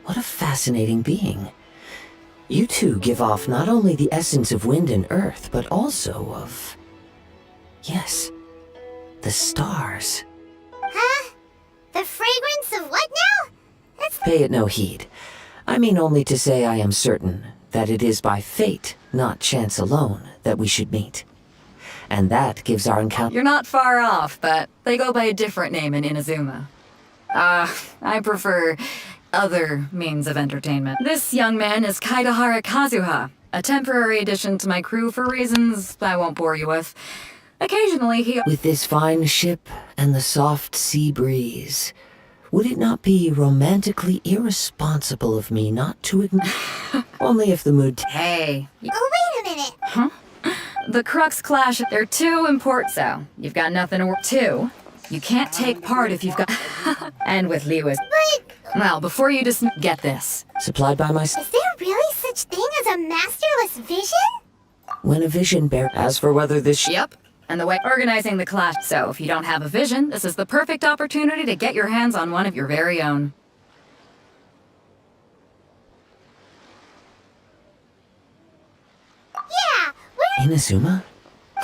What a fascinating being. You two give off not only the essence of wind and earth, but also of... yes, the stars. Huh? The fragrance of what now? That's... Pay it no heed. I mean only to say I am certain that it is by fate, not chance alone, that we should meet. And that gives our encounter... You're not far off, but they go by a different name in Inazuma. I prefer other means of entertainment. This young man is Kaidahara Kazuha, a temporary addition to my crew for reasons I won't bore you with. Occasionally he... With this fine ship and the soft sea breeze, would it not be romantically irresponsible of me not to ignore... Only if the mood... Hey. Oh, wait a minute. Huh? The Crux Clash, they're too important, so you've got nothing to work. Two, you can't take part if you've got... And with Lewis... But... Well, before you just... Get this. Supplied by my... Is there really such thing as a masterless vision? When a vision bear... As for whether this... Yep. And the way organizing the clash. So if you don't have a vision, this is the perfect opportunity to get your hands on one of your very own. Yeah, where... Inazuma?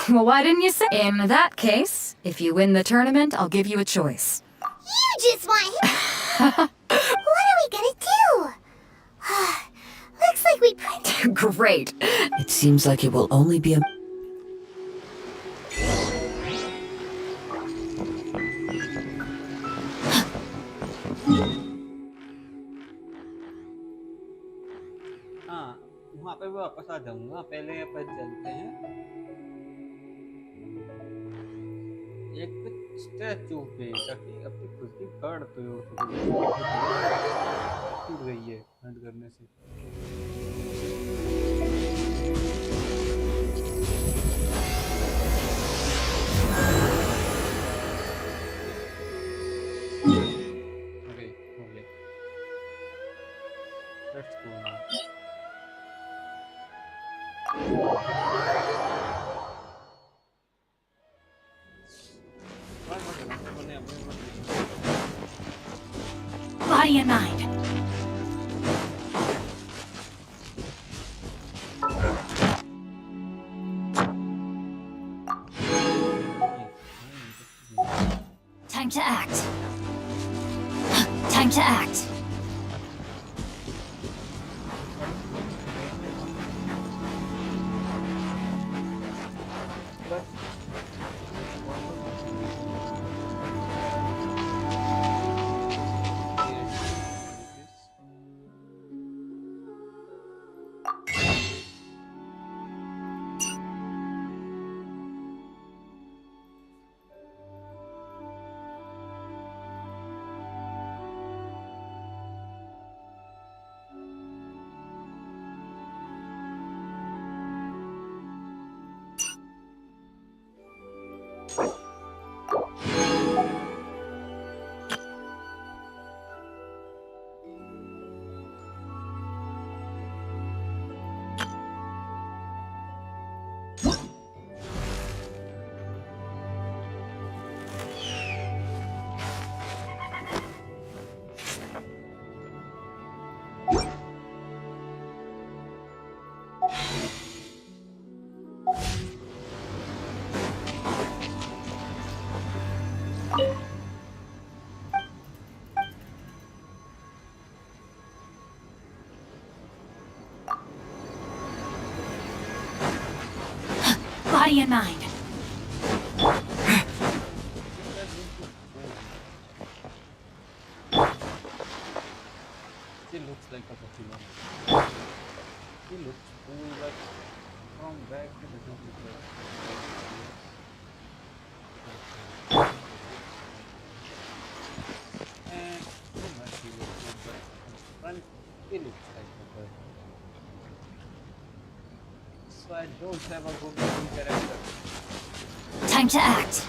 Well, why didn't you say? In that case, if you win the tournament, I'll give you a choice. You just want him... What are we gonna do? Looks like we... Great. It seems like it will only be a... हाँ, वहाँ पे वापस आ जाऊंगा। पहले अपन चलते हैं एक statue पे, ताकि अपनी खुद की गार्ड पे टूट गई है हंट करने से। ओके, हो गया। Let's go now. Body and mind. Time to act. Time to act. body and mind. She looks like a Pokemon. She looks cool, like from back to the computer. And from back she looks good, but from front he looks like a bird. So I don't have a good looking character. Time to act.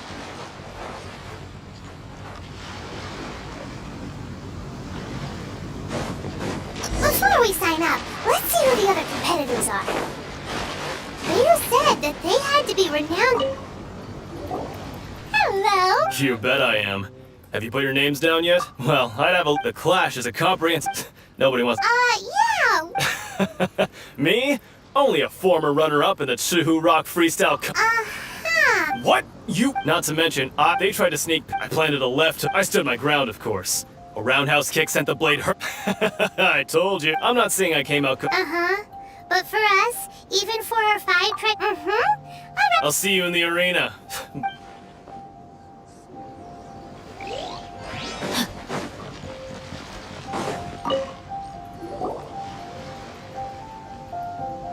Before we sign up, let's see who the other competitors are. Vader said that they had to be renowned. Hello? You bet I am. Have you put your names down yet? Well, I'd have the Clash is a comprehensive... Nobody wants... Yeah. Me? Only a former runner-up in the Chihu Rock Freestyle What? You? Not to mention, they tried to sneak... I planted a left... I stood my ground, of course. A roundhouse kick sent the blade I told you. I'm not saying I came out... But for us, even for our 5 track... I'll see you in the arena.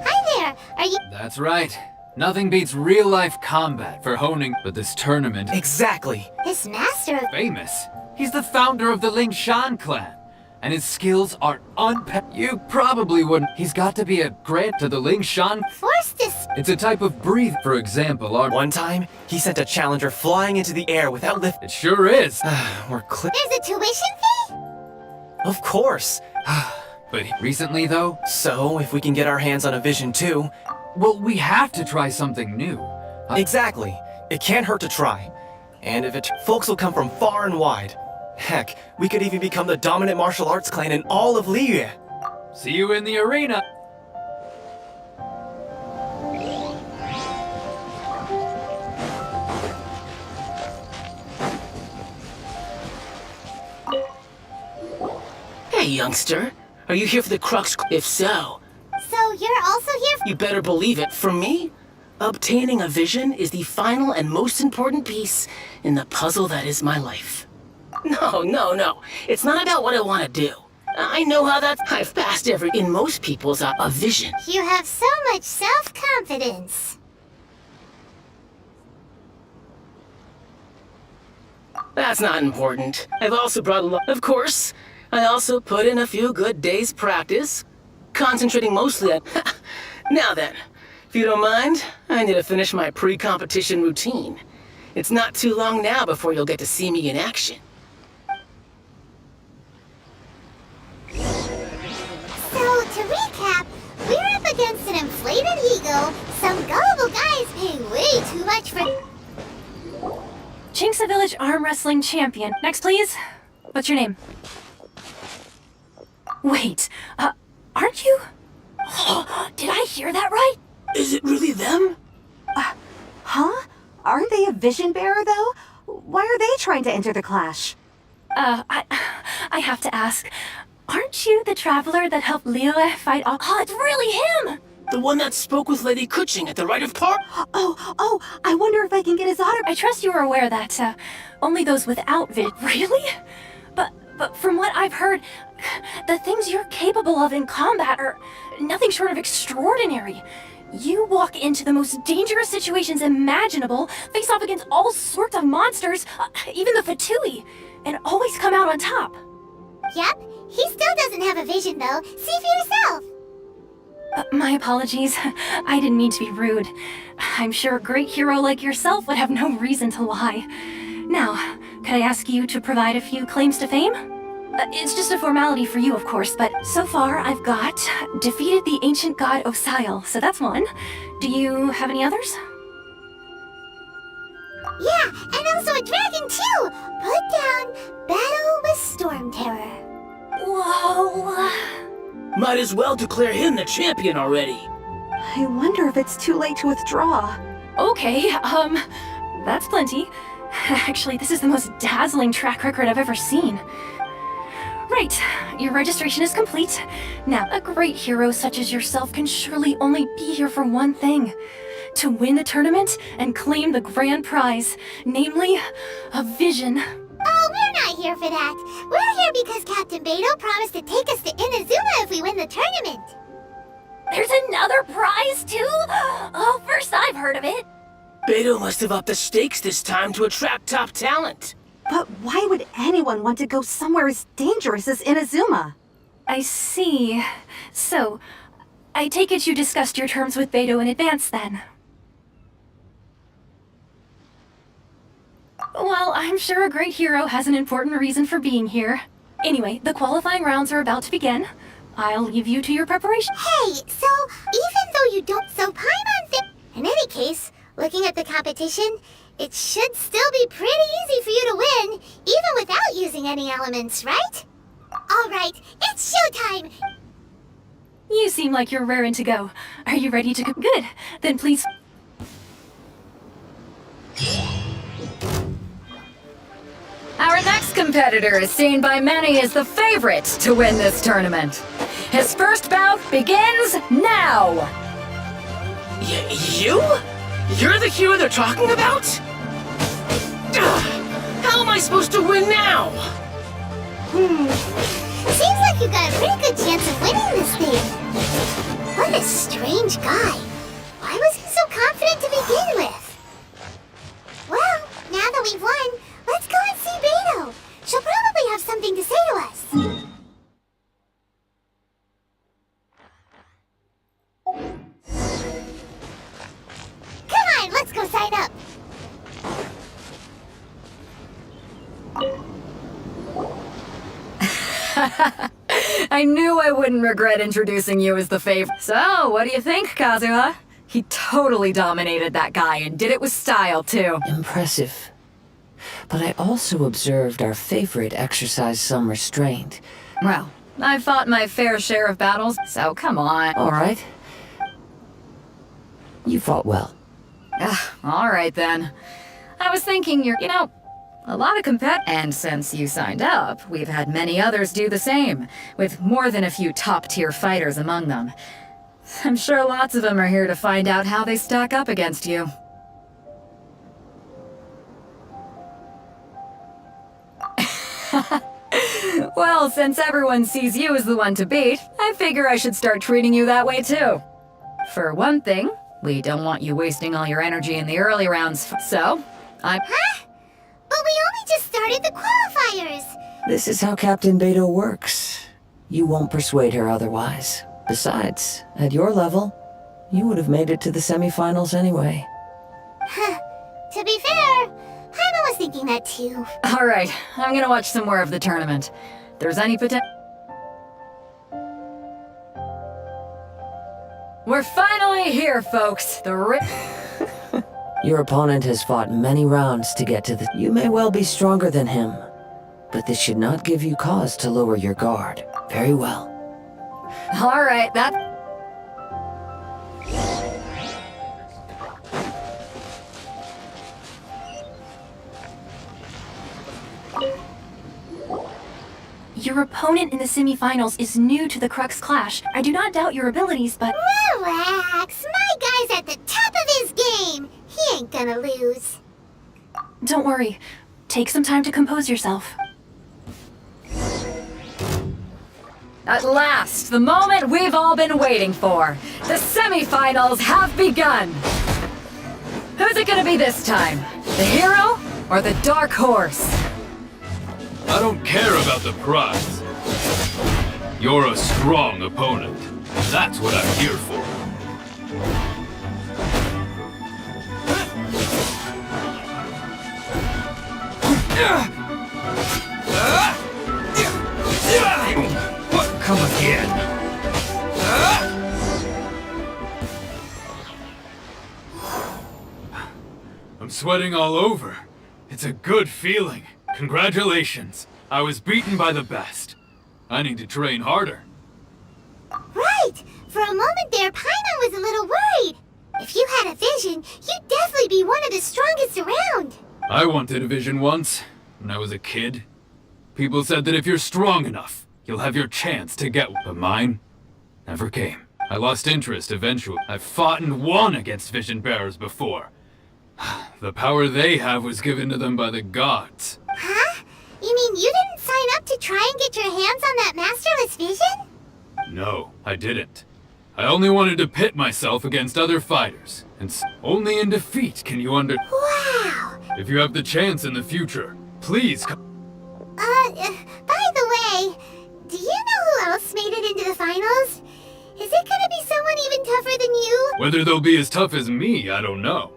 Hi there, are you... That's right. Nothing beats real-life combat for honing, but this tournament... Exactly. His master of... Famous. He's the founder of the Lingshan clan, and his skills are You probably wouldn't. He's got to be a grant to the Lingshan... Force this... It's a type of breathe, for example, One time, he sent a challenger flying into the air without lift. It sure is. We're There's a tuition fee? Of course. But recently, though... So, if we can get our hands on a vision too... Well, we have to try something new. Exactly. It can't hurt to try. And if folks will come from far and wide. Heck, we could even become the dominant martial arts clan in all of Liyue. See you in the arena. Hey, youngster. Are you here for the crux? If so... So you're also here for... You better believe it. For me, obtaining a vision is the final and most important piece in the puzzle that is my life. No. It's not about what I want to do. I know how that... I've passed in most people's a vision. You have so much self-confidence. That's not important. I've also brought a lot... Of course, I also put in a few good days' practice, concentrating mostly on... Now then, if you don't mind, I need to finish my pre-competition routine. It's not too long now before you'll get to see me in action. So, to recap, we're up against an inflated ego, some gullible guys paying way too much for... Jinxa Village Arm Wrestling Champion. Next, please. What's your name? Wait, aren't you... Did I hear that right? Is it really them? Huh? Aren't they a vision bearer, though? Why are they trying to enter the clash? I have to ask. Aren't you the traveler that helped Liyue fight all... Oh, it's really him! The one that spoke with Lady Kuching at the Rite of Part? Oh, I wonder if I can get his autograph. I trust you are aware that, only those without Really? But from what I've heard, the things you're capable of in combat are nothing short of extraordinary. You walk into the most dangerous situations imaginable, face off against all sorts of monsters, even the Fatui, and always come out on top. Yep, he still doesn't have a vision though. See for yourself. My apologies. I didn't mean to be rude. I'm sure a great hero like yourself would have no reason to lie. Now, could I ask you to provide a few claims to fame? It's just a formality for you, of course, but so far I've got defeated the ancient god Osile, so that's one. Do you have any others? Yeah, and also a dragon too! Put down Battle with Storm Terror. Whoa! Might as well declare him the champion already. I wonder if it's too late to withdraw. Okay, that's plenty. Actually, this is the most dazzling track record I've ever seen. Right, your registration is complete. Now, a great hero such as yourself can surely only be here for one thing. to win the tournament and claim the grand prize, namely, a vision. Oh, we're not here for that. We're here because Captain Beto promised to take us to Inazuma if we win the tournament. There's another prize, too? Oh, first I've heard of it. Beto must have upped the stakes this time to attract top talent. But why would anyone want to go somewhere as dangerous as Inazuma? I see. So, I take it you discussed your terms with Beto in advance, then? Well, I'm sure a great hero has an important reason for being here. Anyway, the qualifying rounds are about to begin. I'll leave you to your preparation. Hey, so even though you don't so Paimon thing, in any case, looking at the competition, it should still be pretty easy for you to win, even without using any elements, right? All right, it's showtime. You seem like you're raring to go. Are you ready to go? Good. Then please. Our next competitor is seen by many as the favorite to win this tournament. His first bout begins now! You? You're the hero they're talking about? How am I supposed to win now? Seems like you got a pretty good chance of winning this thing. What a strange guy. Why was he so confident to begin with? Well, now that we've won, let's go and see Beto. She'll probably have something to say to us. Come on, let's go sign up. I knew I wouldn't regret introducing you as the favorite. So, what do you think, Kazuha? He totally dominated that guy and did it with style, too. Impressive. But I also observed our favorite exercise some restraint. Well, I've fought my fair share of battles, so come on. All right. You fought well. All right, then. I was thinking a lot of and since you signed up, we've had many others do the same, with more than a few top-tier fighters among them. I'm sure lots of them are here to find out how they stack up against you. Well, since everyone sees you as the one to beat, I figure I should start treating you that way too. For one thing, we don't want you wasting all your energy in the early rounds, so Huh? But we only just started the qualifiers. This is how Captain Beto works. You won't persuade her otherwise. Besides, at your level, you would have made it to the semifinals anyway. To be fair, Paimon was thinking that too. all right, I'm gonna watch some more of the tournament. If there's any potential. We're finally here, folks. Your opponent has fought many rounds to get to the... You may well be stronger than him, but this should not give you cause to lower your guard. Very well. All right, that... Your opponent in the semifinals is new to the Crux Clash. I do not doubt your abilities, but... Relax. My guy's at the top of his game. He ain't gonna lose. Don't worry. Take some time to compose yourself. At last, the moment we've all been waiting for. The semifinals have begun. Who's it gonna be this time? The hero or the dark horse? I don't care about the prize. You're a strong opponent. That's what I'm here for. Come again. I'm sweating all over. It's a good feeling. Congratulations. I was beaten by the best. I need to train harder. Right! For a moment there, Paimon was a little worried. If you had a vision, you'd definitely be one of the strongest around. I wanted a vision once, when I was a kid. People said that if you're strong enough, you'll have your chance to get one. But mine never came. I lost interest eventually. I've fought and won against Vision Bearers before. The power they have was given to them by the gods. Huh? You mean you didn't sign up to try and get your hands on that masterless vision? No, I didn't. I only wanted to pit myself against other fighters, and only in defeat can you Wow! If you have the chance in the future, please come. By the way, do you know who else made it into the finals? Is it gonna be someone even tougher than you? Whether they'll be as tough as me, I don't know.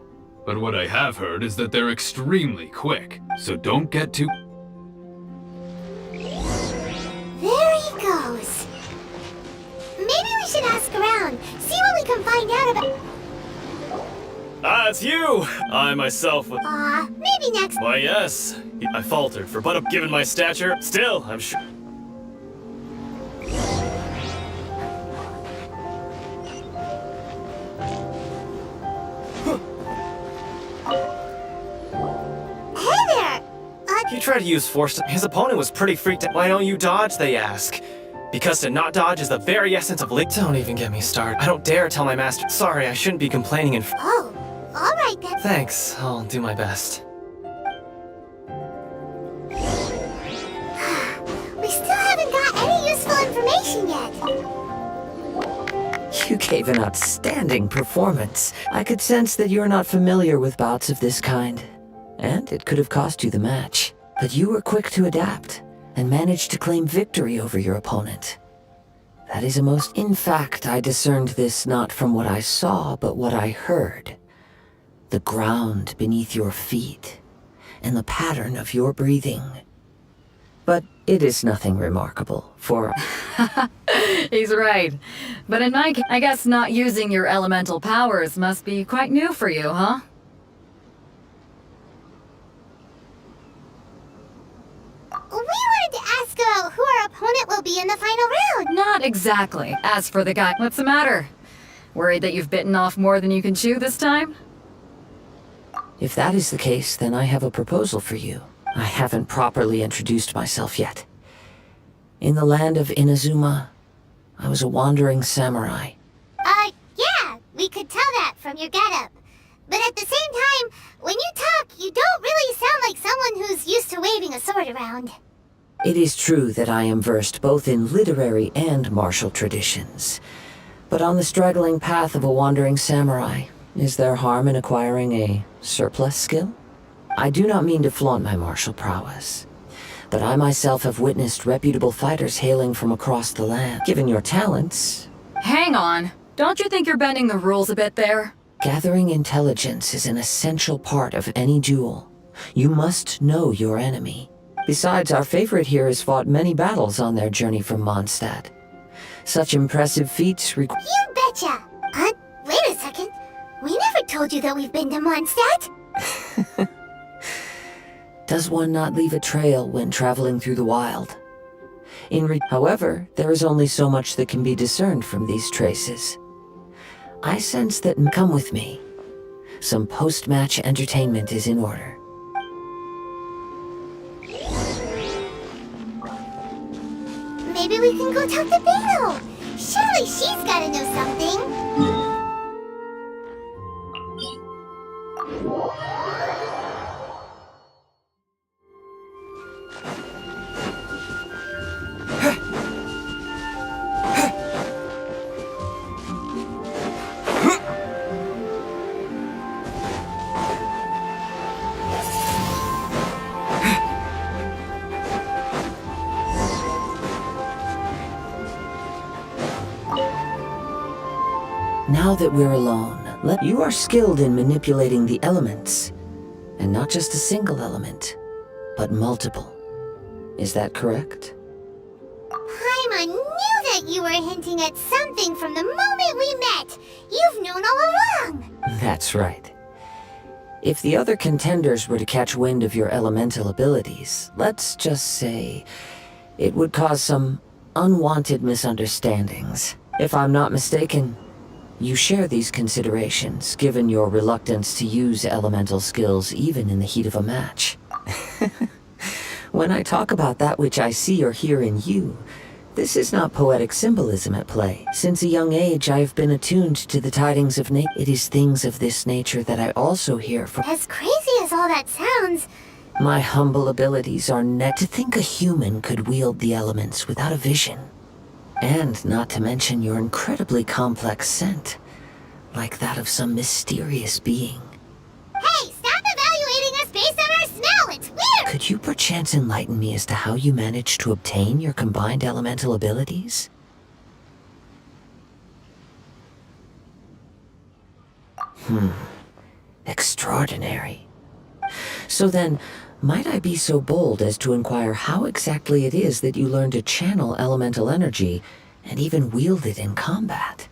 But what I have heard is that they're extremely quick, so don't get too... There he goes. Maybe we should ask around, see what we can find out about... Ah, it's you! I myself was... maybe next... Why, yes. I faltered, for but given my stature, still, I'm sure... Hey there! He tried to use force. His opponent was pretty freaked out. Why don't you dodge, they ask. Because to not dodge is the very essence of Link. Don't even get me started. I don't dare tell my master. Sorry, I shouldn't be complaining in Oh, alright then. Thanks, I'll do my best. We still haven't got any useful information yet. You gave an outstanding performance. I could sense that you're not familiar with bouts of this kind. And it could have cost you the match. But you were quick to adapt, and managed to claim victory over your opponent. That is a most... In fact, I discerned this not from what I saw, but what I heard. The ground beneath your feet, and the pattern of your breathing. But it is nothing remarkable, for... He's right. But in my case, I guess not using your elemental powers must be quite new for you, huh? We wanted to ask about who our opponent will be in the final round. Not exactly. As for the guy, what's the matter? Worried that you've bitten off more than you can chew this time? If that is the case, then I have a proposal for you. I haven't properly introduced myself yet. In the land of Inazuma, I was a wandering samurai. Yeah, we could tell that from your getup. But at the same time, when you talk, you don't really sound like someone who's used to waving a sword around. It is true that I am versed both in literary and martial traditions. But on the straggling path of a wandering samurai, is there harm in acquiring a surplus skill? I do not mean to flaunt my martial prowess, but I myself have witnessed reputable fighters hailing from across the land. Given your talents... Hang on. Don't you think you're bending the rules a bit there? Gathering intelligence is an essential part of any duel. You must know your enemy. Besides, our favorite here has fought many battles on their journey from Mondstadt. Such impressive feats You betcha! Wait a second. We never told you that we've been to Mondstadt. Does one not leave a trail when traveling through the wild? However, there is only so much that can be discerned from these traces. I sense that come with me. Some post-match entertainment is in order. Maybe we can go talk to Beto. Surely she's gotta know something. Now that we're alone, you are skilled in manipulating the elements. And not just a single element, but multiple. Is that correct? Paimon knew that you were hinting at something from the moment we met. You've known all along. That's right. If the other contenders were to catch wind of your elemental abilities, let's just say, it would cause some unwanted misunderstandings. If I'm not mistaken, you share these considerations, given your reluctance to use elemental skills even in the heat of a match. When I talk about that which I see or hear in you, This is not poetic symbolism at play. Since a young age, I have been attuned to the tidings of nature. It is things of this nature that I also hear from. As crazy as all that sounds, My humble abilities are net to think a human could wield the elements without a vision. And not to mention your incredibly complex scent, like that of some mysterious being. hey, stop evaluating us based on our smell! It's weird! Could you perchance enlighten me as to how you managed to obtain your combined elemental abilities? Extraordinary. So then, might I be so bold as to inquire how exactly it is that you learn to channel elemental energy and even wield it in combat?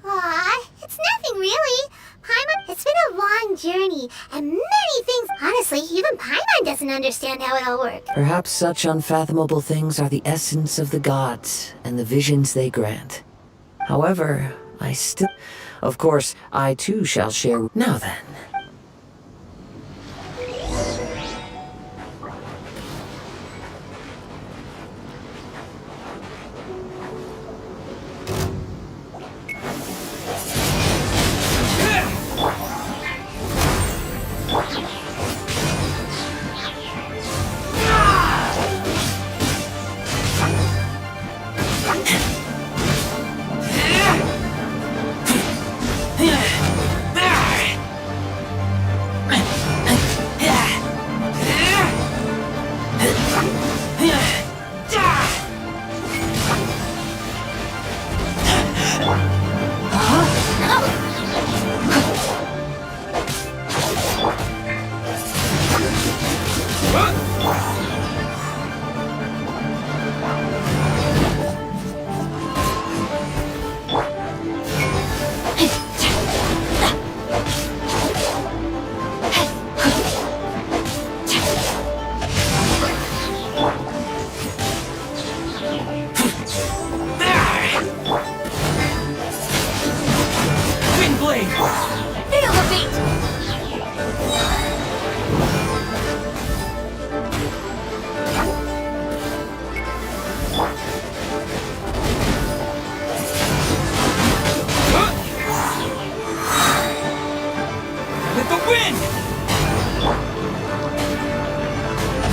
Aw, it's nothing really. Paimon, it's been a long journey, and many things. Honestly, even Paimon doesn't understand how it all works. Perhaps such unfathomable things are the essence of the gods and the visions they grant. However, I still... Of course, I too shall share... Now then.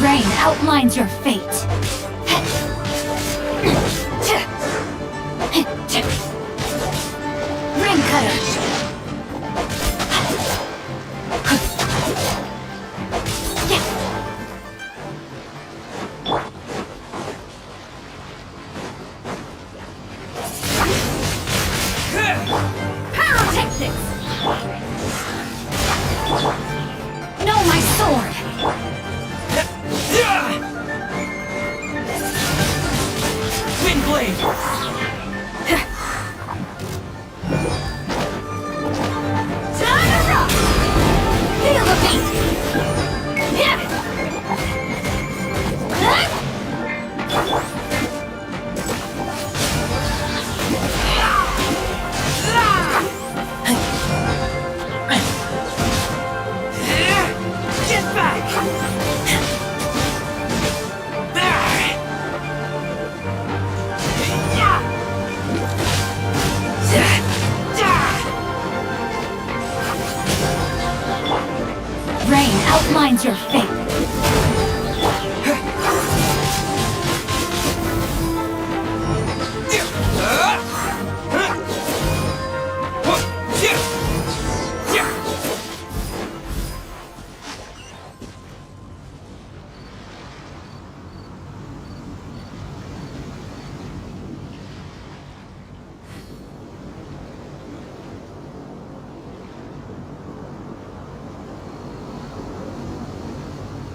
Rain outlines your fate. Ring cutter. Pyrotechnics. No, my sword. Windblade! Feel the beat. Get back! Rain outlines your fate.